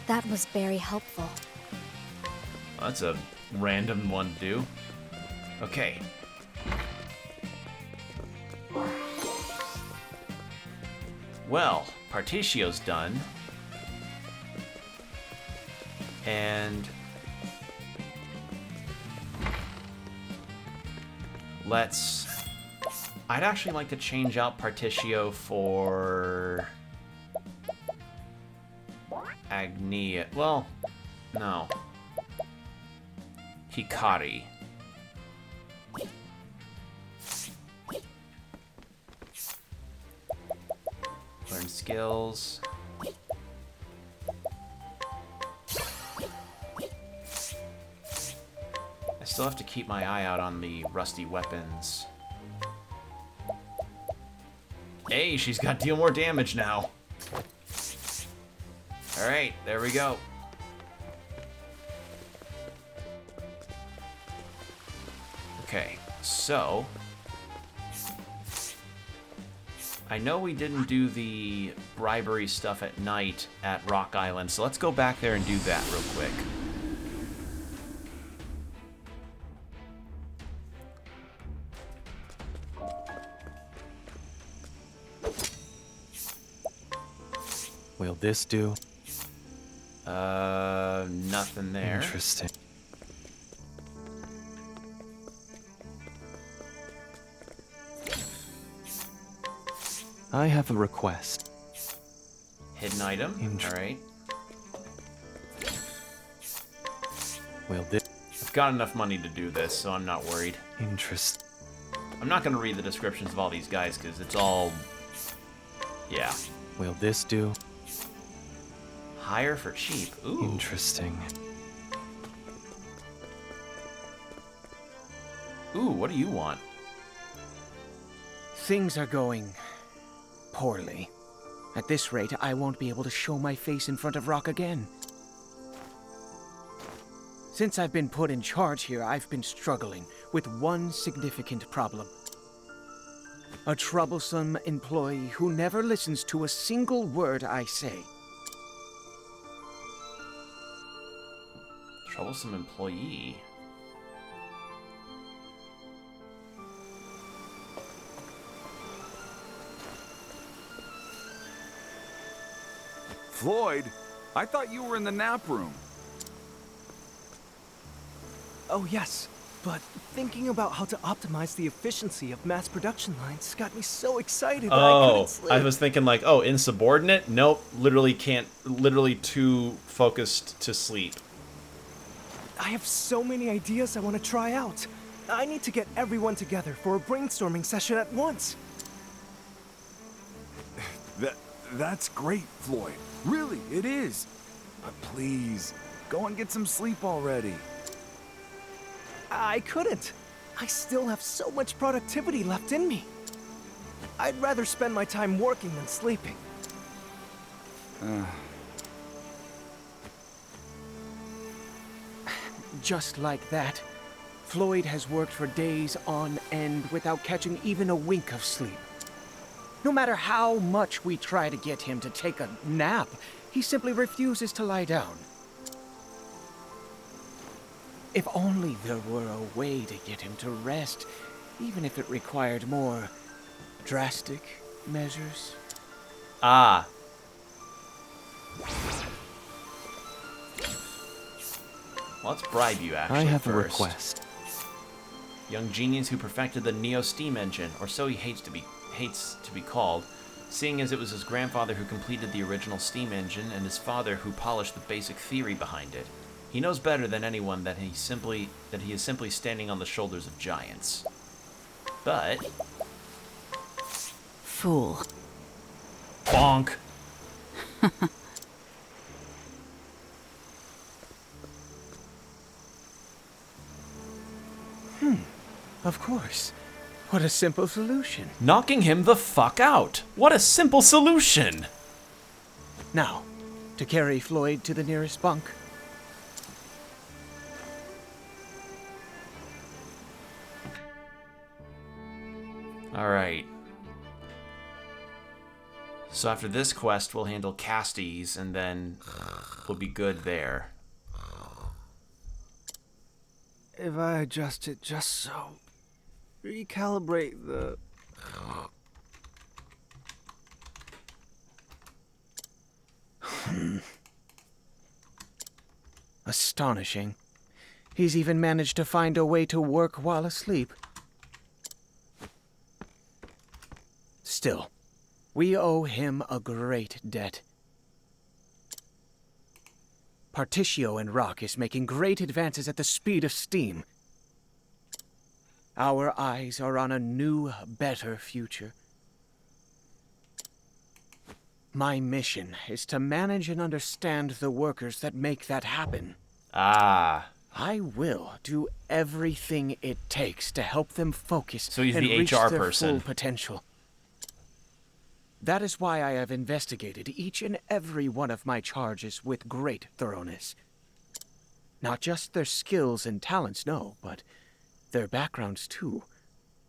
That was very helpful. Well, that's a random one to do. Okay. Well, Partitio's done. And I'd actually like to change out Partitio for Agnia. Well, no. Hikari. Learn skills. I still have to keep my eye out on the rusty weapons. Hey, she's got deal more damage now. Alright, there we go. Okay, so I know we didn't do the bribery stuff at night at Rock Island, so let's go back there and do that real quick. Will this do? Nothing there. Interesting. I have a request. Hidden item. Alright. Will this? I've got enough money to do this, so I'm not worried. Interesting. I'm not going to read the descriptions of all these guys, because it's all... yeah. Will this do? Hire for cheap. Ooh. Interesting. Ooh, what do you want? Things are going poorly. At this rate, I won't be able to show my face in front of Rock again. Since I've been put in charge here, I've been struggling with one significant problem. A troublesome employee who never listens to a single word I say. Troublesome employee. Floyd, I thought you were in the nap room. Oh yes, but thinking about how to optimize the efficiency of mass production lines got me so excited that I couldn't sleep. I was thinking like, oh, insubordinate? Nope, literally too focused to sleep. I have so many ideas I want to try out. I need to get everyone together for a brainstorming session at once. That's great, Floyd. Really, it is. But please, go and get some sleep already. I couldn't. I still have so much productivity left in me. I'd rather spend my time working than sleeping. Just like that, Floyd has worked for days on end without catching even a wink of sleep. No matter how much we try to get him to take a nap, he simply refuses to lie down. If only there were a way to get him to rest, even if it required more drastic measures. Ah. Well, let's bribe you, actually, I have first. a request. Young genius who perfected the Neo steam engine, or so he hates to be called, seeing as it was his grandfather who completed the original steam engine and his father who polished the basic theory behind it. He knows better than anyone that he is simply standing on the shoulders of giants. But Fool. bonk. Of course. What a simple solution. Knocking him the fuck out. What a simple solution. Now, to carry Floyd to the nearest bunk. Alright. So after this quest, we'll handle Casties, and then we'll be good there. If I adjust it just so, recalibrate the... Astonishing. He's even managed to find a way to work while asleep. Still, we owe him a great debt. Partitio and Rock is making great advances at the speed of steam. Our eyes are on a new, better future. My mission is to manage and understand the workers that make that happen. Ah. I will do everything it takes to help them focus So he's and the reach HR their person. full potential. That is why I have investigated each and every one of my charges with great thoroughness. Not just their skills and talents, no, but their backgrounds too.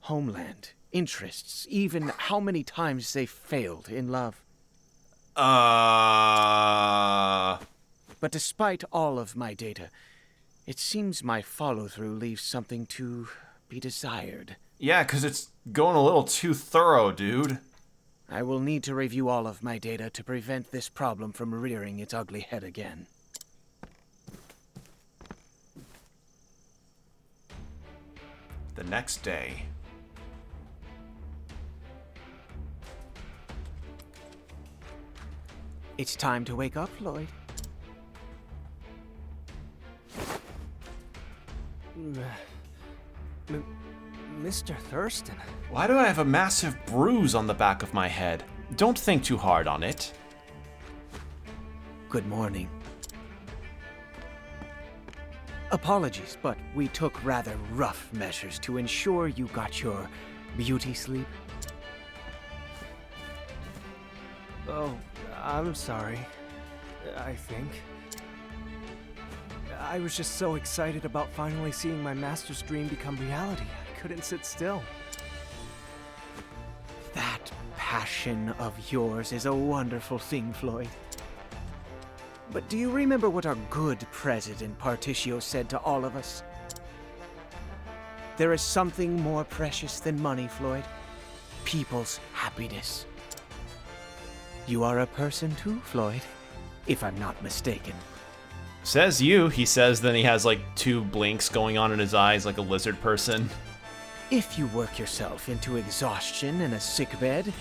Homeland, interests, even how many times they failed in love. But despite all of my data, it seems my follow-through leaves something to be desired. Yeah, because it's going a little too thorough, dude. I will need to review all of my data to prevent this problem from rearing its ugly head again. The next day. It's time to wake up, Lloyd. Mr. Thurston. Why do I have a massive bruise on the back of my head? Don't think too hard on it. Good morning. Apologies, but we took rather rough measures to ensure you got your beauty sleep. Oh, I'm sorry. I think. I was just so excited about finally seeing my master's dream become reality. I couldn't sit still. That passion of yours is a wonderful thing, Floyd. But do you remember what our good President Partitio said to all of us? There is something more precious than money, Floyd. People's happiness. You are a person too, Floyd, if I'm not mistaken. Says you, he says, then he has like two blinks going on in his eyes like a lizard person. If you work yourself into exhaustion in a sickbed,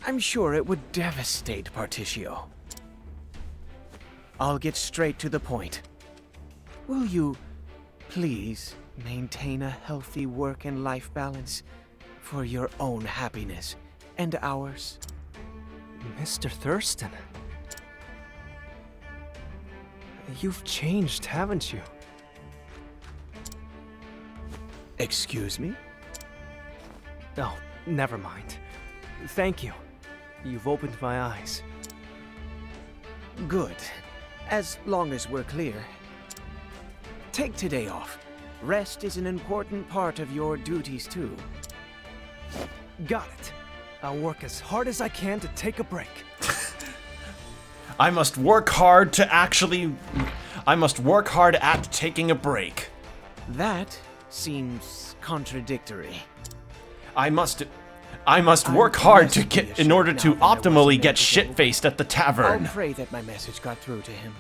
I'm sure it would devastate Partitio. I'll get straight to the point. Will you please maintain a healthy work and life balance for your own happiness and ours? Mr. Thurston. You've changed, haven't you? Excuse me? Oh, never mind. Thank you. You've opened my eyes. Good. As long as we're clear. Take today off. Rest is an important part of your duties too. Got it. I'll work as hard as I can to take a break. I must work hard to actually... I must work hard at taking a break. That seems contradictory. I must work hard to get in order to optimally get shit-faced at the tavern. I'll pray that my message got through to him.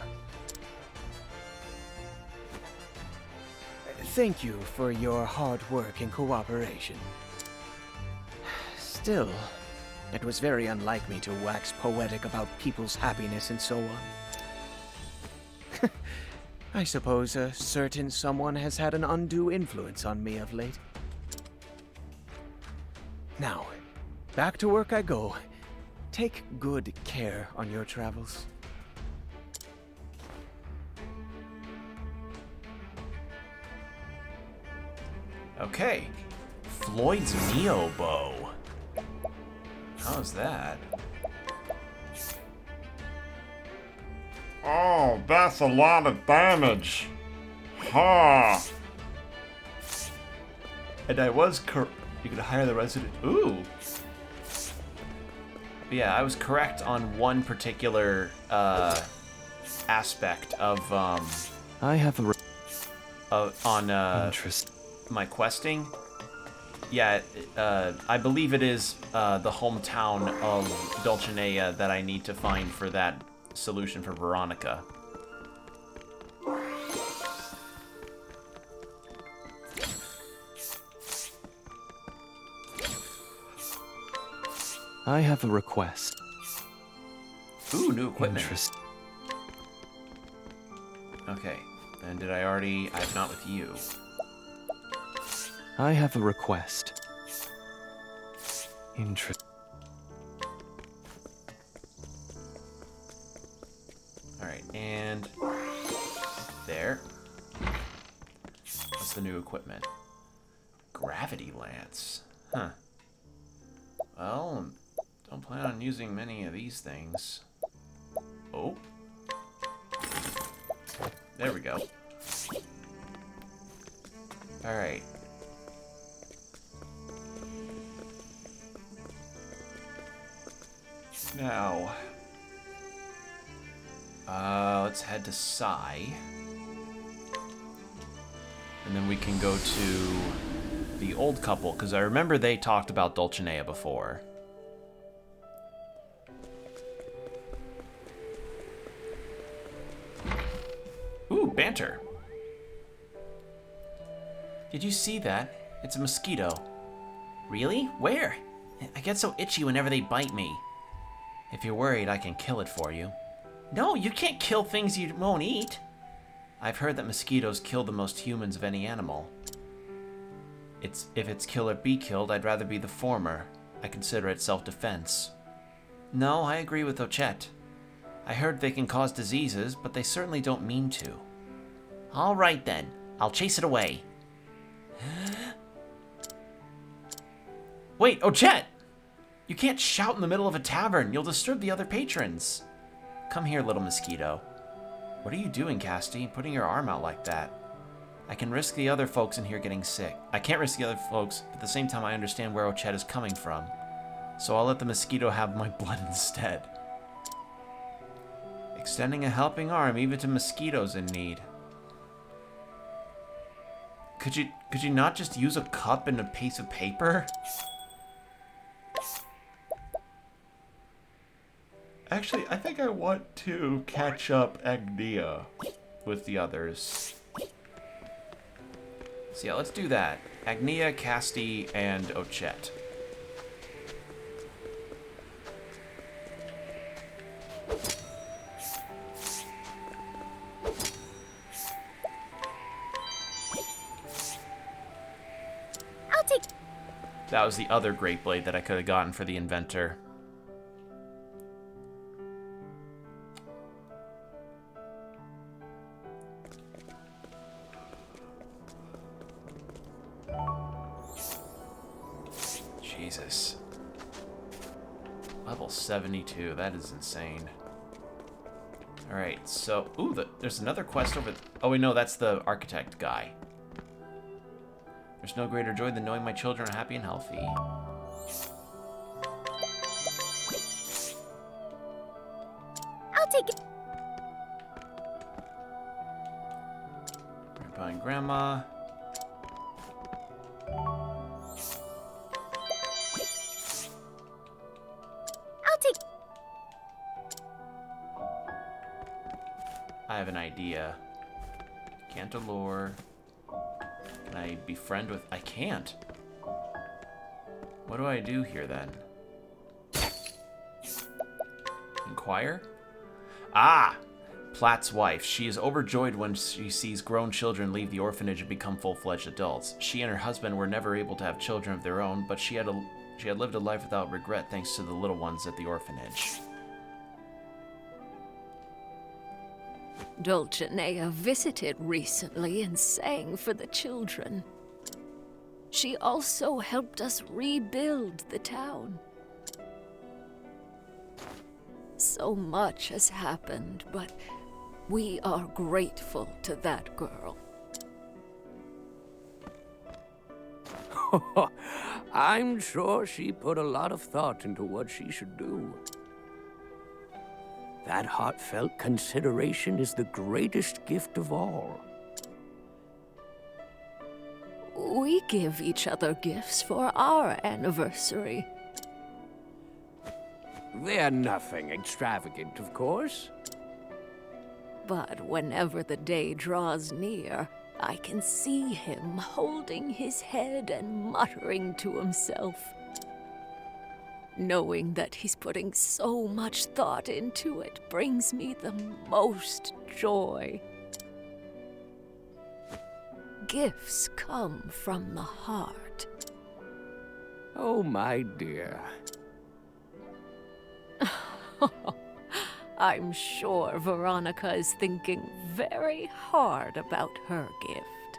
Thank you for your hard work and cooperation. Still, it was very unlike me to wax poetic about people's happiness and so on. I suppose a certain someone has had an undue influence on me of late. Now, back to work I go. Take good care on your travels. Okay. Floyd's Neo Bow. How's that? Oh, that's a lot of damage. Ha! And I was you could hire the resident. Ooh. But yeah, I was correct on one particular aspect of I have a interest. My questing. Yeah, I believe it is the hometown of Dulcinea that I need to find for that solution for Veronica. I have a request. Ooh, new equipment. Okay, and did I already... I'm not with you. I have a request. Alright, and... there. What's the new equipment? Gravity lance. Huh. Well, don't plan on using many of these things. Oh. There we go. Alright. Now, let's head to Sai. And then we can go to the old couple, because I remember they talked about Dulcinea before. Ooh, banter. Did you see that? It's a mosquito. Really? Where? I get so itchy whenever they bite me. If you're worried, I can kill it for you. No, you can't kill things you won't eat. I've heard that mosquitoes kill the most humans of any animal. If it's kill or be killed, I'd rather be the former. I consider it self-defense. No, I agree with Ochette. I heard they can cause diseases, but they certainly don't mean to. All right then, I'll chase it away. Wait, Ochette! You can't shout in the middle of a tavern. You'll disturb the other patrons. Come here, little mosquito. What are you doing, Casti? Putting your arm out like that? I can risk the other folks in here getting sick. I can't risk the other folks, but at the same time I understand where Ochette is coming from. So I'll let the mosquito have my blood instead. Extending a helping arm even to mosquitoes in need. Could you not just use a cup and a piece of paper? Actually, I think I want to catch up Agnia with the others. So yeah, let's do that. Agnia, Casti, and Ochette. I'll take... That was the other Great Blade that I could have gotten for the inventor. Jesus. Level 72, that is insane. Alright, so... Ooh, there's another quest over... Oh, wait, no, that's the architect guy. There's no greater joy than knowing my children are happy and healthy. I'll take it. Grandpa and Grandma. I have an idea. Cantalore. Can I befriend with... I can't. What do I do here then? Inquire? Ah! Platt's wife. She is overjoyed when she sees grown children leave the orphanage and become full-fledged adults. She and her husband were never able to have children of their own, but she had lived a life without regret thanks to the little ones at the orphanage. Dulcinea visited recently and sang for the children. She also helped us rebuild the town. So much has happened, but We are grateful to that girl. I'm sure she put a lot of thought into what she should do. That heartfelt consideration is the greatest gift of all. We give each other gifts for our anniversary. They're nothing extravagant, of course. But whenever the day draws near, I can see him holding his head and muttering to himself. Knowing that he's putting so much thought into it brings me the most joy. Gifts come from the heart. Oh, my dear. I'm sure Veronica is thinking very hard about her gift.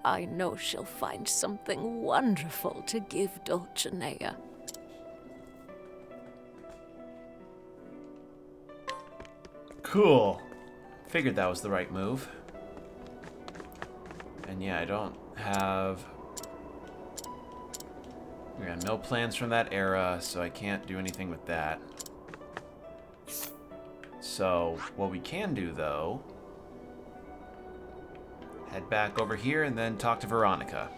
I know she'll find something wonderful to give Dulcinea. Cool. Figured that was the right move. And yeah, I don't have... We got no plans from that era, so I can't do anything with that. So, what we can do, though... Head back over here and then talk to Veronica.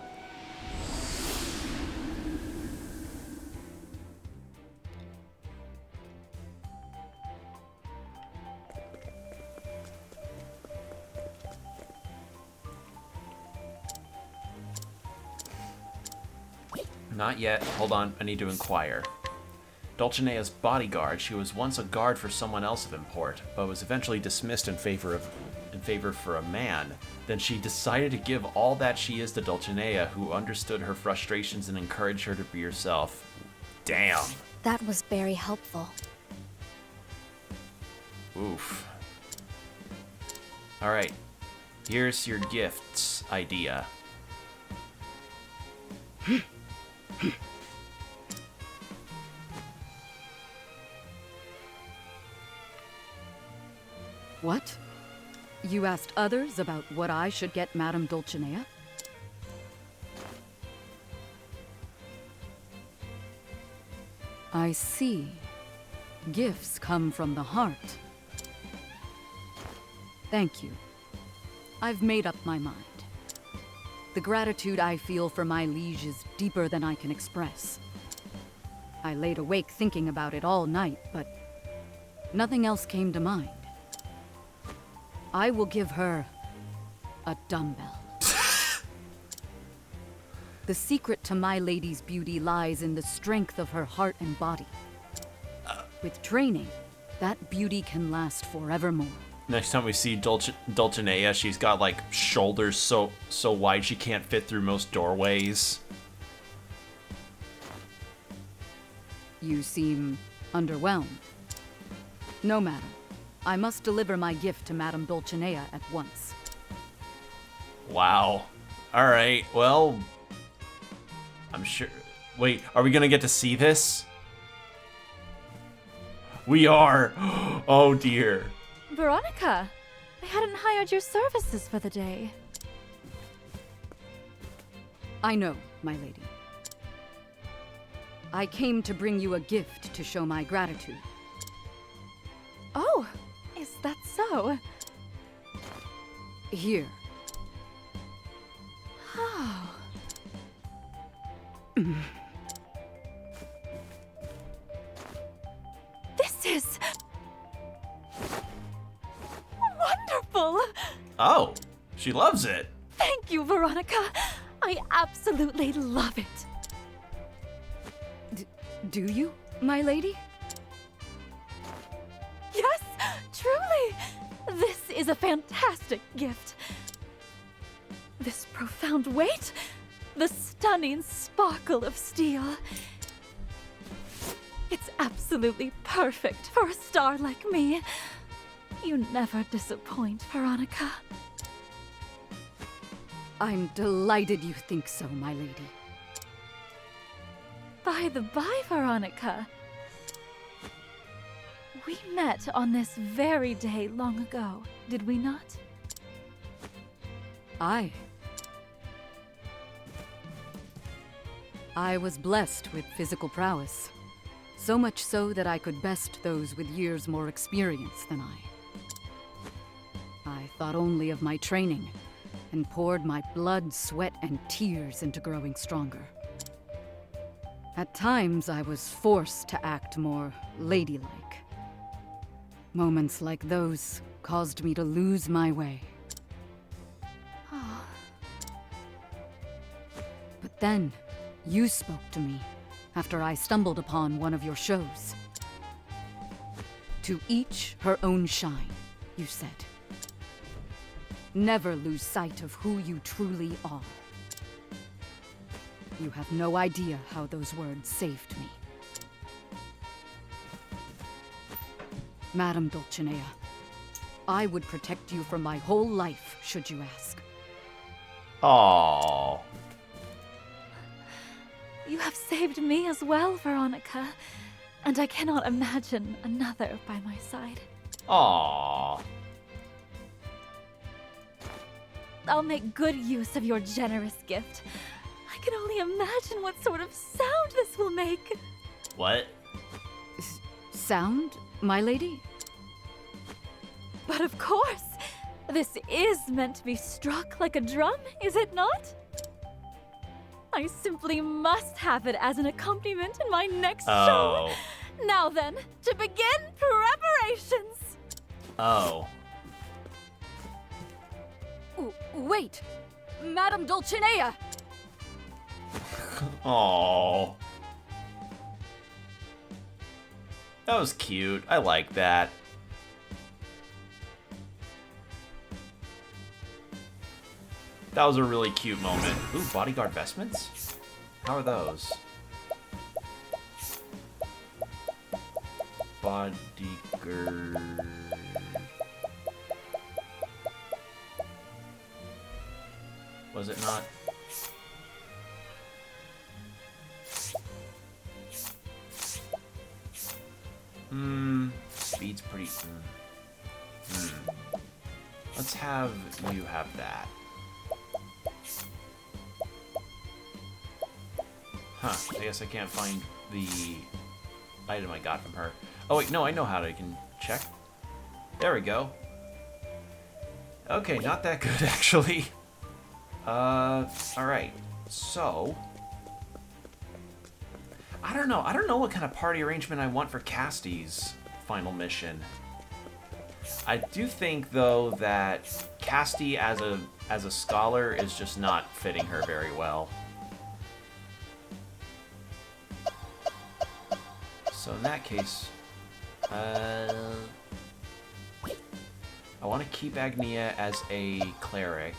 Not yet. Hold on. I need to inquire. Dulcinea's bodyguard. She was once a guard for someone else of import, but was eventually dismissed in favor for a man. Then she decided to give all that she is to Dulcinea, who understood her frustrations and encouraged her to be herself. Damn. That was very helpful. Oof. Alright. Here's your gifts idea. What? You asked others about what I should get Madame Dulcinea? I see. Gifts come from the heart. Thank you. I've made up my mind. The gratitude I feel for my liege is deeper than I can express. I laid awake thinking about it all night, but nothing else came to mind. I will give her a dumbbell. The secret to my lady's beauty lies in the strength of her heart and body. With training, that beauty can last forevermore. Next time we see Dulcinea, she's got like shoulders so wide she can't fit through most doorways. You seem underwhelmed. No matter. I must deliver my gift to Madame Dulcinea at once. Wow. Alright, well... I'm sure... Wait, are we gonna get to see this? We are! Oh dear. Veronica, I hadn't hired your services for the day. I know, my lady. I came to bring you a gift to show my gratitude. Oh, is that so? Here. Oh. This is... wonderful! Oh, she loves it. Thank you, Veronica. I absolutely love it. Do you, my lady? Yes, truly. This is a fantastic gift. This profound weight, the stunning sparkle of steel. It's absolutely perfect for a star like me. You never disappoint, Veronica. I'm delighted you think so, my lady. By the by, Veronica. We met on this very day long ago, did we not? I was blessed with physical prowess. So much so that I could best those with years more experience than I. I thought only of my training, and poured my blood, sweat, and tears into growing stronger. At times, I was forced to act more ladylike. Moments like those caused me to lose my way. But then, you spoke to me after I stumbled upon one of your shows. To each her own shine, you said. Never lose sight of who you truly are. You have no idea how those words saved me. Madame Dulcinea, I would protect you for my whole life, should you ask. Aww. You have saved me as well, Veronica. And I cannot imagine another by my side. Aww. I'll make good use of your generous gift. I can only imagine what sort of sound this will make. What? Sound, my lady? But of course! This is meant to be struck like a drum, is it not? I simply must have it as an accompaniment in my next show. Now then, to begin preparations! Oh. Wait! Madame Dulcinea! Aww. That was cute. I like that. That was a really cute moment. Ooh, bodyguard vestments? How are those? Bodyguard... Was it not? Speed's pretty... Let's have you have that. Huh, I guess I can't find the item I got from her. Oh wait, no, I know how I can check. There we go. Okay, not that good actually. Alright. So I don't know what kind of party arrangement I want for Cassie's final mission. I do think though that Cassie as a scholar is just not fitting her very well. So in that case, I want to keep Agnia as a cleric.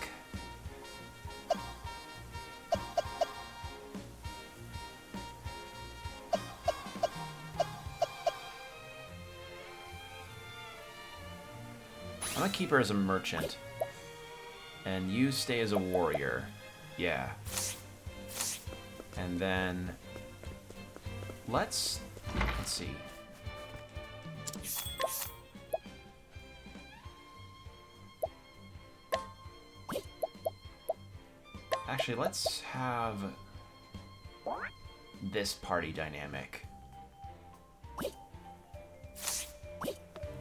I'm gonna keep her as a merchant. And you stay as a warrior. Yeah. And then let's see. Actually, let's have this party dynamic.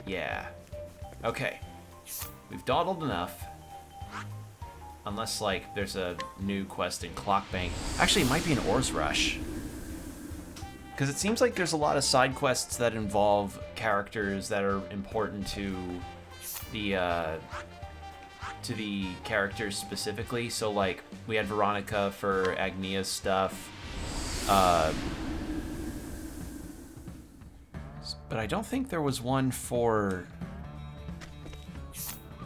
Yeah. Okay. We've dawdled enough. Unless, like, there's a new quest in Clockbank. Actually, it might be an Ores Rush. Because it seems like there's a lot of side quests that involve characters that are important to the characters specifically. So, like, we had Veronica for Agnia's stuff. But I don't think there was one for...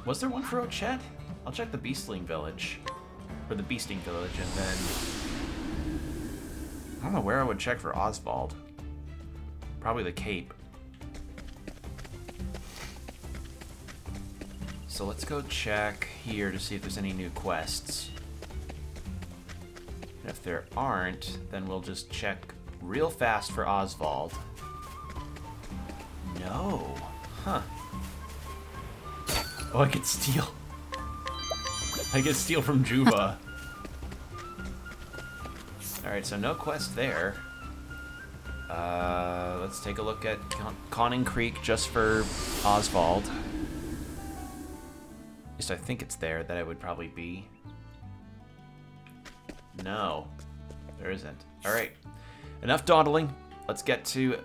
Was there one for Ochette? I'll check the Beastling Village. Or the Beasting Village, and then... I don't know where I would check for Oswald. Probably the Cape. So let's go check here to see if there's any new quests. And if there aren't, then we'll just check real fast for Oswald. go. Huh. Oh, I could steal. I could steal from Juba. Alright, so no quest there. Let's take a look at Conning Creek just for Oswald. At least I think it's there that it would probably be. No, there isn't. Alright. Enough dawdling. Let's get to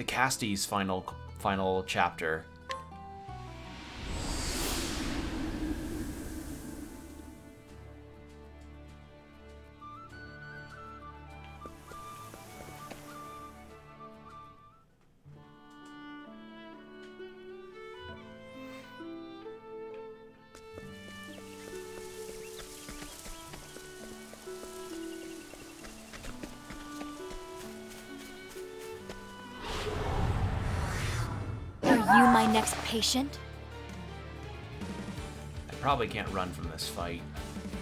Casty's final chapter. Are you my next patient? I probably can't run from this fight.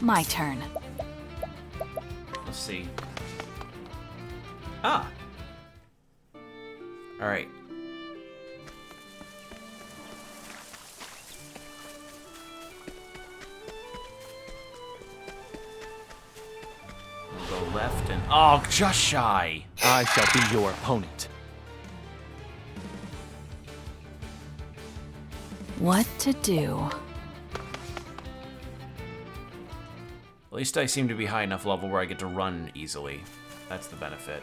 My turn. Let's see. Ah! Alright. We'll go left and... Oh, just shy! I shall be your opponent. What to do? At least I seem to be high enough level where I get to run easily. That's the benefit.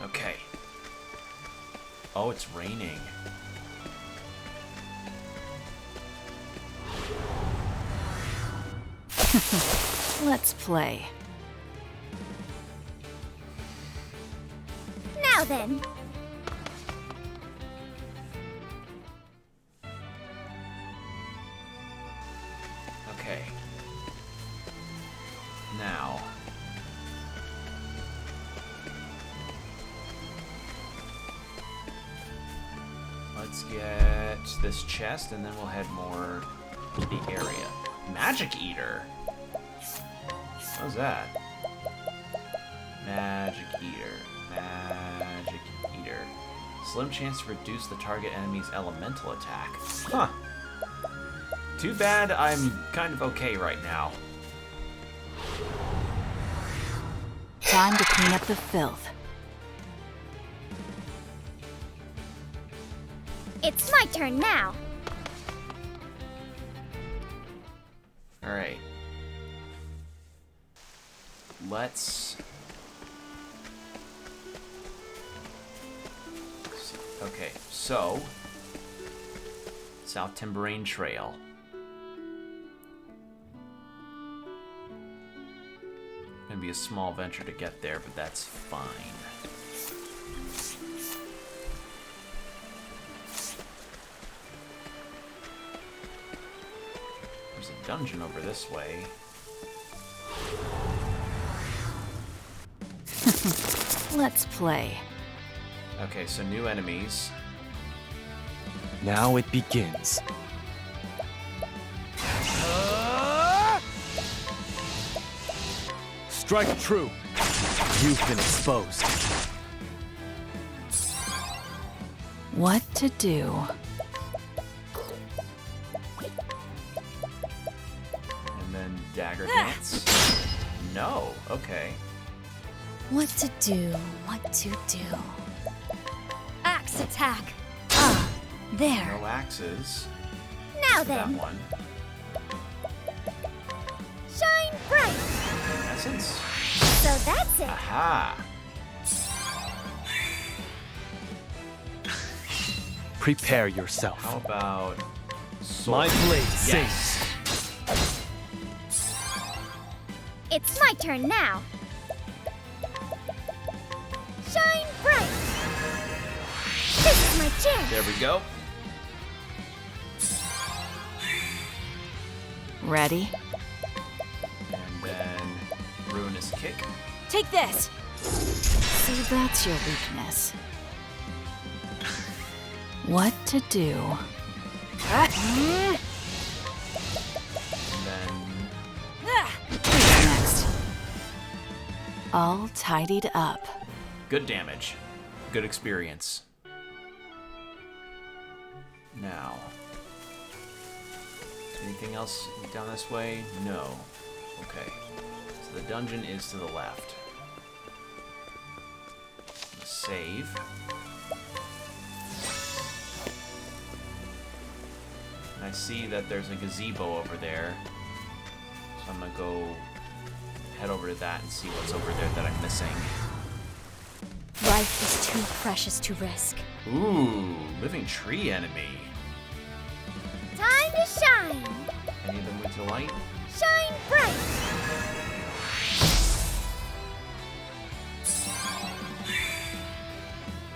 Okay. Oh, it's raining. Let's play. Now then. Okay. Now. Let's get this chest and then we'll head more to the area. Magic Eater. How's that? Magic Eater. Magic Eater. Slim chance to reduce the target enemy's elemental attack. Huh. Too bad I'm kind of okay right now. Time to clean up the filth. It's my turn now. Alright. Let's... Okay, so... South Timberane Trail. Gonna be a small venture to get there, but that's fine. There's a dungeon over this way. Let's play. Okay, so new enemies. Now it begins. Strike true. You've been exposed. What to do? And then dagger dance. No, okay. What to do? What to do? Axe attack. Ah, there. No axes. Now That then. one. Shine bright. Essence. So that's it. Aha. Prepare yourself. How about sword? My blade Yes. sings. It's my turn now. Shine bright. This is my chance. There we go. Ready? And then ruinous kick. Take this. See, that's your weakness. What to do? And then Next. All tidied up. Good damage. Good experience. Now. Anything else down this way? No. Okay. So the dungeon is to the left. Save. And I see that there's a gazebo over there. So I'm gonna go head over to that and see what's over there that I'm missing. Life is too precious to risk. Ooh, living tree enemy. Time to shine! Any of them weak to light? Shine bright!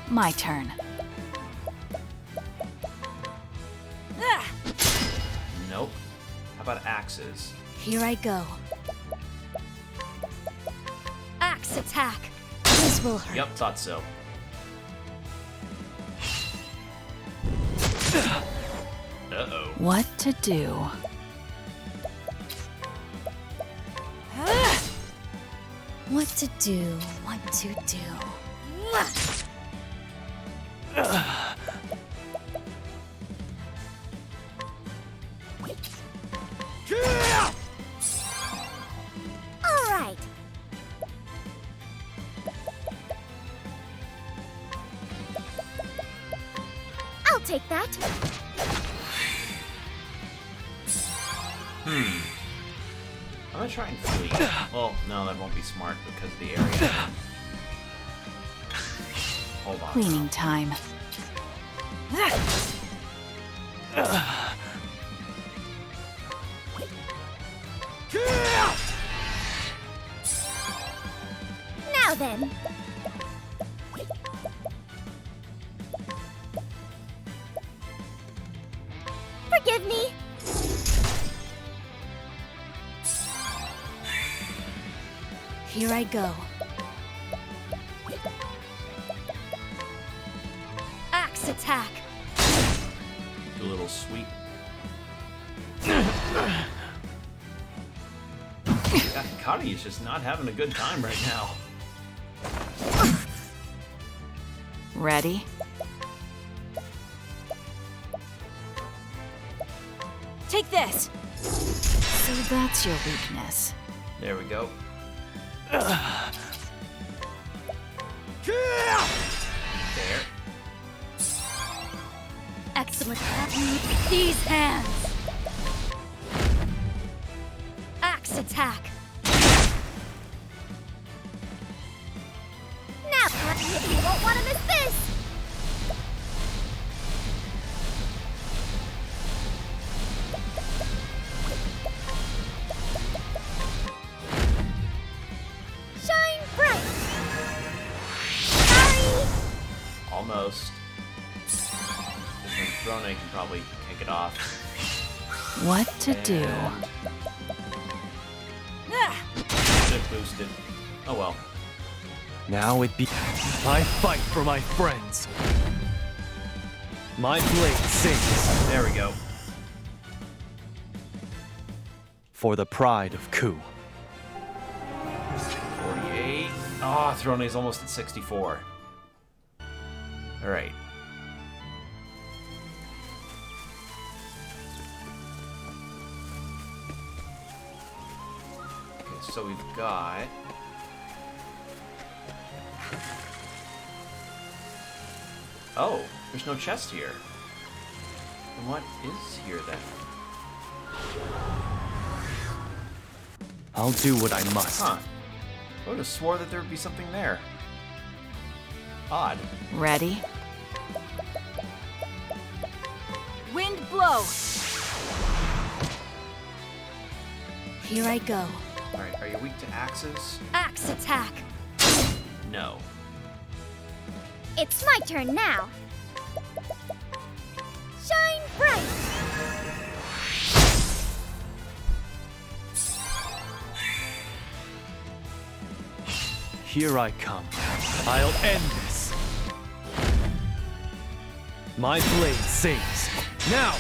My turn. Nope. How about axes? Here I go. Axe attack. This will hurt. Yep, thought so. Uh-oh. What to do? What to do? What to do? All right. I'll take that. I'm gonna try and flee. Well, no, that won't be smart because of the area. Hold on. Cleaning time. Now then. Forgive me. Here I go. Axe attack. Do a little sweep. Kari is just not having a good time right now. Ready? Take this. So that's your weakness. There we go. There. Excellent. These hands. Axe attack. Now, you won't want to miss this. Shine bright. Sorry. Almost. When thrown, I can probably kick it off. What to do? Should have boosted. Oh well. Now it be I fight for my friends. My blade sings. There we go. For the pride of Ku. 48. Ah, Throne is almost at 64. Alright. Okay, so we've got... Oh, there's no chest here. And what is here then? I'll do what I must. Huh. I would have swore that there would be something there. Odd. Ready? Wind blow. Here I go. Alright, are you weak to axes? Axe attack. No. It's my turn now. Shine bright. Here I come. I'll end this. My blade sings. Now!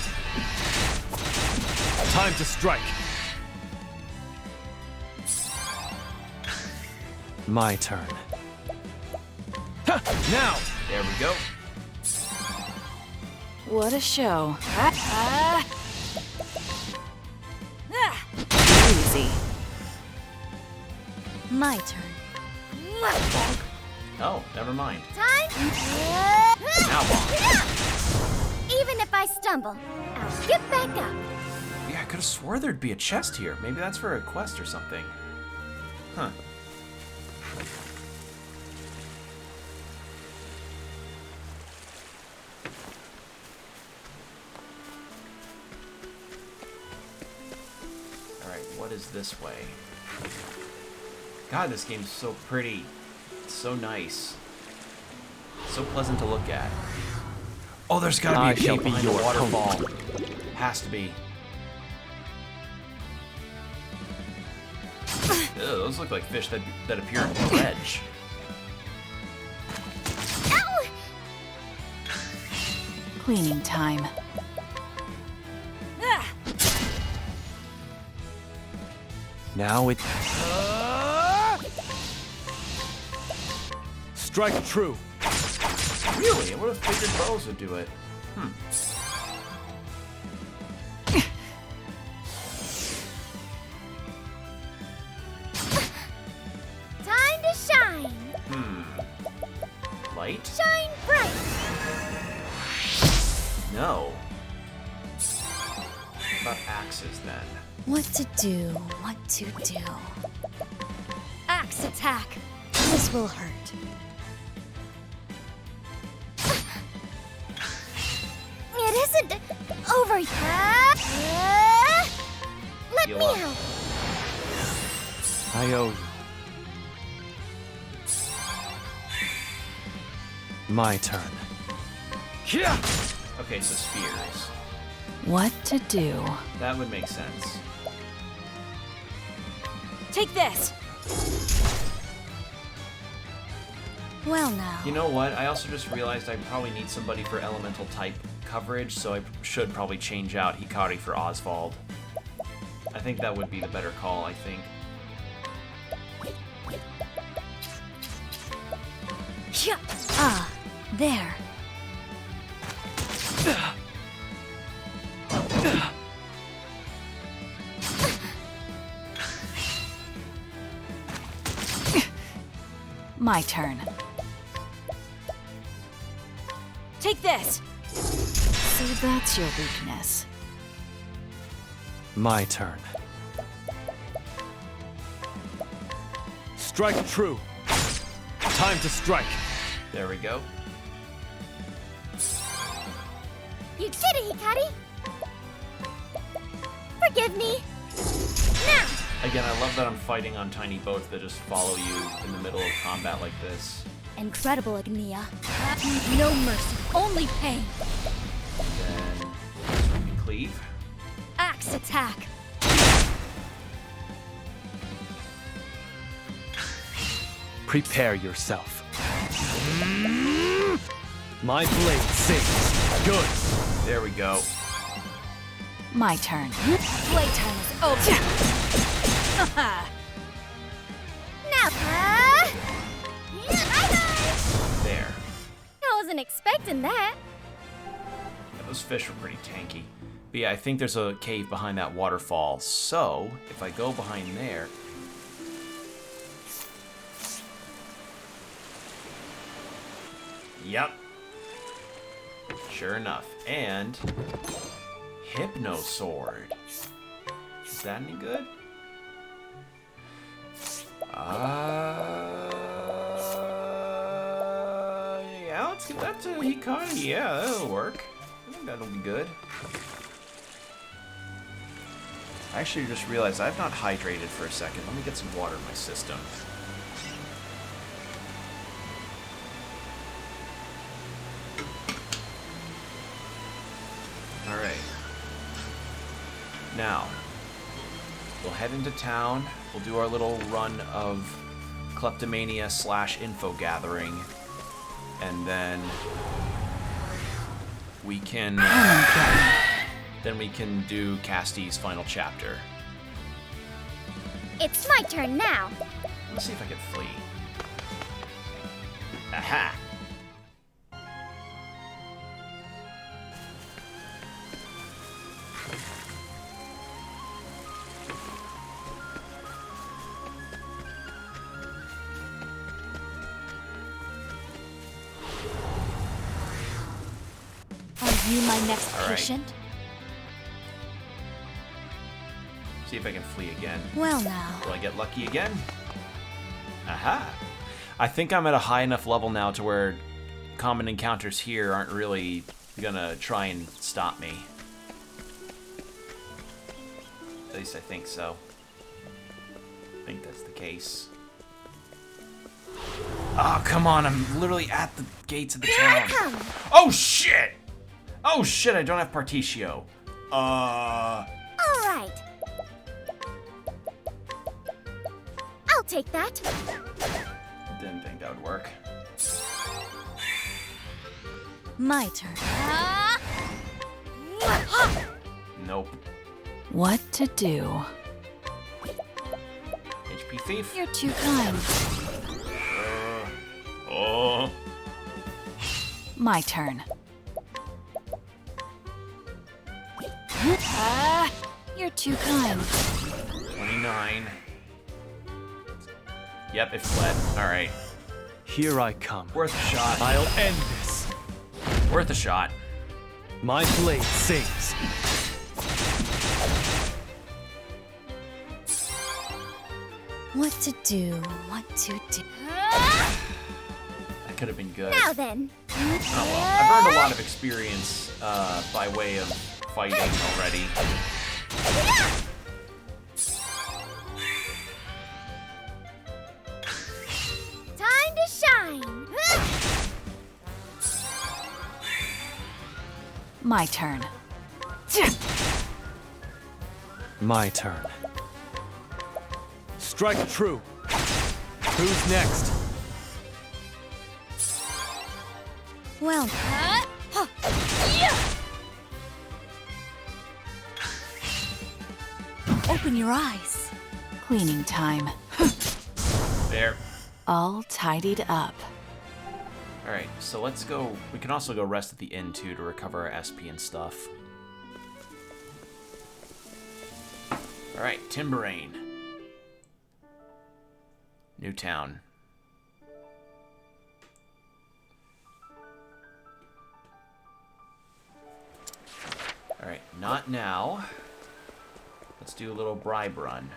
Time to strike. My turn. Now! There we go. What a show. Easy. My turn. Oh, never mind. Time. Now bonk. Even if I stumble, I'll get back up. Yeah, I could have swore there'd be a chest here. Maybe that's for a quest or something. Huh. Alright, what is this way? God, this game's so pretty. It's so nice. So pleasant to look at. Oh, there's gotta be a cave behind the waterfall. Has to be. Ew, those look like fish that appear in the ledge. Ow! Cleaning time. Now it... Strike true. Really? I would have figured bows would do it. Time to shine. Light? Shine bright. No. What about axes then? What to do? What to do? Axe attack. This will hurt. It isn't over yet. Let Heal me up. help. I owe you. My turn. Yeah. Okay, so spears. What to do? That would make sense. Take this! Well now. You know what? I also just realized I probably need somebody for elemental type coverage, so I should probably change out Hikari for Oswald. I think that would be the better call, I think. Ah, there. My turn. Take this! So that's your weakness. My turn. Strike true. Time to strike. There we go. You did it, Hikari. Forgive me. Now. Again, I love that I'm fighting on tiny boats that just follow you in the middle of combat like this. Incredible, Agnia. No mercy, only pain. Then, we can cleave. Axe attack. Prepare yourself. My blade sings. Good. There we go. My turn. Playtime is over. Now. There. I wasn't expecting that. Yeah, those fish were pretty tanky. But yeah, I think there's a cave behind that waterfall. So, if I go behind there... Yep. Sure enough. And... Hypno Sword. Is that any good? Yeah, let's give that to Hikari. Yeah, that'll work. I think that'll be good. I actually just realized I've not hydrated for a second. Let me get some water in my system. Alright. Now, we'll head into town. We'll do our little run of kleptomania / info gathering. And then we can do Casty's final chapter. It's my turn now. Let's see if I can flee. Aha! Are you my next All right. patient? See if I can flee again. Well now. Will I get lucky again? Aha! I think I'm at a high enough level now to where common encounters here aren't really gonna try and stop me. At least I think so. I think that's the case. Oh, come on, I'm literally at the gates of the town. Oh, shit! Oh, shit, I don't have Particio. All right. I'll take that. Didn't think that would work. My turn. Nope. What to do? HP thief? You're too kind. Oh. My turn. You're too kind. 29. Yep, it fled. Alright. Here I come. Worth a shot. I'll end this. Worth a shot. My blade sings. What to do? What to do? That could have been good. Now then. Oh well. I've earned a lot of experience by way of fighting already. Time to shine. My turn. My turn. Strike true. Who's next? Well. Open your eyes. Cleaning time. There. All tidied up. Alright, so let's go. We can also go rest at the inn too to recover our SP and stuff. Alright, Timberain. New town. Alright, not now. Let's do a little bribe run.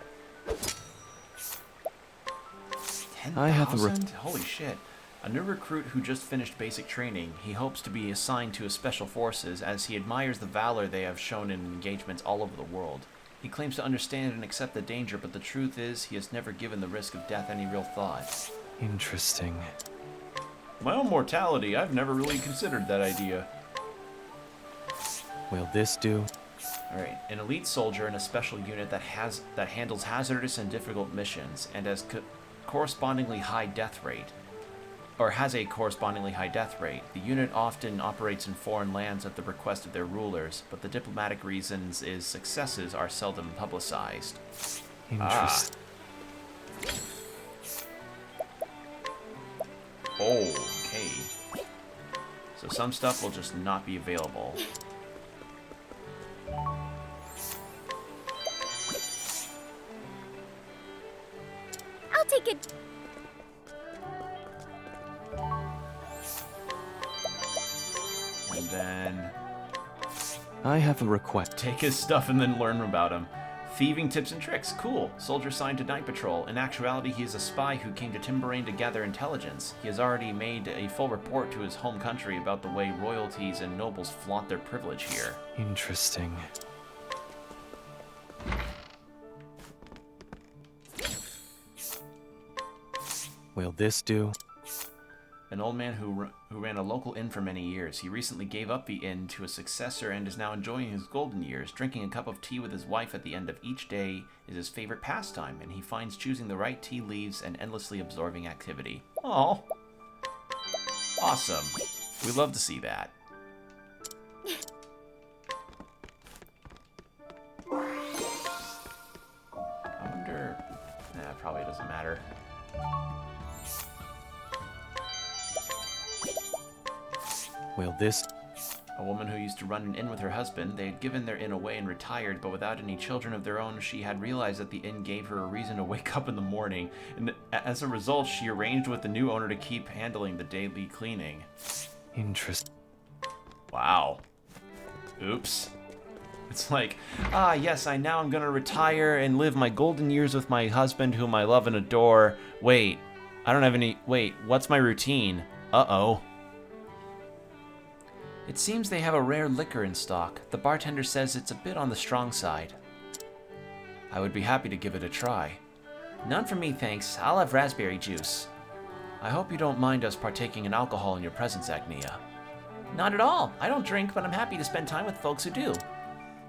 10,000? Holy shit. A new recruit who just finished basic training. He hopes to be assigned to special forces as he admires the valor they have shown in engagements all over the world. He claims to understand and accept the danger, but the truth is he has never given the risk of death any real thought. Interesting. My own mortality, I've never really considered that idea. Will this do? Alright, an elite soldier in a special unit that handles hazardous and difficult missions and has correspondingly high death rate. Or has a correspondingly high death rate. The unit often operates in foreign lands at the request of their rulers, but the diplomatic reasons is successes are seldom publicized. Interesting. Okay. So some stuff will just not be available. I'll take it. And then I have a request. Take his stuff and then learn about him. Thieving tips and tricks. Cool. Soldier signed to Night Patrol. In actuality, he is a spy who came to Timberain to gather intelligence. He has already made a full report to his home country about the way royalties and nobles flaunt their privilege here. Interesting. Will this do? An old man who ran a local inn for many years. He recently gave up the inn to a successor and is now enjoying his golden years. Drinking a cup of tea with his wife at the end of each day is his favorite pastime, and he finds choosing the right tea leaves an endlessly absorbing activity. Aw. Awesome. We love to see that. I wonder... Nah, probably doesn't matter. Will this... A woman who used to run an inn with her husband. They had given their inn away and retired, but without any children of their own, she had realized that the inn gave her a reason to wake up in the morning, and as a result, she arranged with the new owner to keep handling the daily cleaning. Interesting. Wow. Oops. It's like, yes, now I'm gonna retire and live my golden years with my husband, whom I love and adore. Wait, I don't have any... Wait, what's my routine? Uh-oh. It seems they have a rare liquor in stock. The bartender says it's a bit on the strong side. I would be happy to give it a try. None for me, thanks. I'll have raspberry juice. I hope you don't mind us partaking in alcohol in your presence, Agnia. Not at all. I don't drink, but I'm happy to spend time with folks who do.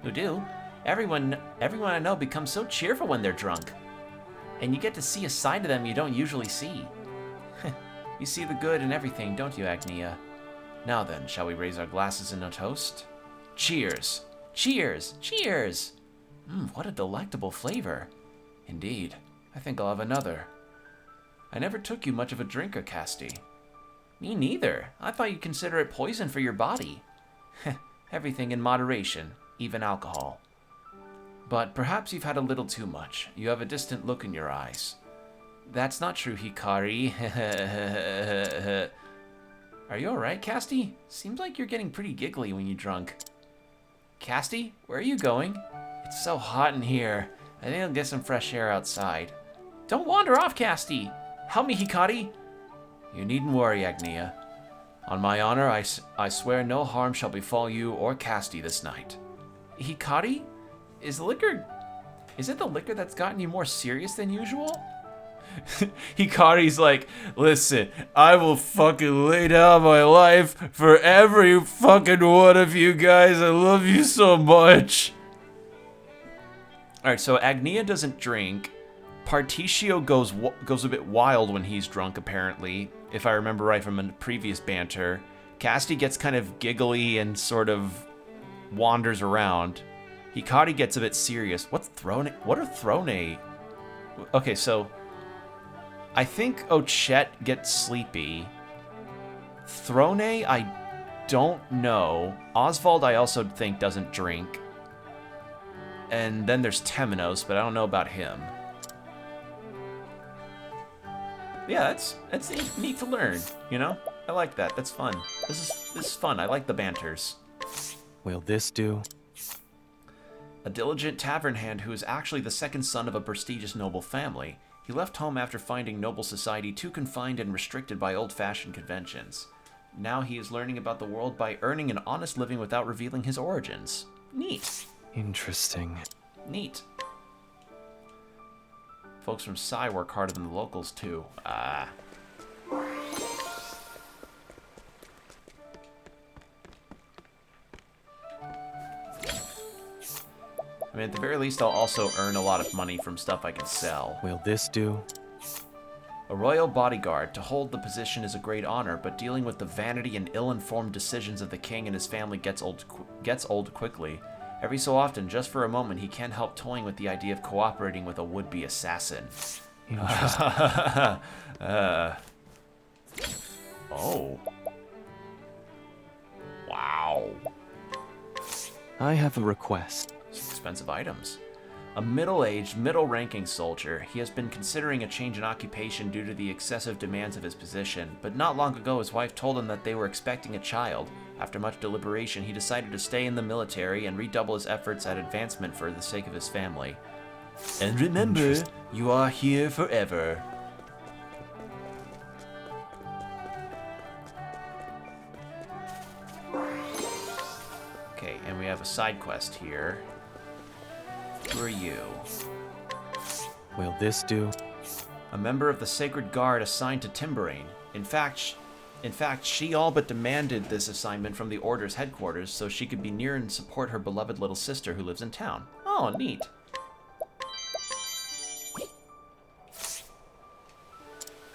Who do? Everyone I know becomes so cheerful when they're drunk. And you get to see a side of them you don't usually see. You see the good in everything, don't you, Agnia? Now then, shall we raise our glasses in a toast? Cheers! Cheers! Cheers! What a delectable flavor. Indeed. I think I'll have another. I never took you much of a drinker, Casti. Me neither. I thought you'd consider it poison for your body. Everything in moderation, even alcohol. But perhaps you've had a little too much. You have a distant look in your eyes. That's not true, Hikari. Are you alright, Casti? Seems like you're getting pretty giggly when you're drunk. Casti, where are you going? It's so hot in here. I think I'll get some fresh air outside. Don't wander off, Casti! Help me, Hikari! You needn't worry, Agnia. On my honor, I swear no harm shall befall you or Casti this night. Hikari? Is it the liquor that's gotten you more serious than usual? Hikari's like, listen, I will fucking lay down my life for every fucking one of you guys. I love you so much. Alright, so Agnia doesn't drink. Particio goes a bit wild when he's drunk, apparently, if I remember right from a previous banter. Casti gets kind of giggly and sort of wanders around. Hikari gets a bit serious. What are Throne? Okay, so I think Ochette gets sleepy. Throne, I don't know. Oswald, I also think doesn't drink. And then there's Temenos, but I don't know about him. Yeah, that's neat to learn, you know? I like that. That's fun. This is fun. I like the banters. Will this do? A diligent tavern hand who is actually the second son of a prestigious noble family. He left home after finding noble society too confined and restricted by old-fashioned conventions. Now he is learning about the world by earning an honest living without revealing his origins. Neat. Interesting. Neat. Folks from Psy work harder than the locals, too. I mean, at the very least, I'll also earn a lot of money from stuff I can sell. Will this do? A royal bodyguard. To hold the position is a great honor, but dealing with the vanity and ill-informed decisions of the king and his family gets old quickly. Every so often, just for a moment, he can't help toying with the idea of cooperating with a would-be assassin. Interesting. Oh. Wow. I have a request. Some expensive items. A middle-aged, middle-ranking soldier. He has been considering a change in occupation due to the excessive demands of his position, but not long ago his wife told him that they were expecting a child. After much deliberation, he decided to stay in the military and redouble his efforts at advancement for the sake of his family. And remember, you are here forever. Okay, and we have a side quest here. Who are you? Will this do? A member of the Sacred Guard assigned to Timberane. In fact, she all but demanded this assignment from the Order's headquarters so she could be near and support her beloved little sister who lives in town. Oh, neat.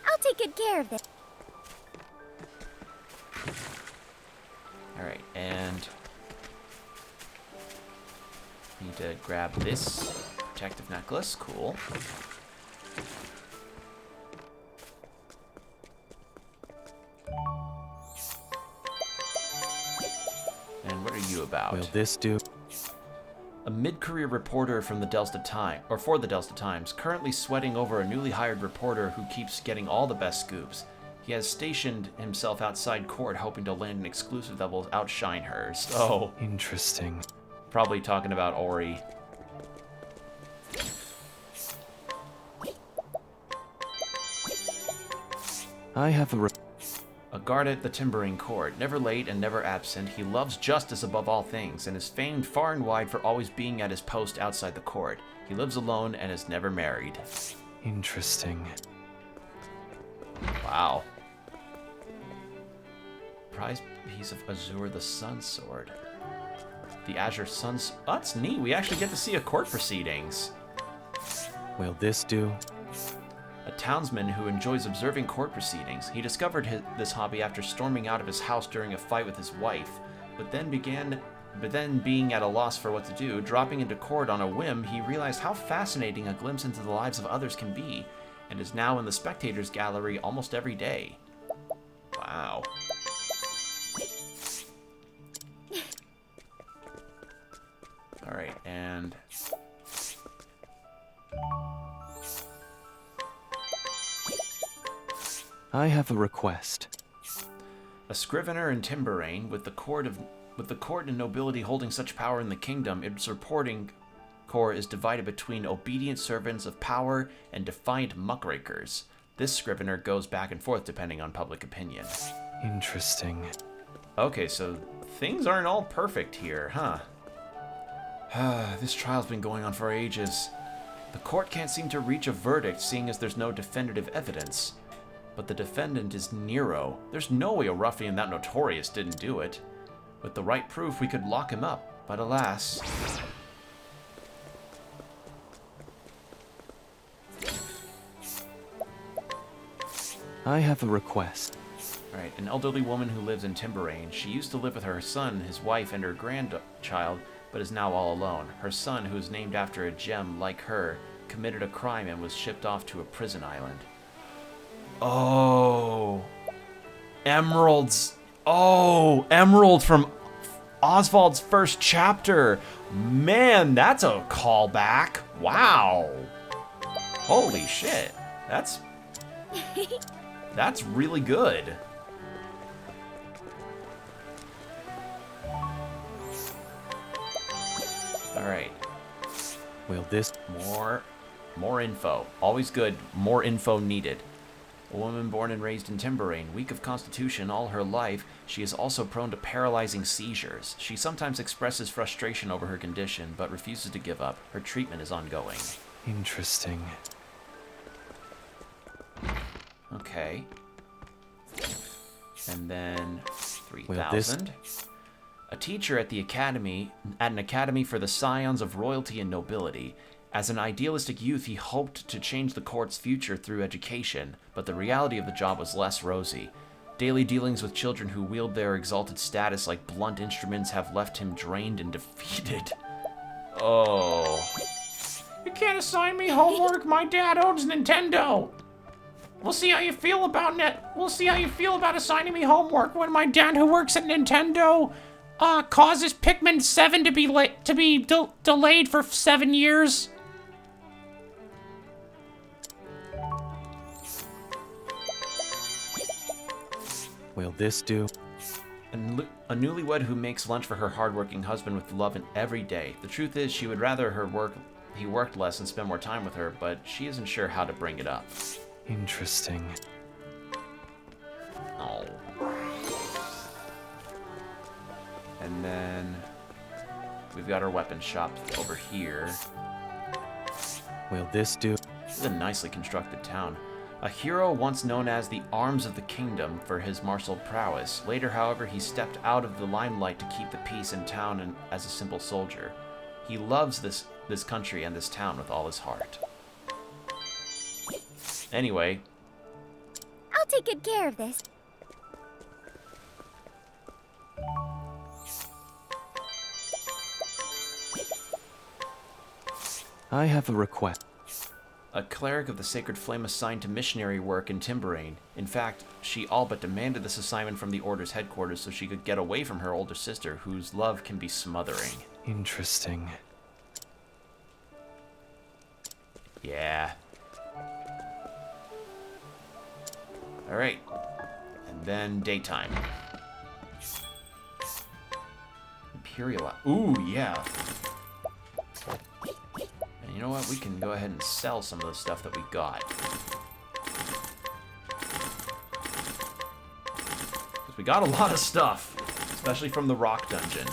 I'll take good care of this. Alright, and need to grab this protective necklace. Cool. about. Will this do? A mid-career reporter from the for the Delta Times, currently sweating over a newly hired reporter who keeps getting all the best scoops. He has stationed himself outside court hoping to land an exclusive that will outshine hers. Oh. Interesting. Probably talking about Ori. I have a guard at the timbering court, never late and never absent. He loves justice above all things and is famed far and wide for always being at his post outside the court. He lives alone and is never married. Interesting. Wow. Prized piece of Azure the Sun Sword. The Azure Sun... Oh, that's neat. We actually get to see a court proceedings. Will this do? A townsman who enjoys observing court proceedings. He discovered this hobby after storming out of his house during a fight with his wife, but then being at a loss for what to do, dropping into court on a whim, he realized how fascinating a glimpse into the lives of others can be, and is now in the spectators gallery almost every day. Wow. Alright, and... I have a request. A scrivener in Timberain, with the court and nobility holding such power in the kingdom, its reporting corps is divided between obedient servants of power and defiant muckrakers. This scrivener goes back and forth depending on public opinion. Interesting. Okay, so things aren't all perfect here, huh? This trial's been going on for ages. The court can't seem to reach a verdict, seeing as there's no definitive evidence. But the defendant is Nero. There's no way a ruffian that notorious didn't do it. With the right proof, we could lock him up, but alas... I have a request. Alright, an elderly woman who lives in Timberain. She used to live with her son, his wife, and her grandchild, but is now all alone. Her son, who is named after a gem like her, committed a crime and was shipped off to a prison island. Oh, emeralds. Oh, emerald from Oswald's first chapter. Man, that's a callback. Wow. Holy shit. That's really good. All right. Will this... More info. Always good. More info needed. A woman born and raised in Timberain, weak of constitution all her life, she is also prone to paralyzing seizures. She sometimes expresses frustration over her condition, but refuses to give up. Her treatment is ongoing. Interesting. Okay. And then 3,000. A teacher at an academy for the scions of royalty and nobility. As an idealistic youth, he hoped to change the court's future through education, but the reality of the job was less rosy. Daily dealings with children who wield their exalted status like blunt instruments have left him drained and defeated. Oh. You can't assign me homework. My dad owns Nintendo. We'll see how you feel about assigning me homework when my dad, who works at Nintendo, causes Pikmin 7 to be delayed for 7 years. Will this do? A newlywed who makes lunch for her hardworking husband with love every day. The truth is, she would rather he worked less and spend more time with her, but she isn't sure how to bring it up. Interesting. Oh. And then we've got our weapon shop over here. Will this do? This is a nicely constructed town. A hero once known as the Arms of the Kingdom for his martial prowess. Later, however, he stepped out of the limelight to keep the peace in town and as a simple soldier. He loves this country and this town with all his heart. Anyway. I'll take good care of this. I have a request. a cleric of the Sacred Flame assigned to missionary work in Timberain. In fact, she all but demanded this assignment from the Order's headquarters so she could get away from her older sister, whose love can be smothering. Interesting. Yeah. Alright. And then daytime. Imperial. Ooh, yeah. And you know what? We can go ahead and sell some of the stuff that we got. Because we got a lot of stuff. Especially from the rock dungeon.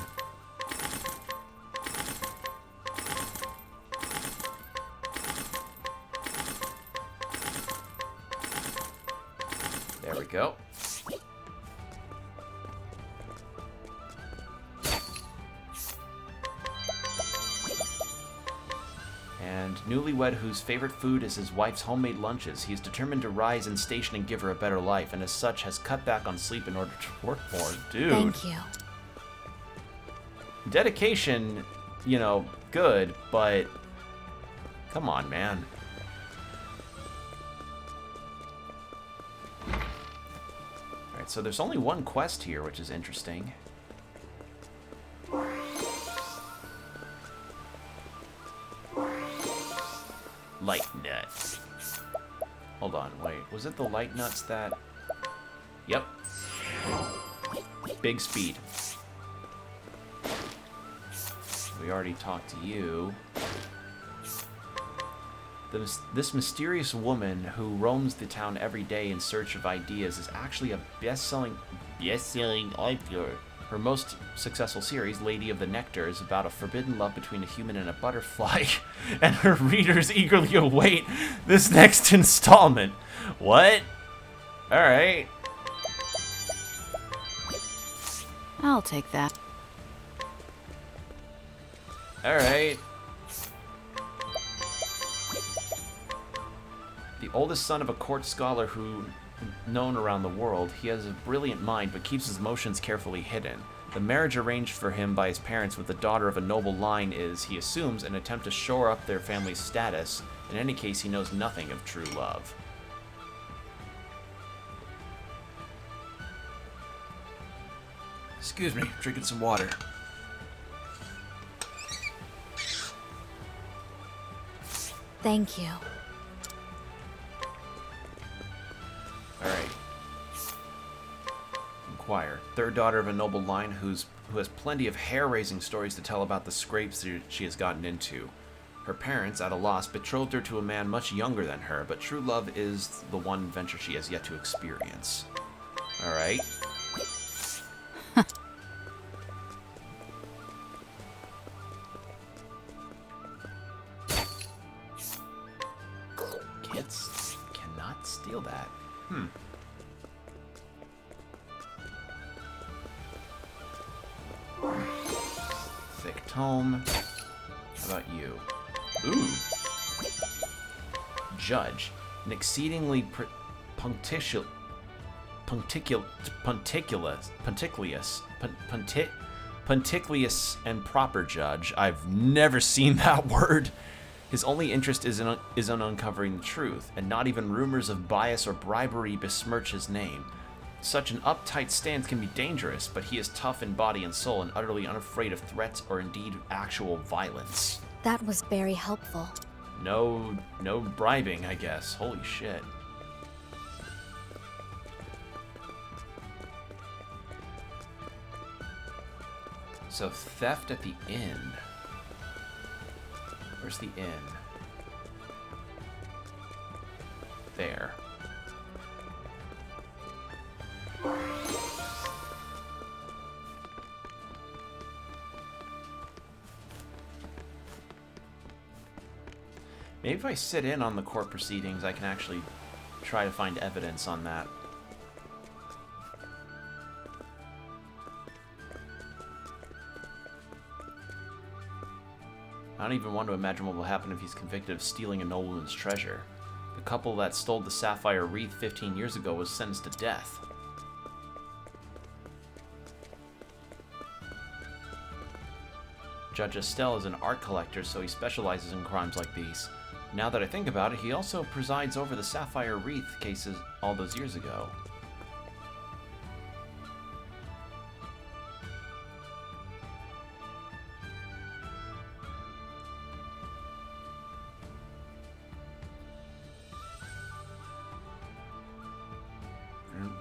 There we go. And newlywed whose favorite food is his wife's homemade lunches. He is determined to rise in station and give her a better life, and as such has cut back on sleep in order to work more. Dude. Thank you. Dedication, you know, good, but come on, man. Alright, so there's only one quest here, which is interesting. Light nut. Hold on, wait. Was it the light nuts that... Yep. Big speed. We already talked to you. This mysterious woman who roams the town every day in search of ideas is actually a best-selling author. Her most successful series, Lady of the Nectar, is about a forbidden love between a human and a butterfly, and her readers eagerly await this next installment. What? Alright. I'll take that. Alright. The oldest son of a court scholar who known around the world, he has a brilliant mind but keeps his emotions carefully hidden. The marriage arranged for him by his parents with the daughter of a noble line is, he assumes, an attempt to shore up their family's status. In any case, he knows nothing of true love. Excuse me, drinking some water. Thank you. Alright. Inquire. Third daughter of a noble line who has plenty of hair-raising stories to tell about the scrapes she has gotten into. Her parents, at a loss, betrothed her to a man much younger than her, but true love is the one venture she has yet to experience. Alright. Cannot steal that. Thick tome. How about you? Ooh. Judge. An exceedingly punctilious and proper judge. I've never seen that word. His only interest is in uncovering the truth, and not even rumors of bias or bribery besmirch his name. Such an uptight stance can be dangerous, but he is tough in body and soul and utterly unafraid of threats or indeed actual violence. That was very helpful. No bribing, I guess. Holy shit. So theft at the inn. Where's the inn? There. Maybe if I sit in on the court proceedings, I can actually try to find evidence on that. I don't even want to imagine what will happen if he's convicted of stealing a nobleman's treasure. The couple that stole the sapphire wreath 15 years ago was sentenced to death. Judge Estelle is an art collector, so he specializes in crimes like these. Now that I think about it, he also presides over the Sapphire Wreath cases all those years ago.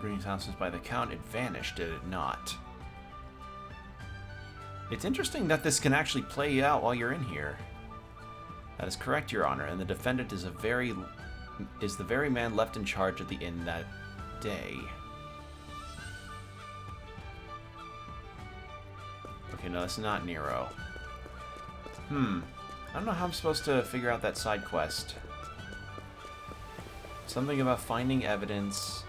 Brings houses by the count, it vanished, did it not? It's interesting that this can actually play out while you're in here. That is correct, Your Honor, and the defendant is the very man left in charge of the inn that day. Okay, no, that's not Nero. I don't know how I'm supposed to figure out that side quest. Something about finding evidence.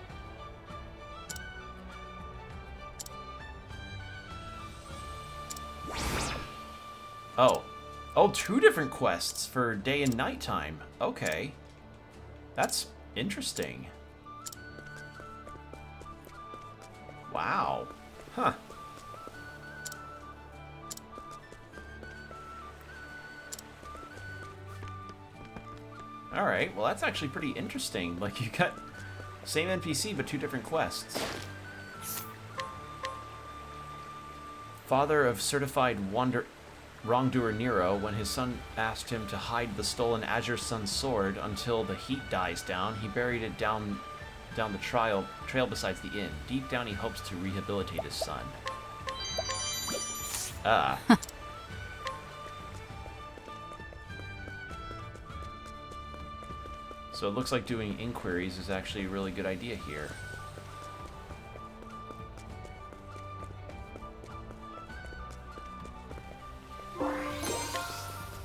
Oh, two different quests for day and nighttime. Okay. That's interesting. Wow. Huh. Alright, well that's actually pretty interesting. Like, you got same NPC but two different quests. Father of certified wrongdoer Nero, when his son asked him to hide the stolen Azure Sun sword until the heat dies down, he buried it down the trail besides the inn. Deep down, he hopes to rehabilitate his son. So it looks like doing inquiries is actually a really good idea here.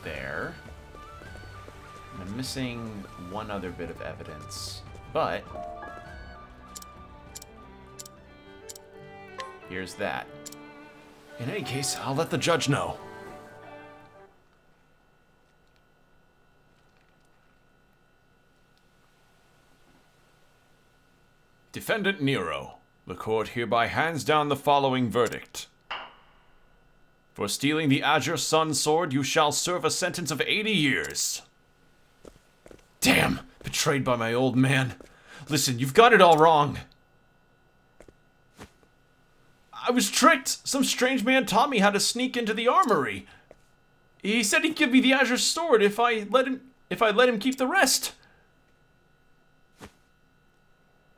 There. I'm missing one other bit of evidence, but here's that. In any case, I'll let the judge know. Defendant Nero, the court hereby hands down the following verdict. For stealing the Azure Sun sword, you shall serve a sentence of 80 years. Damn, betrayed by my old man. Listen, you've got it all wrong. I was tricked. Some strange man taught me how to sneak into the armory. He said he'd give me the Azure sword if I let him keep the rest.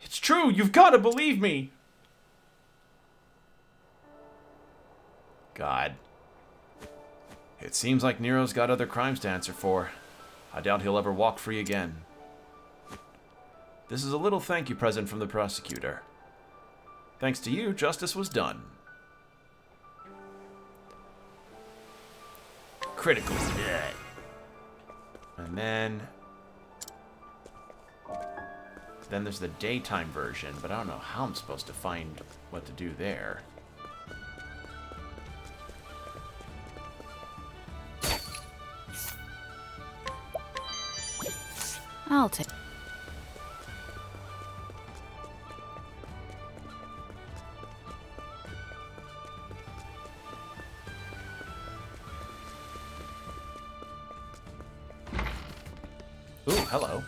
It's true, you've got to believe me. God. It seems like Nero's got other crimes to answer for. I doubt he'll ever walk free again. This is a little thank you present from the prosecutor. Thanks to you, justice was done. Critical hit. And then there's the daytime version, but I don't know how I'm supposed to find what to do there. I'll take. Ooh, hello.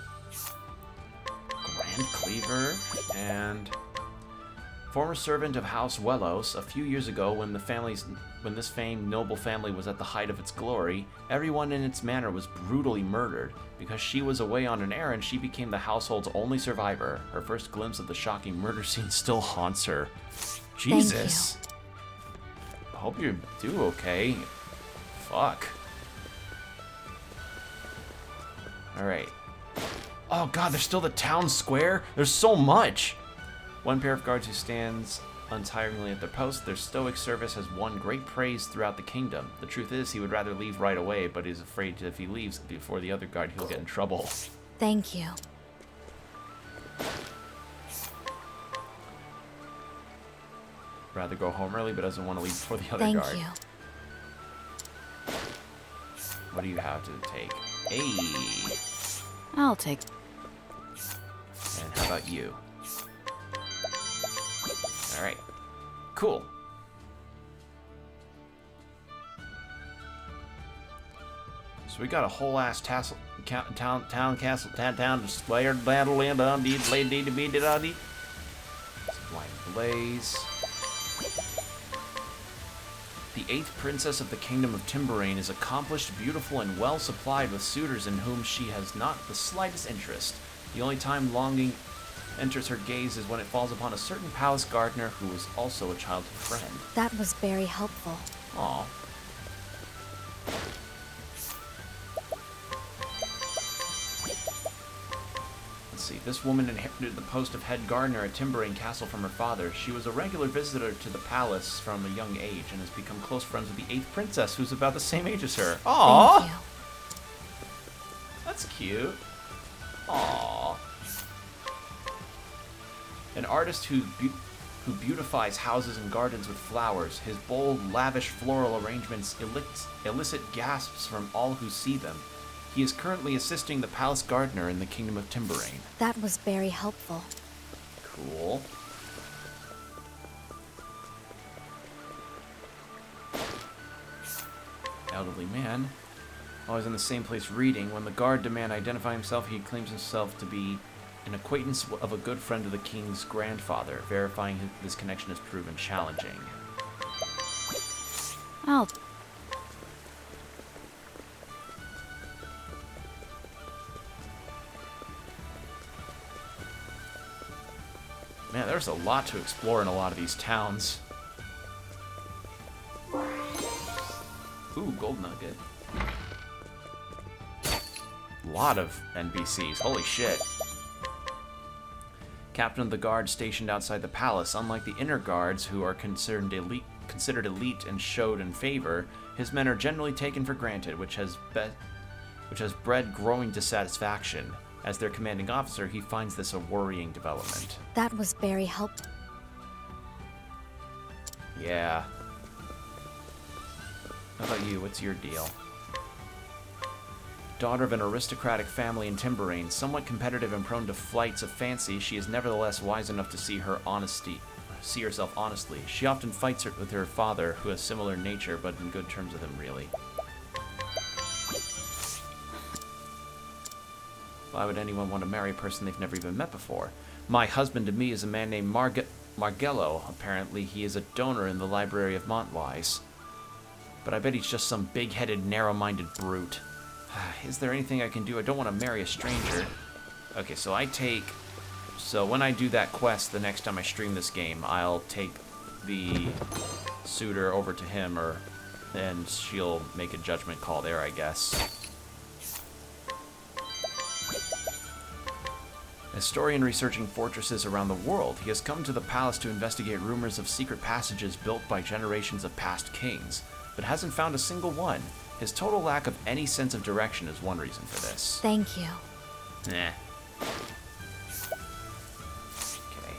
Grand Cleaver and former servant of House Wellos. A few years ago, when this famed noble family was at the height of its glory, everyone in its manor was brutally murdered. Because she was away on an errand, she became the household's only survivor. Her first glimpse of the shocking murder scene still haunts her. Jesus. I hope you do okay. Fuck. Alright. Oh god, there's still the town square? There's so much! One pair of guards who stands untiringly at their post. Their stoic service has won great praise throughout the kingdom. The truth is, he would rather leave right away, but is afraid that if he leaves before the other guard, he'll get in trouble. Thank you. Rather go home early, but doesn't want to leave before the other guard. Thank you. What do you have to take? Hey! I'll take. And how about you? Alright. Cool. So we got a whole ass Town castle, town declared battle and undeed, lady to be did undeed. Light blaze. The 8th princess of the kingdom of Timberrain is accomplished, beautiful, and well supplied with suitors in whom she has not the slightest interest. The only time longing enters her gaze is when it falls upon a certain palace gardener who is also a childhood friend. That was very helpful. Aw. See, this woman inherited the post of head gardener at Timberrain Castle from her father. She was a regular visitor to the palace from a young age and has become close friends with the 8th princess, who's about the same age as her. Aww! Thank you. That's cute. Aww. An artist who beautifies houses and gardens with flowers. His bold, lavish floral arrangements elicit gasps from all who see them. He is currently assisting the palace gardener in the kingdom of Timberrain. That was very helpful. Cool. Elderly man. Always in the same place reading. When the guard demand identify himself, he claims himself to be an acquaintance of a good friend of the king's grandfather. Verifying this connection has proven challenging. Oh. Man, there's a lot to explore in a lot of these towns. Ooh, gold nugget. A lot of NPCs. Holy shit. Captain of the guard stationed outside the palace. Unlike the inner guards, who are considered elite and showed in favor, his men are generally taken for granted, which has bred growing dissatisfaction. As their commanding officer, he finds this a worrying development. That was very helpful. Yeah. How about you? What's your deal? Daughter of an aristocratic family in Timberrain, somewhat competitive and prone to flights of fancy, she is nevertheless wise enough to see herself honestly. She often fights with her father, who has similar nature, but in good terms with him, really. Why would anyone want to marry a person they've never even met before? My husband to me is a man named Margello. Apparently, he is a donor in the Library of Montwise. But I bet he's just some big-headed, narrow-minded brute. Is there anything I can do? I don't want to marry a stranger. Okay, so when I do that quest the next time I stream this game, I'll take the suitor over to him, and she'll make a judgment call there, I guess. A historian researching fortresses around the world, he has come to the palace to investigate rumors of secret passages built by generations of past kings, but hasn't found a single one. His total lack of any sense of direction is one reason for this. Thank you. Nah. Okay.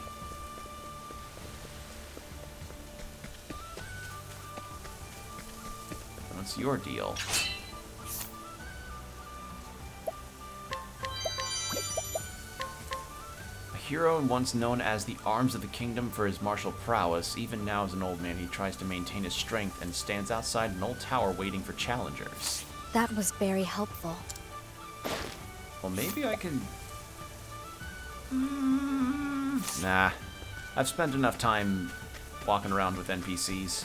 What's your deal? Hero once known as the Arms of the Kingdom for his martial prowess, even now as an old man he tries to maintain his strength and stands outside an old tower waiting for challengers. That was very helpful. Well, maybe I can... Nah. I've spent enough time walking around with NPCs.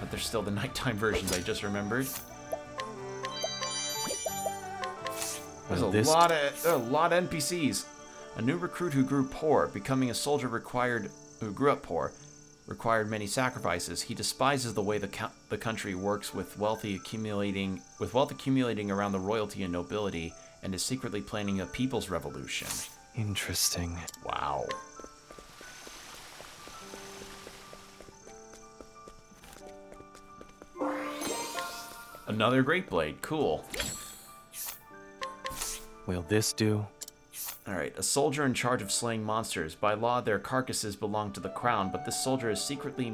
But there's still the nighttime versions I just remembered. There's a lot of NPCs. A new recruit who grew poor, becoming a soldier who grew up poor, required many sacrifices. He despises the way the country works with wealth accumulating around the royalty and nobility, and is secretly planning a people's revolution. Interesting. Wow. Another Great Blade. Cool. Will this do? Alright, a soldier in charge of slaying monsters. By law, their carcasses belong to the crown, but this soldier has secretly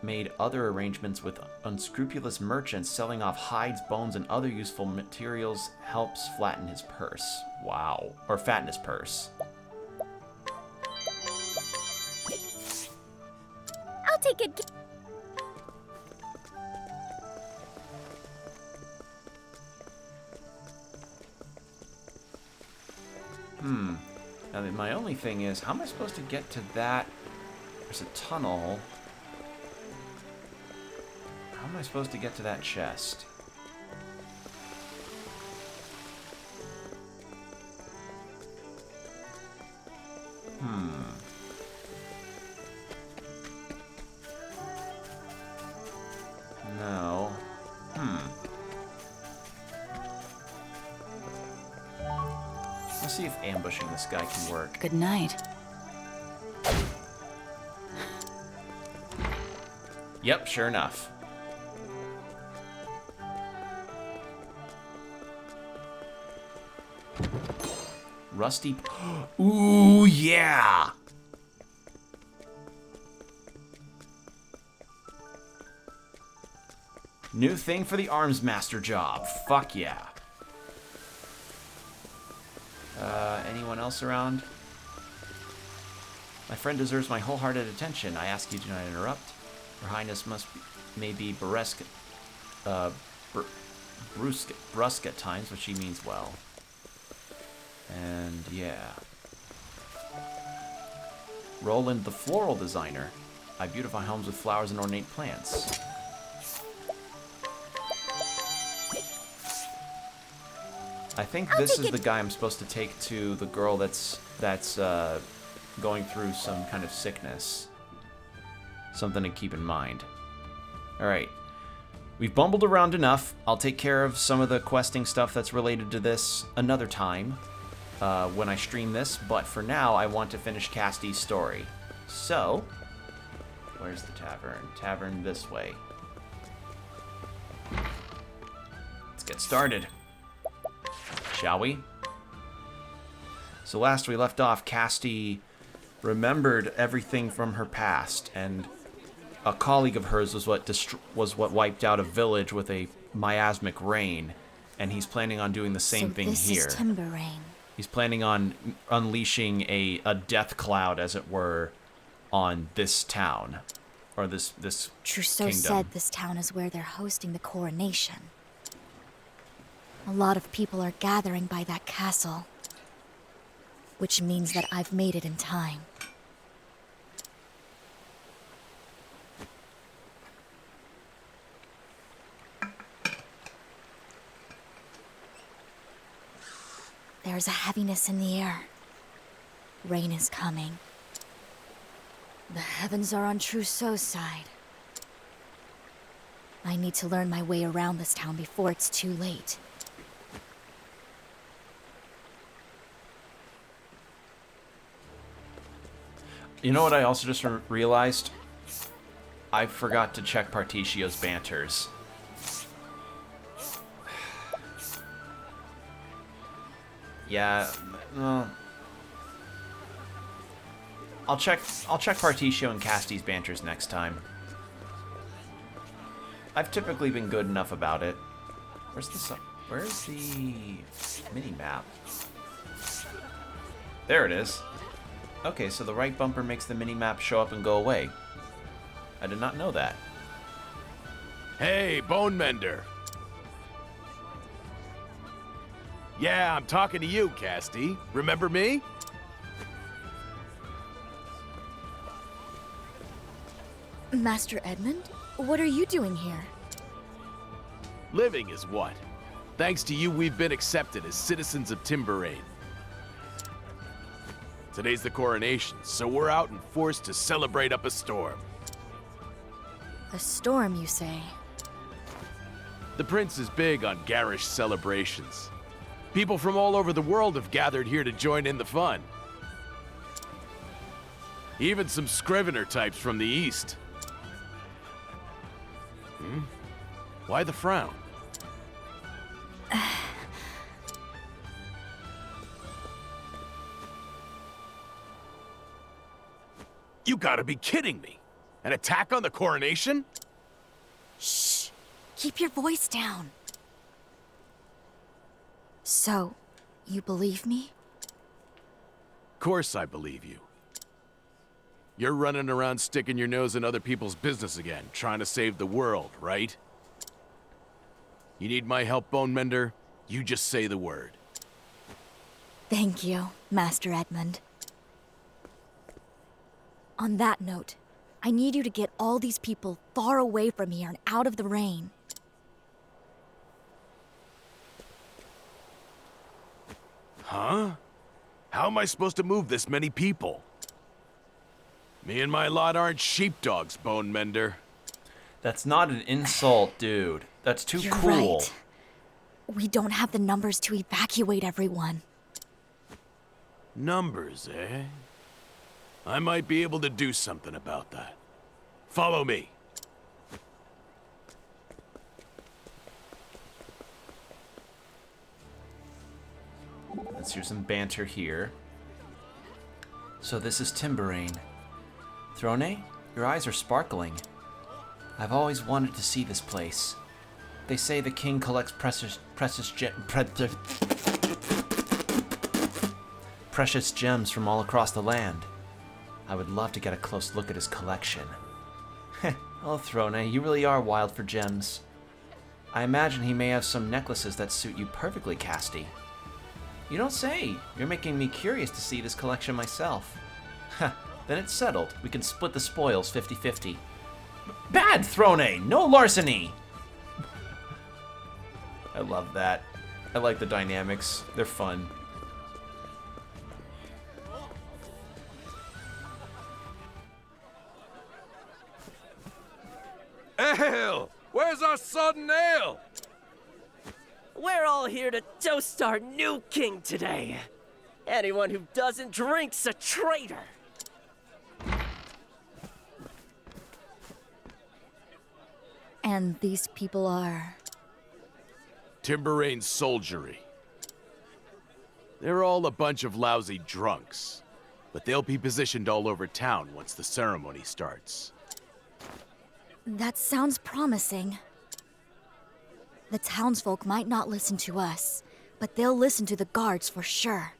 made other arrangements with unscrupulous merchants, selling off hides, bones, and other useful materials helps flatten his purse. Wow. Or fatten his purse. I'll take it. Now, my only thing is, how am I supposed to get to that? There's a tunnel. How am I supposed to get to that chest? No. Let's see if ambushing this guy can work. Good night. Yep, sure enough. Rusty. Ooh, yeah! New thing for the arms master job. Fuck yeah. Anyone else around? My friend deserves my wholehearted attention. I ask you to not interrupt. Her Highness may be brusque at times, but she means well. And yeah. Roland the floral designer. I beautify homes with flowers and ornate plants. I think this is the guy I'm supposed to take to the girl that's going through some kind of sickness. Something to keep in mind. Alright. We've bumbled around enough. I'll take care of some of the questing stuff that's related to this another time when I stream this, but for now I want to finish Casty's story. So, where's the tavern? Tavern this way. Let's get started. Shall we? So last we left off, Casty remembered everything from her past, and a colleague of hers was what wiped out a village with a miasmic rain, and he's planning on doing the same thing here. So this is Timber Rain. He's planning on unleashing a death cloud, as it were, on this town, or this Trousseau kingdom. said this town is where they're hosting the coronation. A lot of people are gathering by that castle, which means that I've made it in time. There's a heaviness in the air. Rain is coming. The heavens are on Trousseau's side. I need to learn my way around this town before it's too late. You know what I also just realized? I forgot to check Partitio's banters. Yeah, well, I'll check Partitio and Casty's banters next time. I've typically been good enough about it. Where's the mini map? There it is. Okay, so the right bumper makes the mini-map show up and go away. I did not know that. Hey, Bone Mender. Yeah, I'm talking to you, Casty. Remember me? Master Edmund, what are you doing here? Living is what? Thanks to you, we've been accepted as citizens of Timber Rain. Today's the coronation, so we're out in force to celebrate up a storm. A storm, you say? The prince is big on garish celebrations. People from all over the world have gathered here to join in the fun. Even some Scrivener types from the east. Why the frown? You gotta be kidding me! An attack on the coronation? Shh! Keep your voice down. So, you believe me? Course I believe you. You're running around sticking your nose in other people's business again, trying to save the world, right? You need my help, Bone Mender? You just say the word. Thank you. Master Edmund. On that note, I need you to get all these people far away from here and out of the rain. Huh? How am I supposed to move this many people? Me and my lot aren't sheepdogs, Bone Mender. That's not an insult, dude. That's too You're cool. right. We don't have the numbers to evacuate everyone. Numbers, eh? I might be able to do something about that. Follow me. Let's hear some banter here. So this is Timberrain. Throne, your eyes are sparkling. I've always wanted to see this place. They say the king collects precious gems from all across the land. I would love to get a close look at his collection. Oh, Throne, you really are wild for gems. I imagine he may have some necklaces that suit you perfectly, Casti. You don't say. You're making me curious to see this collection myself. Then it's settled. We can split the spoils 50-50. Bad, Throne! No larceny! I love that. I like the dynamics. They're fun. Ale! Where's our sudden ale? We're all here to toast our new king today. Anyone who doesn't drink's a traitor. And these people are... Timberrain soldiery. They're all a bunch of lousy drunks, but they'll be positioned all over town once the ceremony starts. That sounds promising. The townsfolk might not listen to us, but they'll listen to the guards for sure.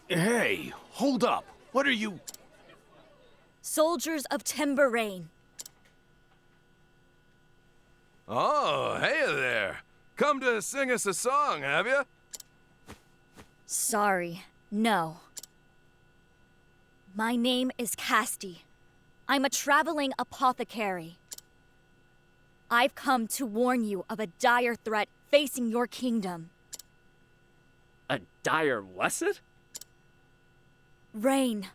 Hey, hold up. What are you... Soldiers of Timberrain. Oh, hey there. Come to sing us a song, have you? Sorry, no. My name is Casti. I'm a traveling apothecary. I've come to warn you of a dire threat facing your kingdom. A dire what's-it? Rain.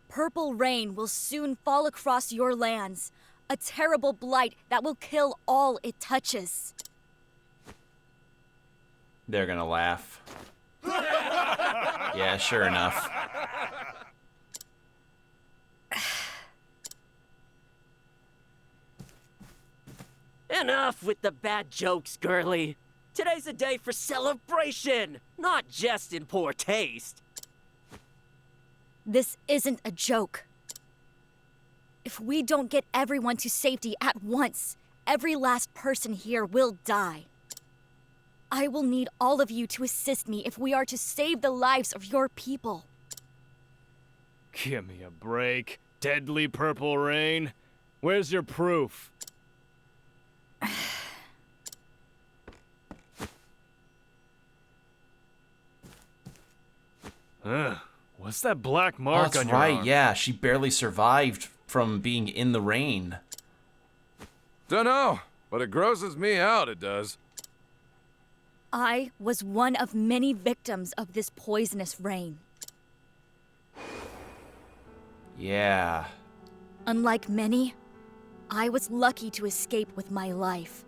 Purple rain will soon fall across your lands. A terrible blight that will kill all it touches. They're gonna laugh. Yeah, sure enough. Enough with the bad jokes, girly. Today's a day for celebration, not just in poor taste. This isn't a joke. If we don't get everyone to safety at once, every last person here will die. I will need all of you to assist me if we are to save the lives of your people. Give me a break. Deadly purple rain. Where's your proof? What's that black mark on your right, arm? yeah. She barely survived from being in the rain. Dunno, but it grosses me out, it does. I was one of many victims of this poisonous rain. Yeah. Unlike many, I was lucky to escape with my life.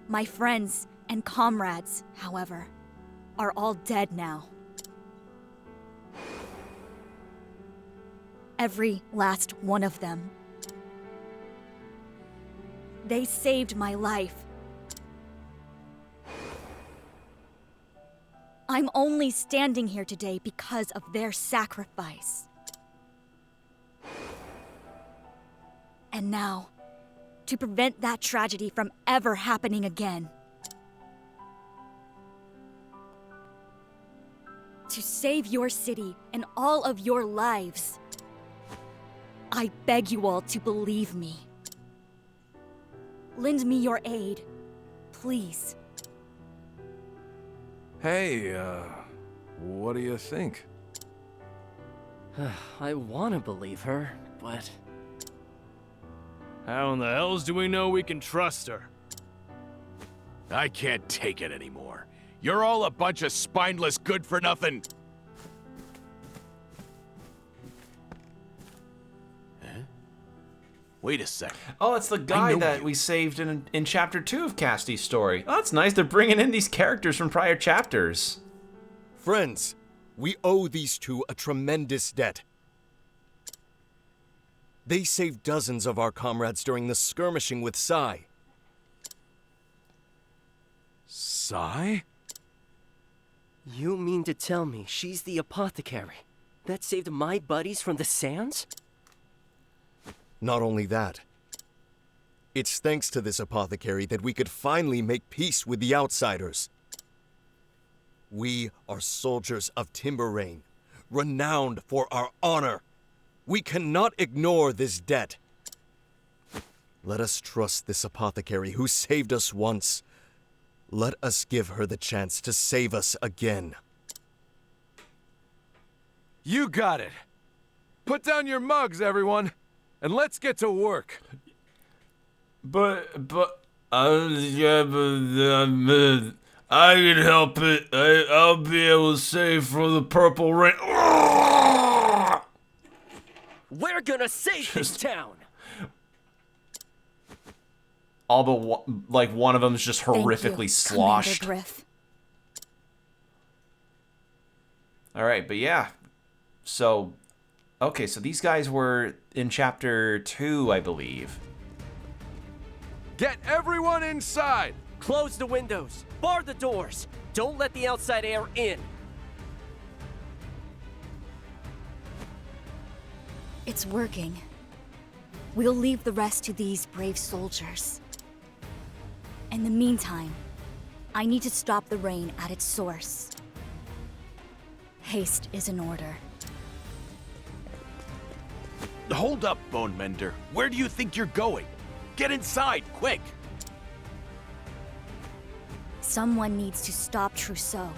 My friends and comrades, however, are all dead now. Every last one of them. They saved my life. I'm only standing here today because of their sacrifice. And now, to prevent that tragedy from ever happening again, to save your city and all of your lives, I beg you all to believe me. Lend me your aid, please. Hey, what do you think? I want to believe her, but... How in the hells do we know we can trust her? I can't take it anymore. You're all a bunch of spineless good-for-nothing... Huh? Wait a second. Oh, it's the guy that we saved in Chapter 2 of Cassidy's story. Oh, that's nice. They're bringing in these characters from prior chapters. Friends, we owe these two a tremendous debt. They saved dozens of our comrades during the skirmishing with Sai. Sai? You mean to tell me she's the apothecary that saved my buddies from the sands? Not only that, it's thanks to this apothecary that we could finally make peace with the outsiders. We are soldiers of Timber Rain, renowned for our honor. We cannot ignore this debt. Let us trust this apothecary who saved us once. Let us give her the chance to save us again. You got it. Put down your mugs, everyone, and let's get to work. I can help it. I'll be able to save for the Purple Rain. We're gonna save this town! All but like one of them is just horrifically sloshed. All right, but yeah. So, okay, so these guys were in Chapter 2, I believe. Get everyone inside! Close the windows. Bar the doors. Don't let the outside air in. It's working. We'll leave the rest to these brave soldiers. In the meantime, I need to stop the rain at its source. Haste is in order. Hold up, Bone Mender. Where do you think you're going? Get inside, quick! Someone needs to stop Trousseau.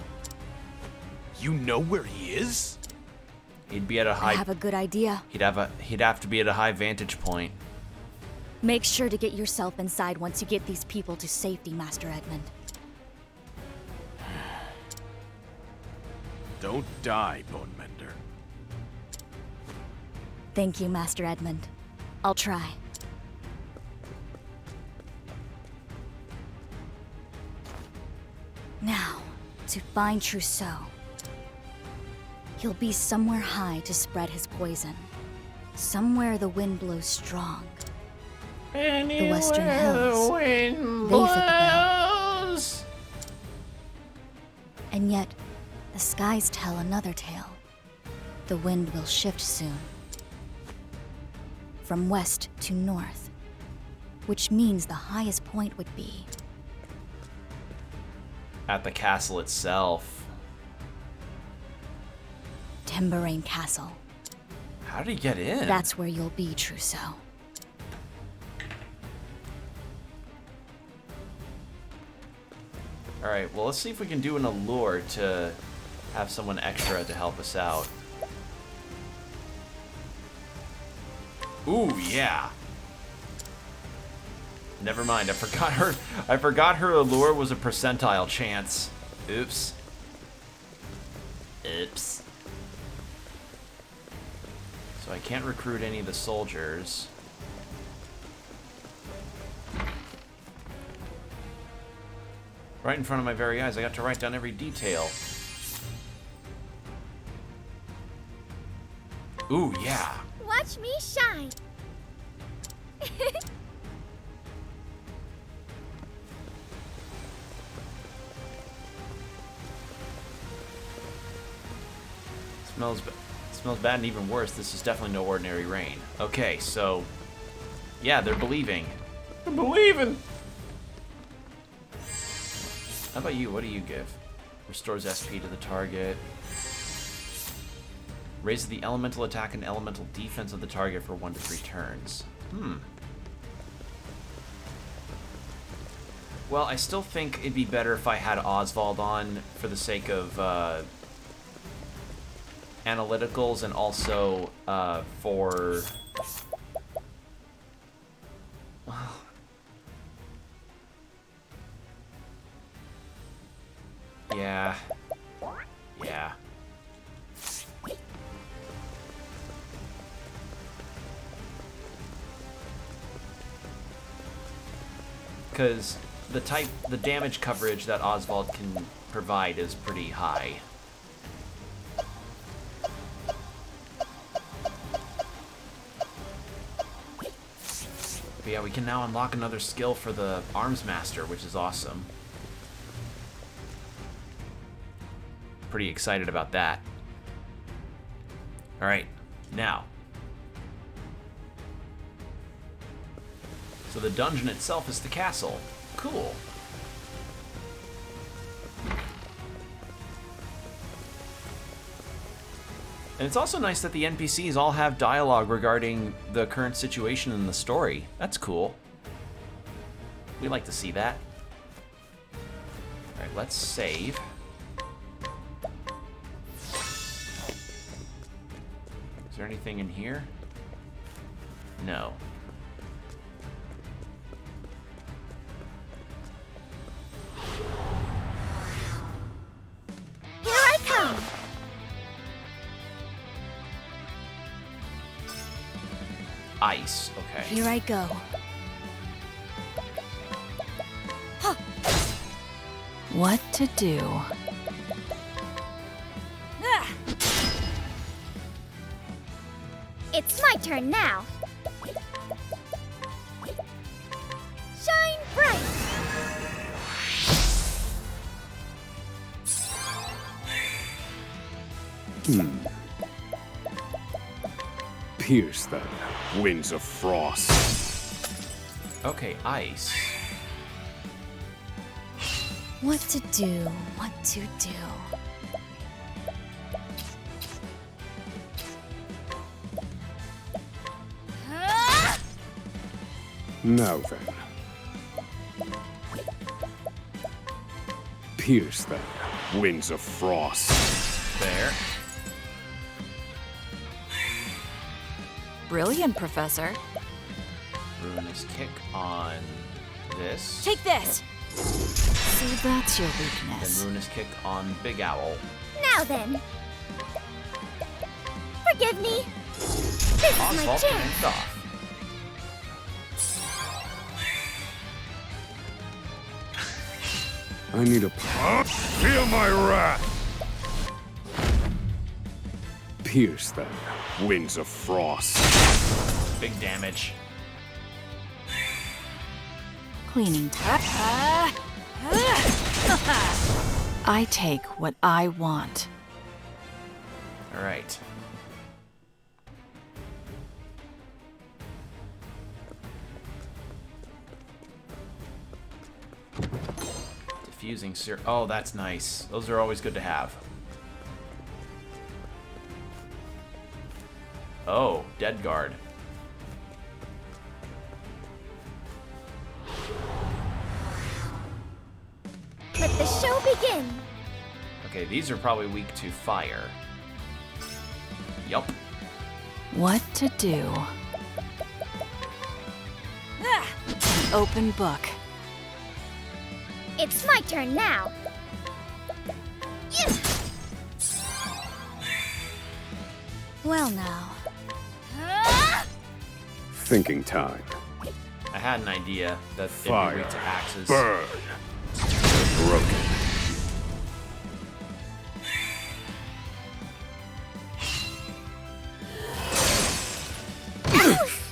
You know where he is? He'd be at a high... I have a good idea. He'd have to be at a high vantage point. Make sure to get yourself inside once you get these people to safety, Master Edmund. Don't die, Bone Mender. Thank you, Master Edmund. I'll try. Now, to find Trousseau. He'll be somewhere high to spread his poison. Somewhere the wind blows strong. The Western Hills. They fit the bill. And yet, the skies tell another tale. The wind will shift soon. From west to north. Which means the highest point would be... at the castle itself. Timber Rain Castle. How did he get in? That's where you'll be, Trousseau. Alright, well, let's see if we can do an allure to have someone extra to help us out. Ooh, yeah. Never mind, I forgot her allure was a percentile chance. Oops. Oops. So I can't recruit any of the soldiers. Right in front of my very eyes, I got to write down every detail. Ooh, yeah. Watch me shine. Smells bad and even worse. This is definitely no ordinary rain. Okay, so yeah, they're believing. I'm believing. How about you? What do you give? Restores SP to the target. Raises the elemental attack and elemental defense of the target for 1 to 3 turns. Hmm. Well, I still think it'd be better if I had Oswald on for the sake of analyticals and also for... Yeah. Yeah. Because the damage coverage that Oswald can provide is pretty high. But yeah, we can now unlock another skill for the Arms Master, which is awesome. Pretty excited about that. Alright, now. So the dungeon itself is the castle. Cool. And it's also nice that the NPCs all have dialogue regarding the current situation in the story. That's cool. We like to see that. Alright, let's save. Is there anything in here? No. Here I come! Ice, okay. Here I go. What to do? It's my turn now. Shine bright! Pierce them, winds of frost. Okay, ice. What to do? What to do? Now then. Pierce them, winds of frost. There. Brilliant, Professor. Ruinous kick on this. Take this! See, that's your Then weakness. ruinous kick on Big Owl. Now then. Forgive me. This is my Oswald chance. finished off. I need a... Feel my wrath! Pierce them, winds of frost. Big damage. Cleaning time. I take what I want. Alright. Diffusing syrup. Oh, that's nice. Those are always good to have. Oh, dead guard. Let the show begin. Okay, these are probably weak to fire. Yup. What to do? An open book. It's my turn now. Well now. Thinking time. I had an idea that they'd be Fire. weak to axes. Burn. Broken.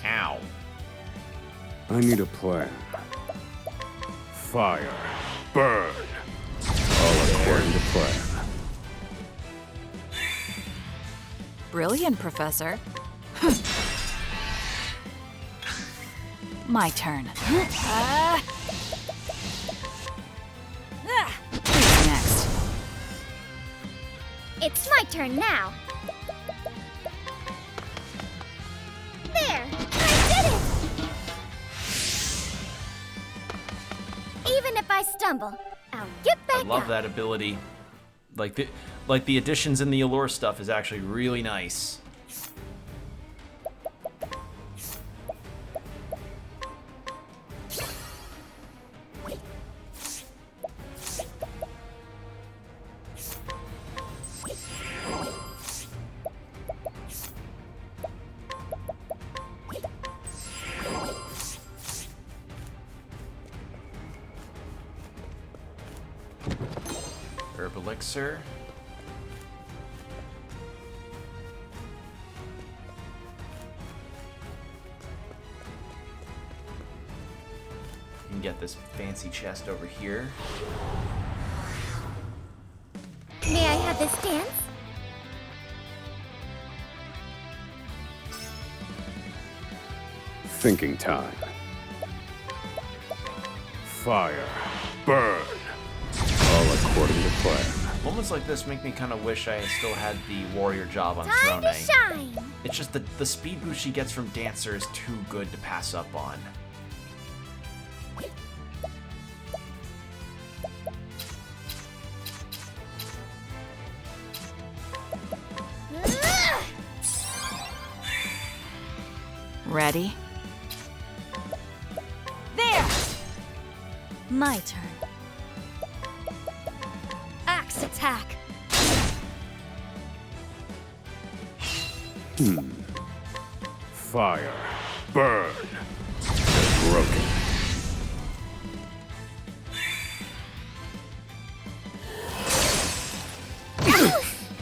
Ow. I need a plan. Fire. Burn. All according to plan. Brilliant, Professor. My turn. Who's next? It's my turn now. There! I did it! Even if I I stumble, I'll get back I love up. that ability. Like the additions in the Allure stuff is actually really nice. Herb elixir. You can get this fancy chest over here. May I have this dance? Thinking time. Fire. Burn. All according to plan. Moments like this make me kind of wish I still had the warrior job on Throne Time A. to shine! It's just the speed boost she gets from Dancer is too good to pass up on. Ready? There! My turn. Axe attack! Fire. Burn. Broken.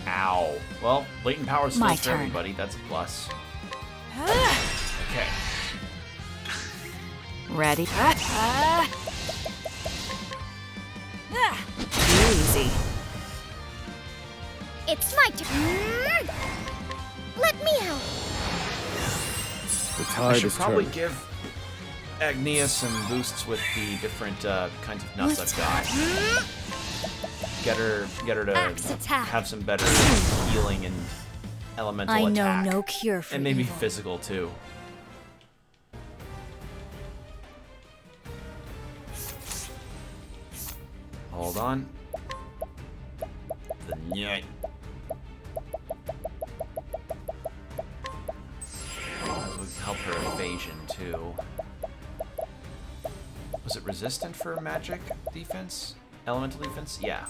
Ow. Well, latent power is My still for turn. everybody. That's a plus. Okay. Ready? Easy. It's my turn. Let me out. The I tide should is probably turning. give Agnia some boosts with the different kinds of nuts I've got. Get her to Axe attack. have some better healing and elemental I know attack. no cure for And maybe evil. physical too. Hold on. The nyeh. That would help her evasion too. Was it resistant for magic defense? Elemental defense? Yeah.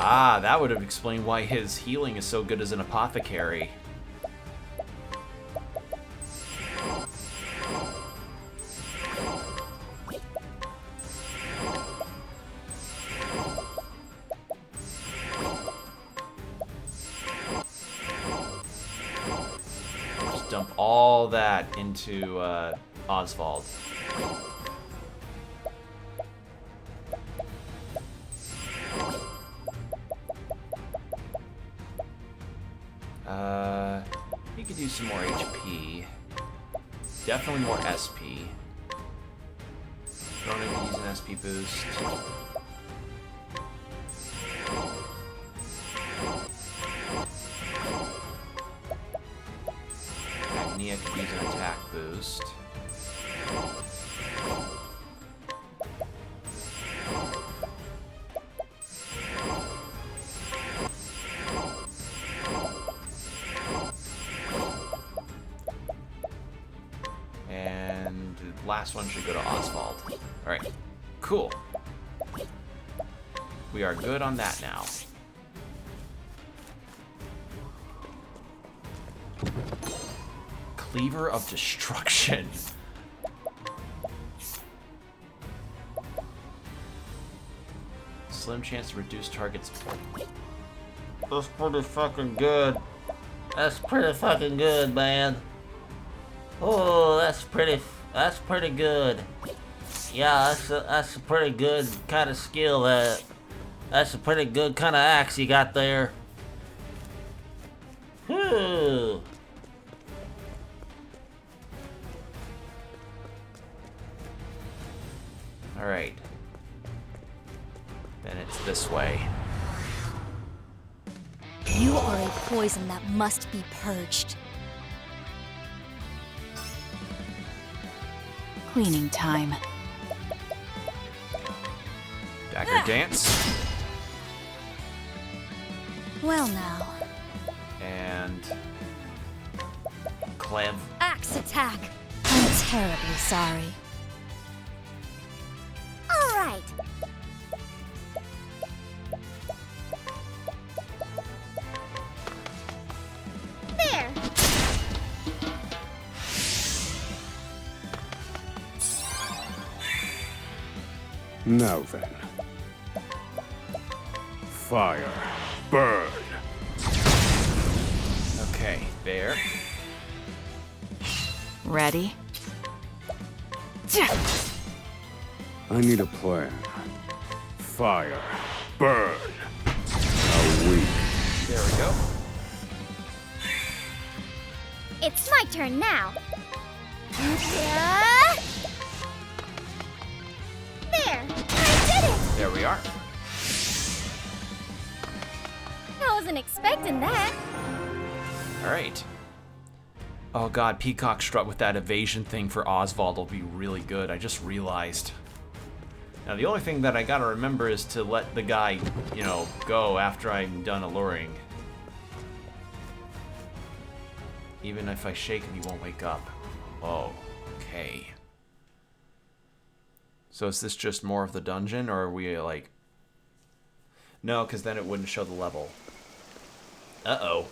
Ah, that would have explained why his healing is so good as an apothecary. Just dump all that into Oswald. He could use some more HP. Definitely more SP. Ronan could use an SP boost. Agnia could use an attack boost. And the last one should go to Oswald. Alright, cool. We are good on that now. Cleaver of Destruction. Slim chance to reduce targets. That's pretty fucking good. That's pretty fucking good, man. Oh, that's pretty good. Yeah, that's a pretty good kind of skill. That's a pretty good kind of axe you got there. Whew. All right. Then it's this way. You are a poison that must be purged. Cleaning time. Dagger dance. Well now. And Clev. Axe attack. I'm terribly sorry. All right. There. Now then. Fire. Burn. Okay, there. Ready? I need a plan. Fire. Burn. A week. There we go. It's my turn now. Yeah. There. I did it. There we are. I wasn't expecting that. Alright. Oh god, Peacock Strut with that evasion thing for Oswald will be really good. I just realized. Now the only thing that I gotta remember is to let the guy, you know, go after I'm done alluring. Even if I shake him, he won't wake up. Oh, okay. So is this just more of the dungeon, or are we like... No, because then it wouldn't show the level. Uh-oh.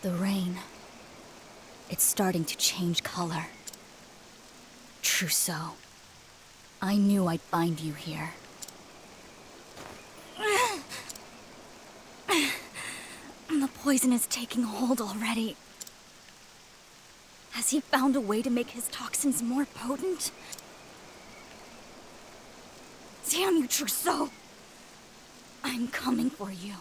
The rain. It's starting to change color. Trousseau. I knew I'd find you here. The poison is taking hold already. Has he found a way to make his toxins more potent? Damn you, Trousseau! I'm coming for you.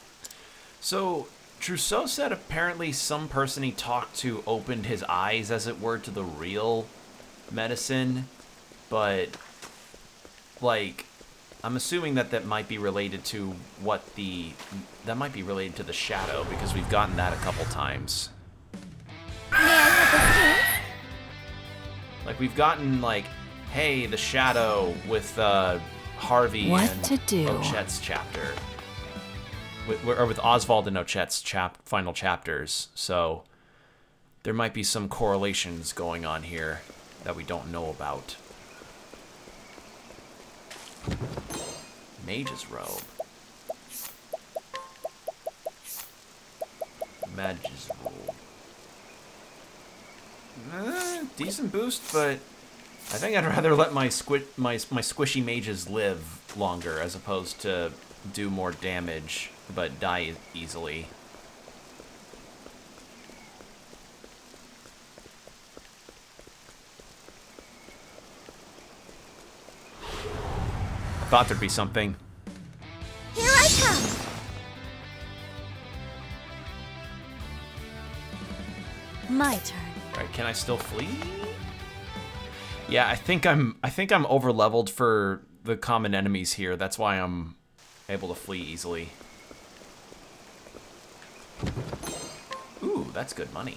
So, Trousseau said apparently some person he talked to opened his eyes, as it were, to the real medicine, but, like, I'm assuming that that might be related to what the... That might be related to the shadow, because we've gotten that a couple times. Like, we've gotten, like, hey, the shadow with, Harvey What and to do? Ochet's chapter. Or with Oswald and Ochet's final chapters, so there might be some correlations going on here that we don't know about. Mage's robe. Mage's robe. Decent boost, but I think I'd rather let my squishy mages live longer as opposed to do more damage but die easily. Thought there'd be something. Here I come. My turn. Alright, can I still flee? Yeah, I think I'm over leveled for the common enemies here. That's why I'm able to flee easily. Ooh, that's good money.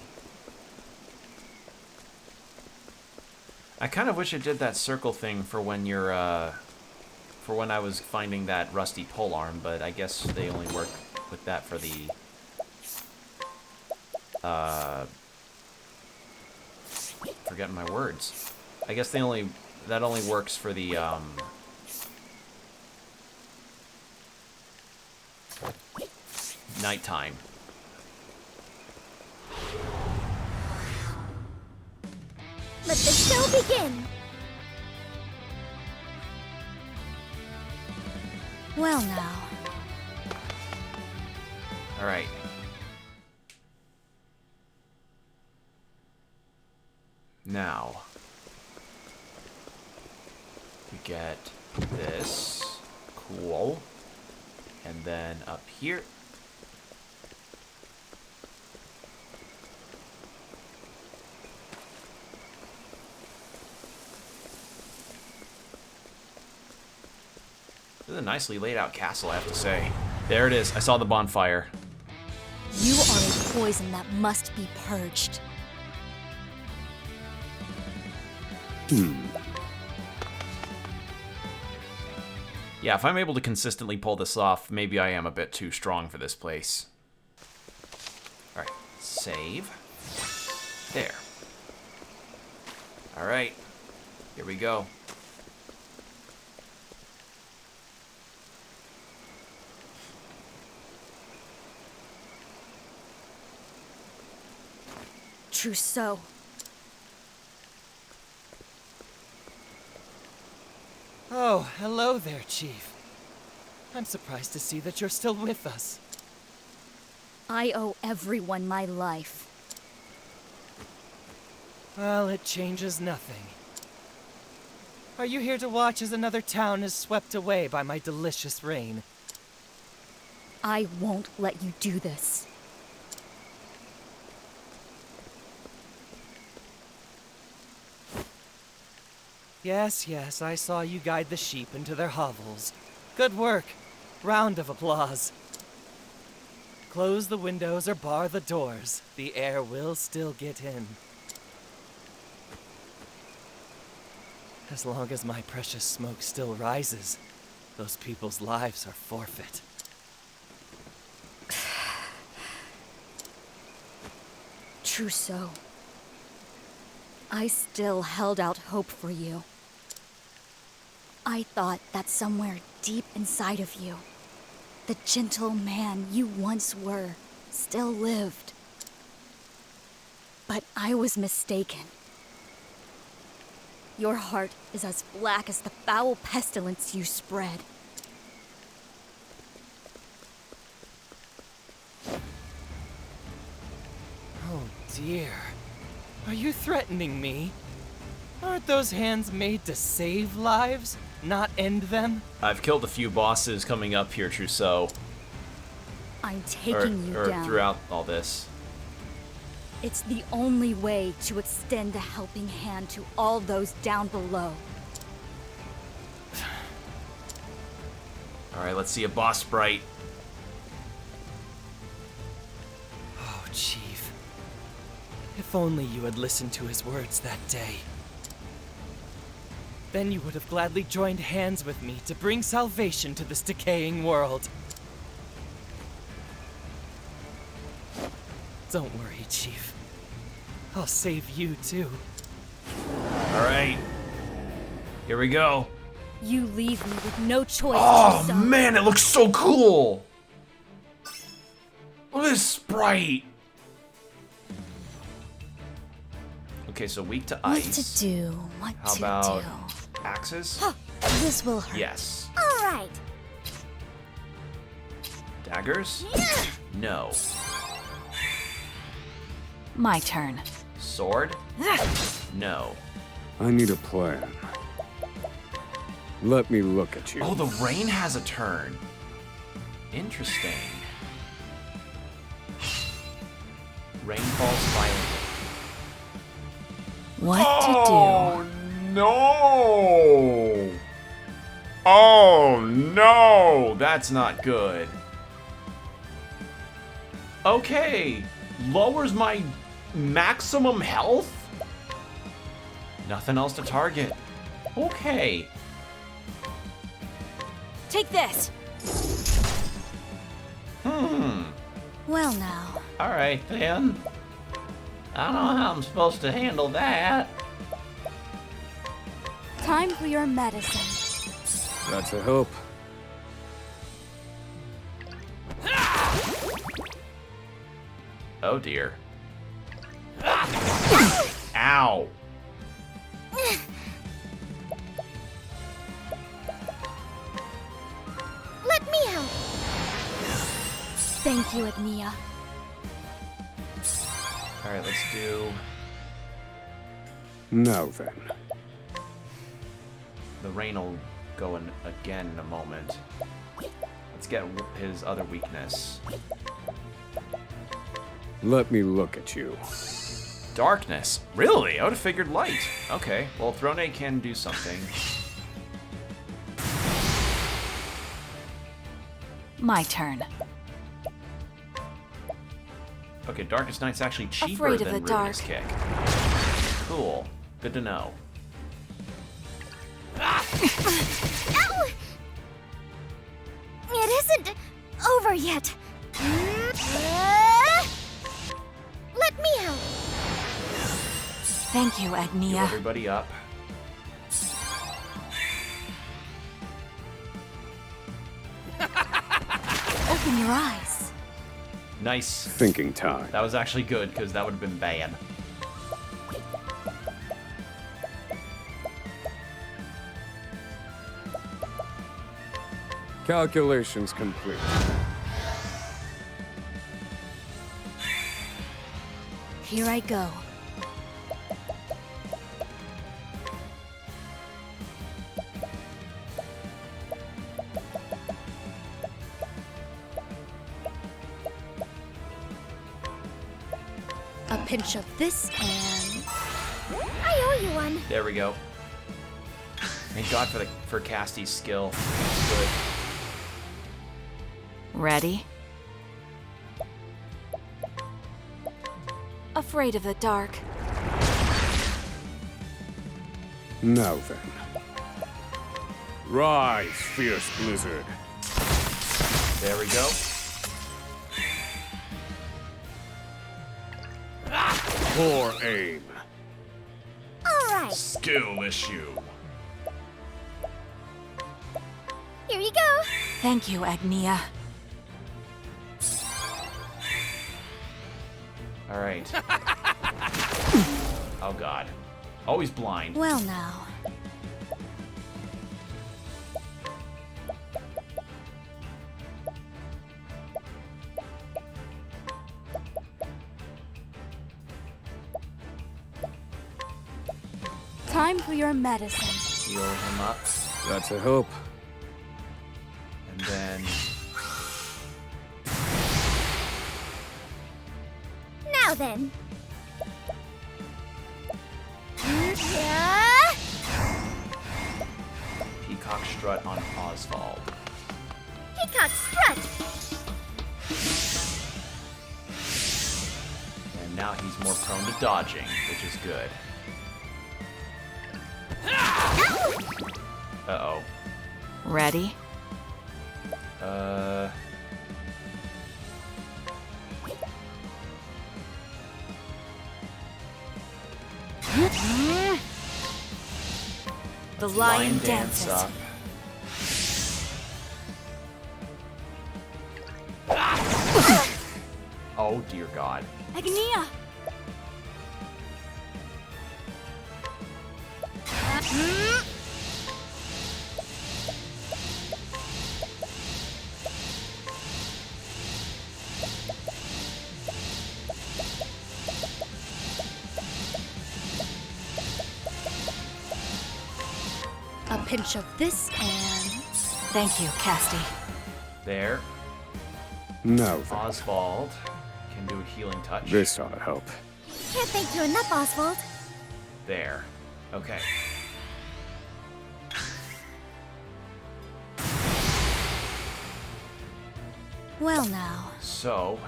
I kind of wish it did that circle thing for when you're for when I was finding that rusty polearm, but I guess they only work with that for the forgetting my words. I guess that only works for the nighttime. Let the show begin. Well now. All right. Now we get this. Cool. And then up here. This is a nicely laid out castle, I have to say. There it is. I saw the bonfire. You are a poison that must be purged. Yeah, if I'm able to consistently pull this off, maybe I am a bit too strong for this place. Alright, save. There. Alright, here we go. Trousseau. Oh, hello there, Chief. I'm surprised to see that you're still with us. I owe everyone my life. Well, it changes nothing. Are you here to watch as another town is swept away by my delicious rain? I won't let you do this. Yes, yes, I saw you guide the sheep into their hovels. Good work. Round of applause. Close the windows or bar the doors. The air will still get in. As long as my precious smoke still rises, those people's lives are forfeit. Trousseau. I still held out hope for you. I thought that somewhere deep inside of you, the gentle man you once were still lived. But I was mistaken. Your heart is as black as the foul pestilence you spread. Oh dear. Are you threatening me? Aren't those hands made to save lives, not end them? I've killed a few bosses coming up here, Trousseau. I'm taking you down. Throughout all this. It's the only way to extend a helping hand to all those down below. Alright, let's see a boss sprite. Oh, Chief. If only you had listened to his words that day. Then you would have gladly joined hands with me to bring salvation to this decaying world. Don't worry, Chief. I'll save you, too. Alright. Here we go. You leave me with no choice. Oh, man, it looks so cool! Look at this sprite! Okay, so weak to ice. What to do? What How to about do? axes? Huh, this will hurt. Yes. All right. Daggers? No. My turn. Sword? No. I need a plan. Let me look at you. Oh, the rain has a turn. Interesting. Rain falls violently. What to Oh, no! Oh, no! That's not good. Okay. Lowers my maximum health? Nothing else to target. Okay. Take this. Well now. Alright then. I don't know how I'm supposed to handle that. Time for your medicine. That's a hope. Oh dear. Ow. Let me help. Thank you, Agnia. Alright, let's do... Now then. The rain will go in again in a moment. Let's get his other weakness. Let me look at you. Darkness. Really? I would have figured light. Okay, well, Throne can do something. My turn. Okay, Darkest Night's actually cheaper Afraid of than the Ruinous dark. Kick. Cool. Good to know. Ow! It isn't over yet. Let me help. Thank you, Heal Agnia. everybody up. Open your eyes. Nice. Thinking time. That was actually good, because that would have been bad. Calculations complete. Here I go. A pinch of this and I owe you one. There we go. Thank God for Casty's skill. Good. ready. Afraid of the dark. Now then. Rise, fierce blizzard. There we go. Poor aim. All right. Skill issue. Here you go. Thank you, Agnia. All right. Oh God. Always blind. Well now. Time for your medicine. Heal him up. That's a hope. And then... Now then. Yeah. Peacock Strut on Oswald. Peacock strut. And now he's more prone to dodging, which is good. Uh-oh. Ready? The lion dances. Up. Oh dear God. Agnia! A pinch of this and... Thank you, Casty. There. Now then. Oswald can do a healing touch. This ought to help. Can't thank you enough, Oswald. There. Okay. Well now. So,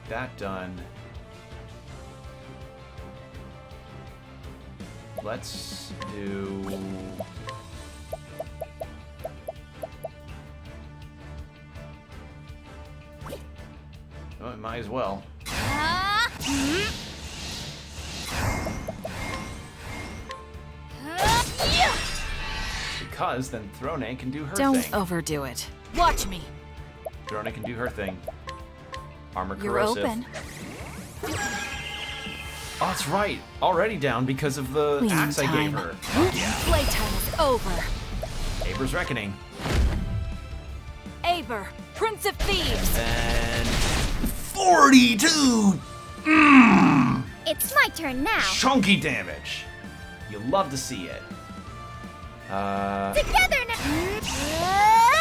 that done. Let's do... Oh, it might as well. Because then Throne can do her Don't thing. overdo it. Watch me. Throne can do her thing. Armor You're corrosive. open. Oh, that's right. Already down because of the Cleaning axe I gave time. her. Fuck yeah. Playtime is over. Aber's Reckoning. Aber, Prince of Thieves. And 42! Mmm! It's my turn now. Chunky damage. You love to see it. Together now.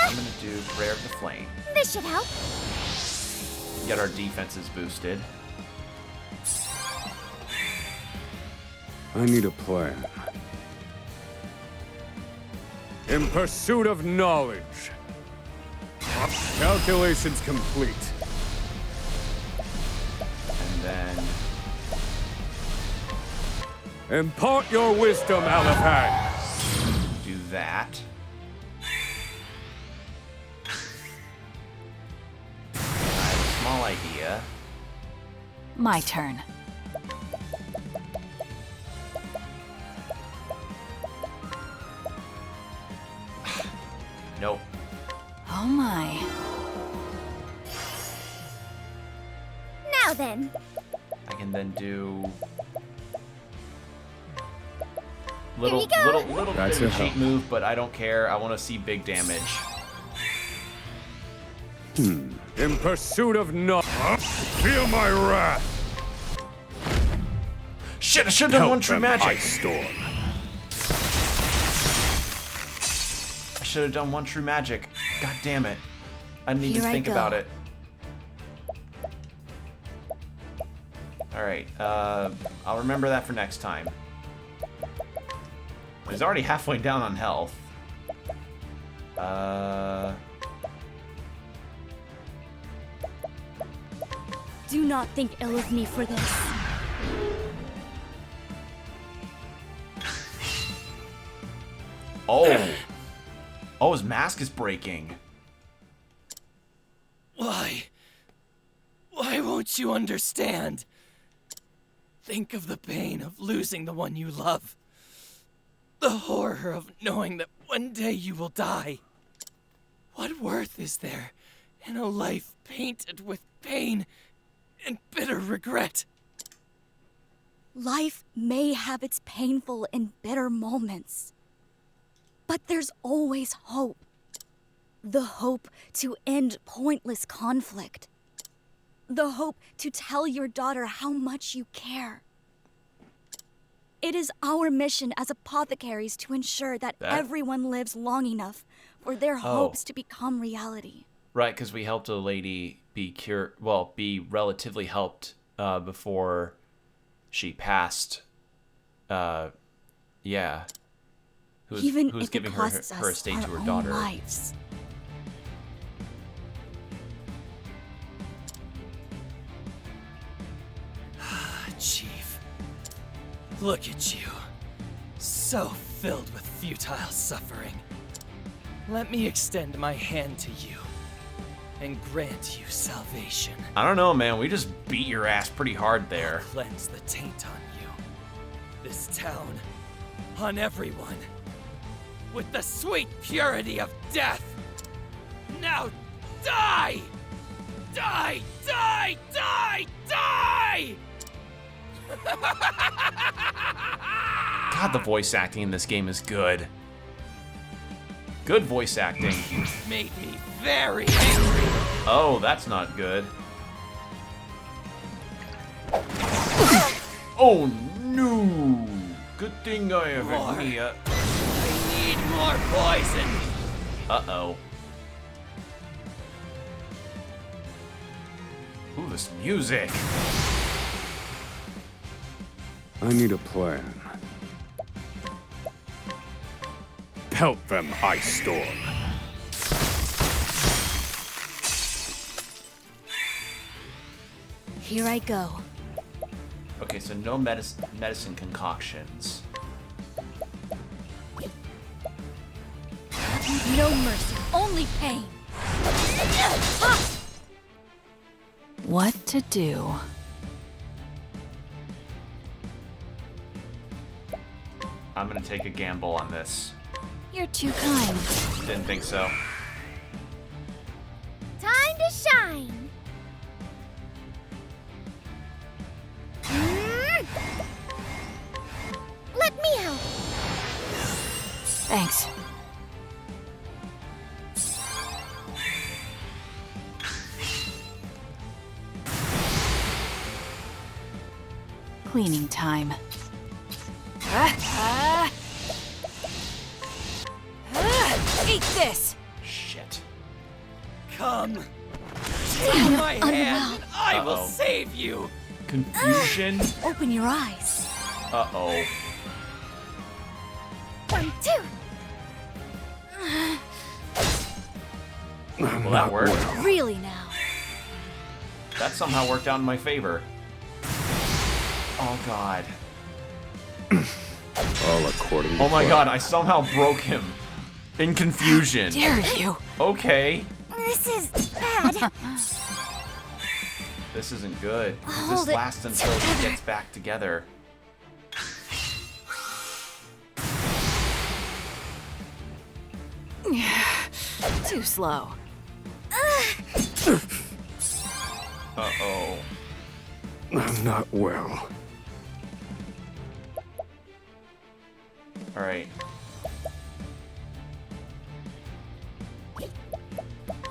I'm gonna do Prayer of the Flame. This should help. Get our defenses boosted. I need a plan. In pursuit of knowledge. Calculations complete. And Impart your wisdom, Elephant. Do that. I have a small idea. My turn. Nope. Oh my. Now then. I can then do Here you go. little bit That's of a a cheat help. move, but I don't care. I want to see big damage. In pursuit of knowledge. Feel my wrath. Shit! I should have done one true them, magic. Ice Storm. I should have done one true magic. God damn it! I didn't even Here I think go. about it. All right. I'll remember that for next time. He's already halfway down on health. Do not think ill of me for this. Oh. Oh, his mask is breaking. Why? Why won't you understand? Think of the pain of losing the one you love. The horror of knowing that one day you will die. What worth is there in a life painted with pain and bitter regret? Life may have its painful and bitter moments, but there's always hope. The hope to end pointless conflict. The hope to tell your daughter how much you care. It is our mission as apothecaries to ensure that everyone lives long enough for their hopes to become reality. Right, because we helped a lady be be relatively helped before she passed. Yeah. Who was giving her estate to her daughter. Lives. Chief, look at you. So filled with futile suffering. Let me extend my hand to you and grant you salvation. I don't know, man. We just beat your ass pretty hard there. I'll cleanse the taint on you, this town, on everyone, with the sweet purity of death. Now die! Die! Die! Die! Die! God, the voice acting in this game is good. Good voice acting. Made me very angry. Oh, that's not good. Oh no! Good thing I have More. any. I need more poison. Uh-oh. Ooh, this music. I need a plan. Pelt them, Ice Storm. Here I go. Okay, so no medicine concoctions. No mercy, only pain. What to do? I'm gonna take a gamble on this. You're too kind. Didn't think so. Time to shine. Let me help. Thanks. Cleaning time. Eat this! Shit. Come. Take my hand and I will Uh-oh. save you. Confusion. Open your eyes. Uh-oh. 1, 2. Well, that worked. Really now. That somehow worked out in my favor. Oh, God. All according to Oh my plan. god, I somehow broke him. In confusion. Dare you? Okay. This is bad. This isn't good. Hold This it lasts until he gets back together. Too slow. Uh-oh. I'm not well. Alright.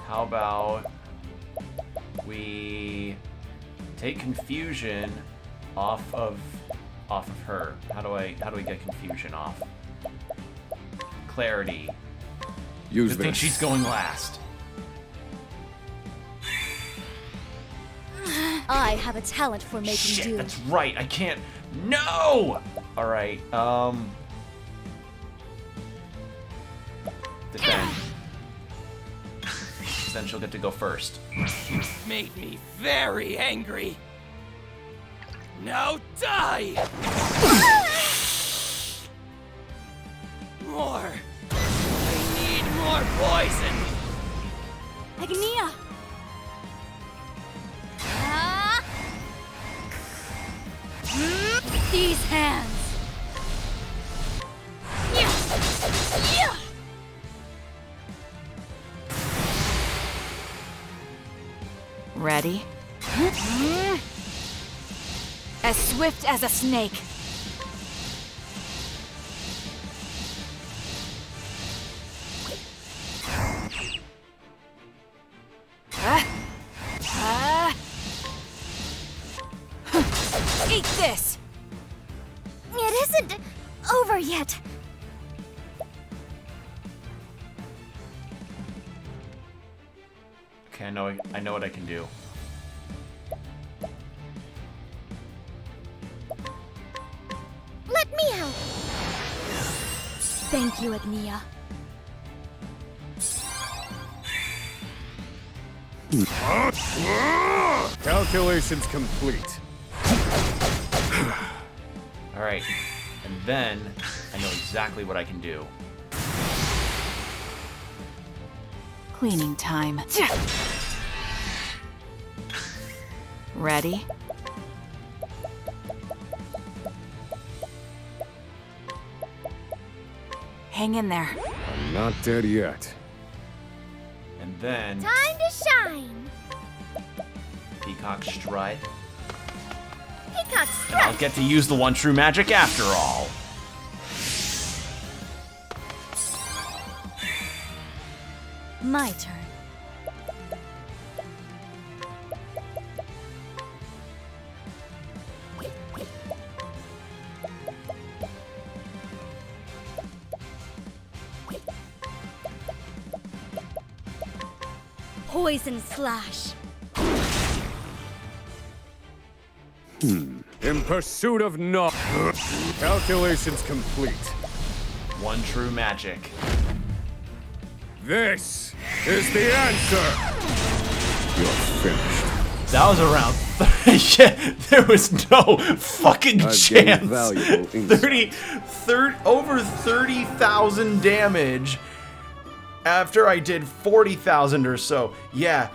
How about we take confusion off of her? How do we get confusion off? Clarity. Use Good thing this. she's going last. I have a talent for making Shit, do. that's right. I can't. No! Alright, defend. Then she'll get to go first. Made me very angry. Now die! More. I need more poison. Agnia! These hands! Ready? As swift as a snake. Eat this! It isn't over yet. Okay, I know what I can do. Let me out. Thank you, Agnia. Calculations complete. Alright. And then I know exactly what I can do. Cleaning time. Ready? Hang in there. I'm not dead yet. And then Time to shine. Peacock Strut. Peacock And I'll strut. get to use the one true magic after all. My turn. Poison slash. In pursuit of no. Calculations complete. One true magic. This is the answer. You're finished. That was around. Yeah, there was no fucking I've gained chance. valuable insight. Over 30,000 damage after I did 40,000 or so. Yeah,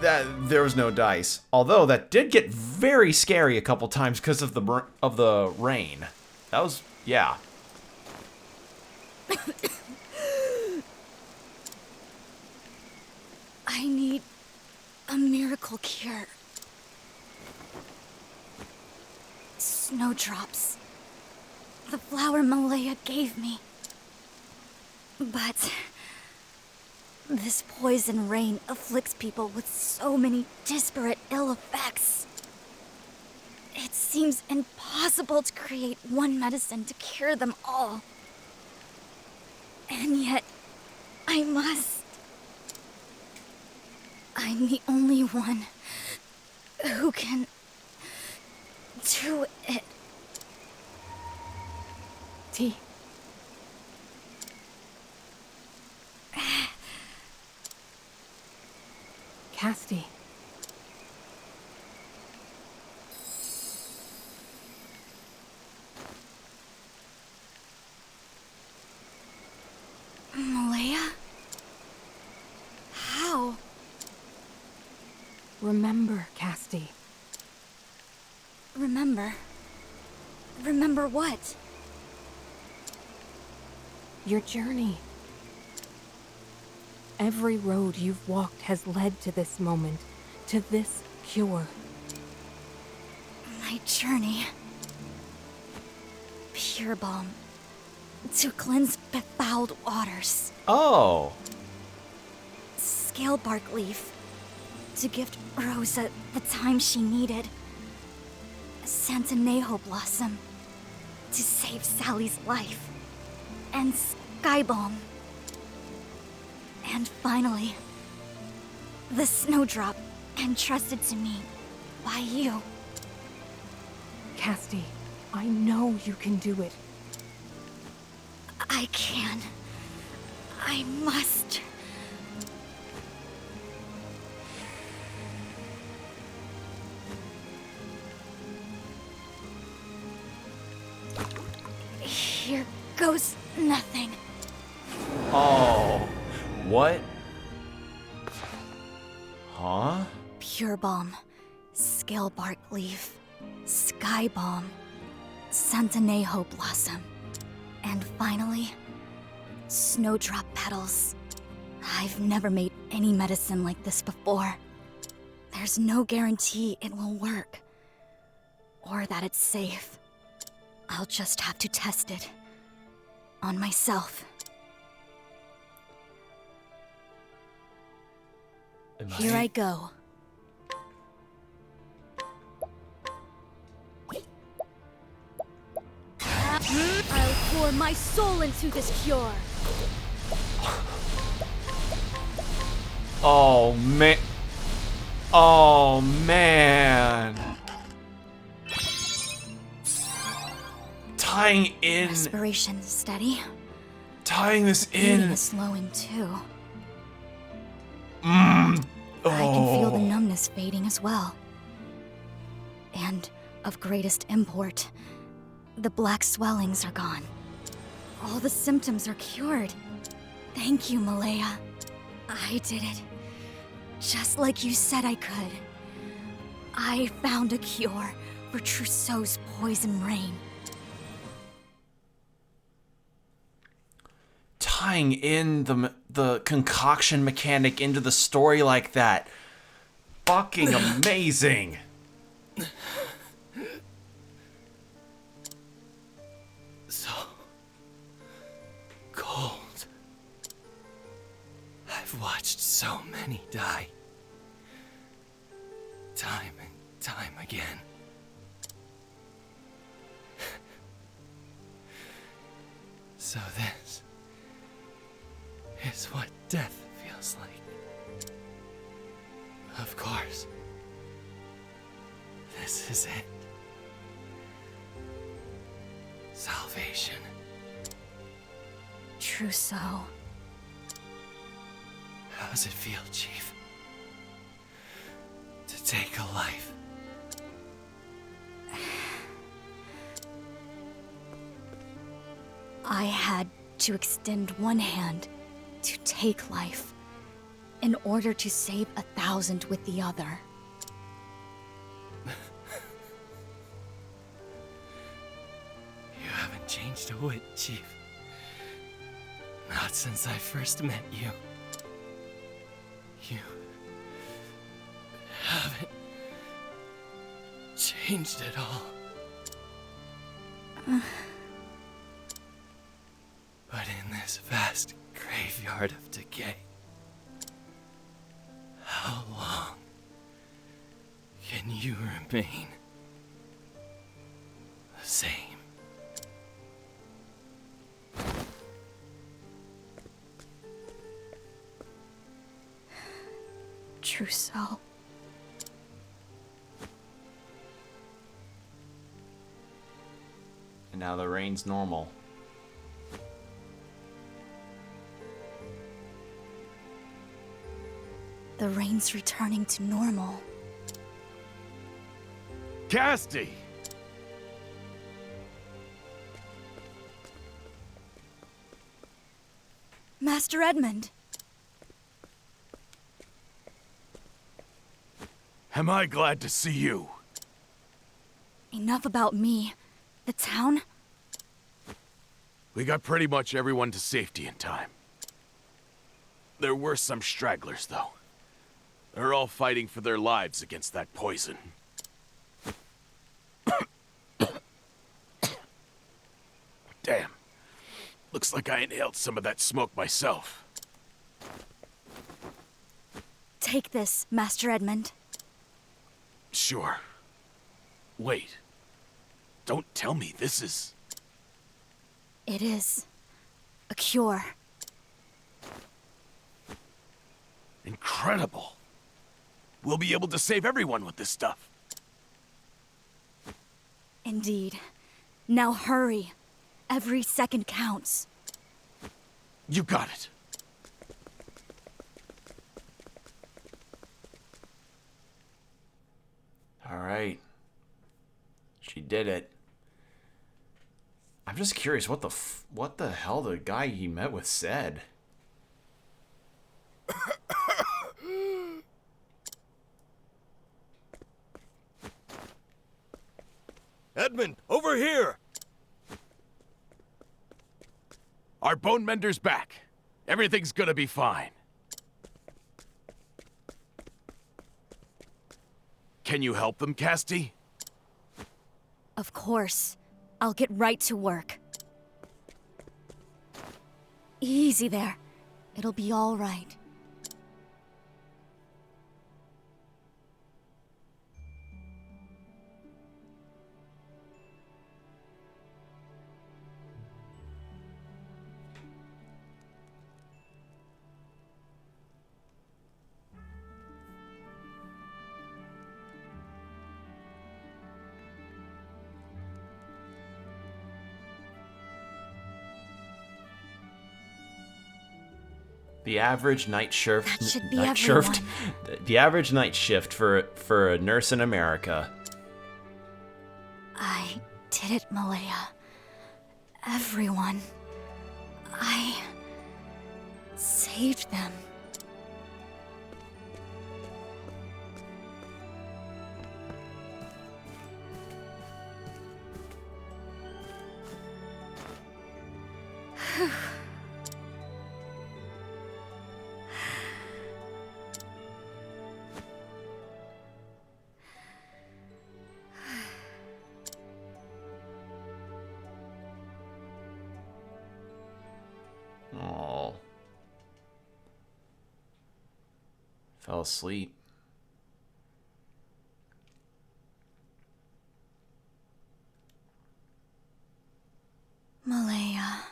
there was no dice. Although that did get very scary a couple times because of the rain. That was, yeah. I need a miracle cure. Snowdrops. The flower Malaya gave me. But this poison rain afflicts people with so many disparate ill effects. It seems impossible to create one medicine to cure them all. And yet, I must. I'm the only one who can do it. T. Casti. Remember, Casti. Remember? Remember what? Your journey. Every road you've walked has led to this moment, to this cure. My journey. Pure balm. To cleanse befouled waters. Oh. Scale bark leaf. To gift Rosa the time she needed. Santanejo blossom. To save Sally's life. And sky balm. And finally, the snowdrop entrusted to me by you. Casti, I know you can do it. I can. I must. Here goes nothing. Oh. What? Huh? Pure balm, scale bark leaf, sky balm, Santanejo blossom, and finally, snowdrop petals. I've never made any medicine like this before. There's no guarantee it will work, or that it's safe. I'll just have to test it on myself. Here I go. I'll pour my soul into this cure. Oh, man. Oh, man. Tying in... Respiration steady. Tying this Breathing in... is slowing too. Oh. I can feel the numbness fading as well. And, of greatest import, the black swellings are gone. All the symptoms are cured. Thank you, Malaya. I did it. Just like you said I could. I found a cure for Trousseau's poison rain. Tying in the concoction mechanic into the story like that. Fucking amazing. So cold. I've watched so many die. Time and time again. So this is what death feels like. Of course. This is it. Salvation. Trousseau. How does it feel, Chief? To take a life? I had to extend one hand to take life in order to save 1,000 with the other. You haven't changed a whit, Chief. Not since I first met you. You haven't changed at all. But in this vast graveyard of decay, how long can you remain the same? Trousseau. And now the rain's normal. The rain's returning to normal. Casti! Master Edmund. Am I glad to see you? Enough about me. The town? We got pretty much everyone to safety in time. There were some stragglers, though. They're all fighting for their lives against that poison. Damn. Looks like I inhaled some of that smoke myself. Take this, Master Edmund. Sure. Wait. Don't tell me this is... It is a cure. Incredible. We'll be able to save everyone with this stuff. Indeed. Now hurry. Every second counts. You got it. All right. She did it. I'm just curious what the hell the guy he met with said. Edmund, over here! Our bone mender's back. Everything's gonna be fine. Can you help them, Casti? Of course. I'll get right to work. Easy there. It'll be all right. The average night shift. That should be night everyone. shift. The average night shift for a nurse in America. I did it, Malaya. Everyone. I saved them. Oh. Fell asleep. Malaya.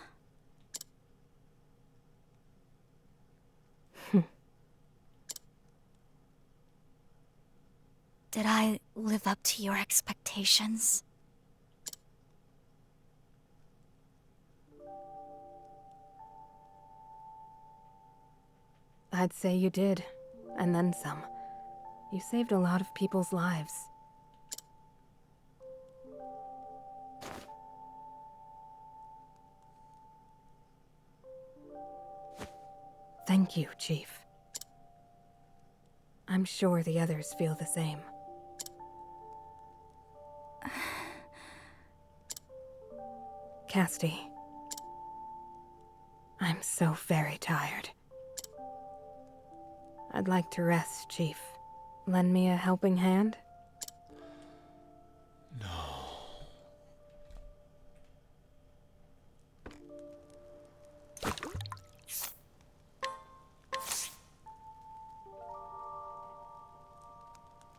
Did I live up to your expectations? I'd say you did, and then some. You saved a lot of people's lives. Thank you, Chief. I'm sure the others feel the same. Casti. I'm so very tired. I'd like to rest, Chief. Lend me a helping hand?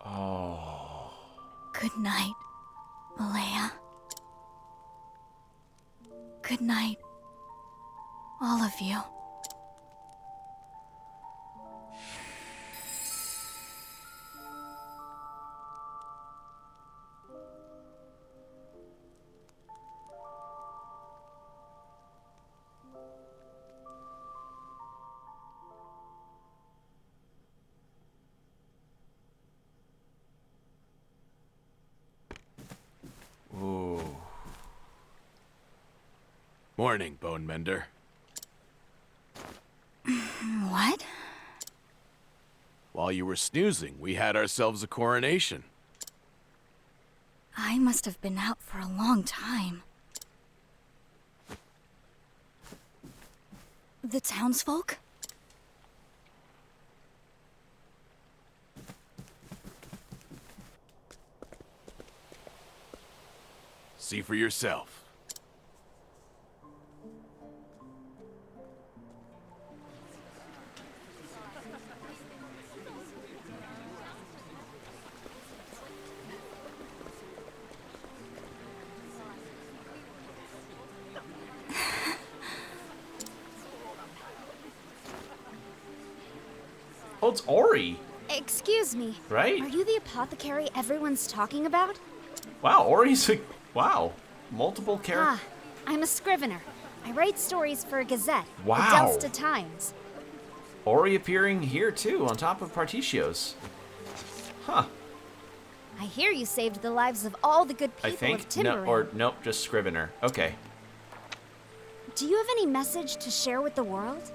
Oh. Good night, Malaya. Good night, all of you. Ooh. Morning, Bone Mender. What? While you were snoozing, we had ourselves a coronation. I must have been out for a long time. The townsfolk? See for yourself. Oh, it's Ori. Excuse me. Right? Are you the apothecary everyone's talking about? Wow, Ori's a... Wow. Multiple characters. I'm a scrivener. I write stories for a gazette. Wow. The Delsta Times. Ori appearing here too, on top of Partitio's. Huh. I hear you saved the lives of all the good I people think. of Timberin. Nope, just Scrivener. Okay. Do you have any message to share with the world?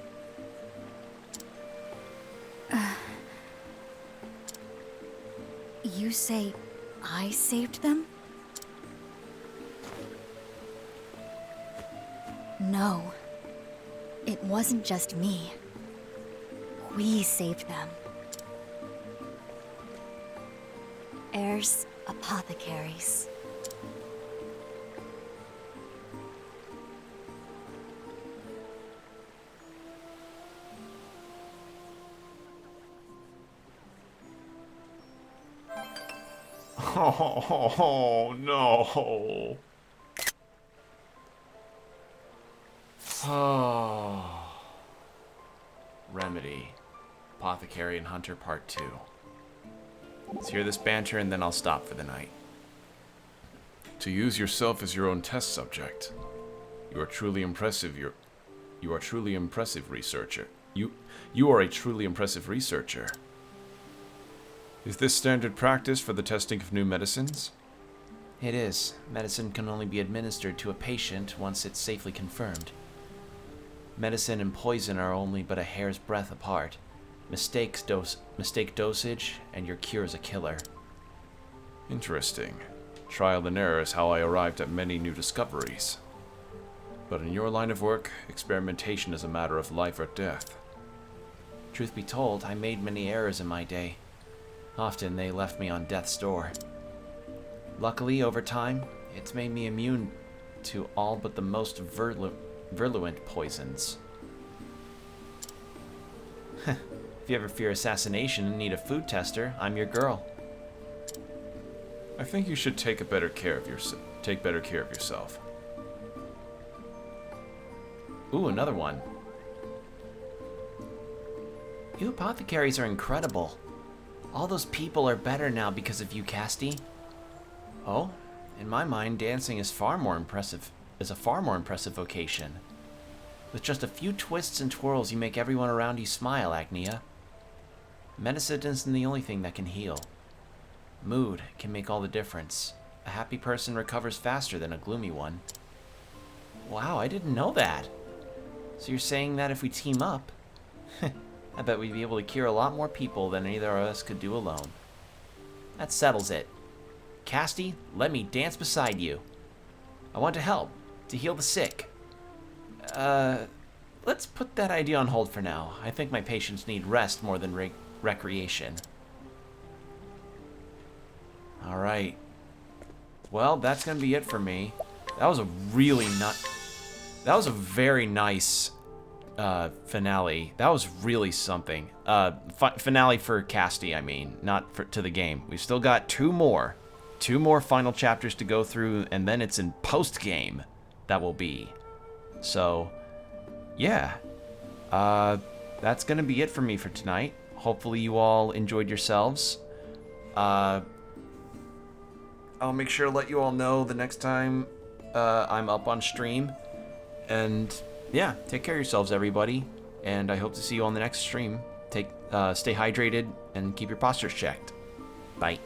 You say I saved them? No. It wasn't just me. We saved them. Heirs, apothecaries. Oh, no. Oh. Remedy. Apothecary and Hunter Part 2. Let's hear this banter and then I'll stop for the night. To use yourself as your own test subject. You are truly impressive. You are truly impressive researcher. You are a truly impressive researcher. Is this standard practice for the testing of new medicines? It is. Medicine can only be administered to a patient once it's safely confirmed. Medicine and poison are only but a hair's breadth apart. Mistake dosage, and your cure is a killer. Interesting. Trial and error is how I arrived at many new discoveries. But in your line of work, experimentation is a matter of life or death. Truth be told, I made many errors in my day. Often they left me on death's door. Luckily, over time, it's made me immune to all but the most virulent poisons. If you ever fear assassination and need a food tester, I'm your girl. I think you should take better care of yourself. Ooh, another one. You apothecaries are incredible. All those people are better now because of you, Casti. Oh, in my mind, dancing is a far more impressive vocation. With just a few twists and twirls, you make everyone around you smile, Agnia. Medicine isn't the only thing that can heal. Mood can make all the difference. A happy person recovers faster than a gloomy one. Wow, I didn't know that. So you're saying that if we team up, I bet we'd be able to cure a lot more people than either of us could do alone. That settles it. Casti, let me dance beside you. I want to help, to heal the sick. Let's put that idea on hold for now. I think my patients need rest more than recreation. Alright. Well, that's gonna be it for me. That was a very nice finale. That was really something. Finale for Casti, I mean, not to the game. We've still got two more final chapters to go through, and then it's in post-game that will be. So, yeah. That's gonna be it for me for tonight. Hopefully you all enjoyed yourselves. I'll make sure to let you all know the next time I'm up on stream. And yeah, take care of yourselves, everybody. And I hope to see you on the next stream. Stay hydrated and keep your postures checked. Bye.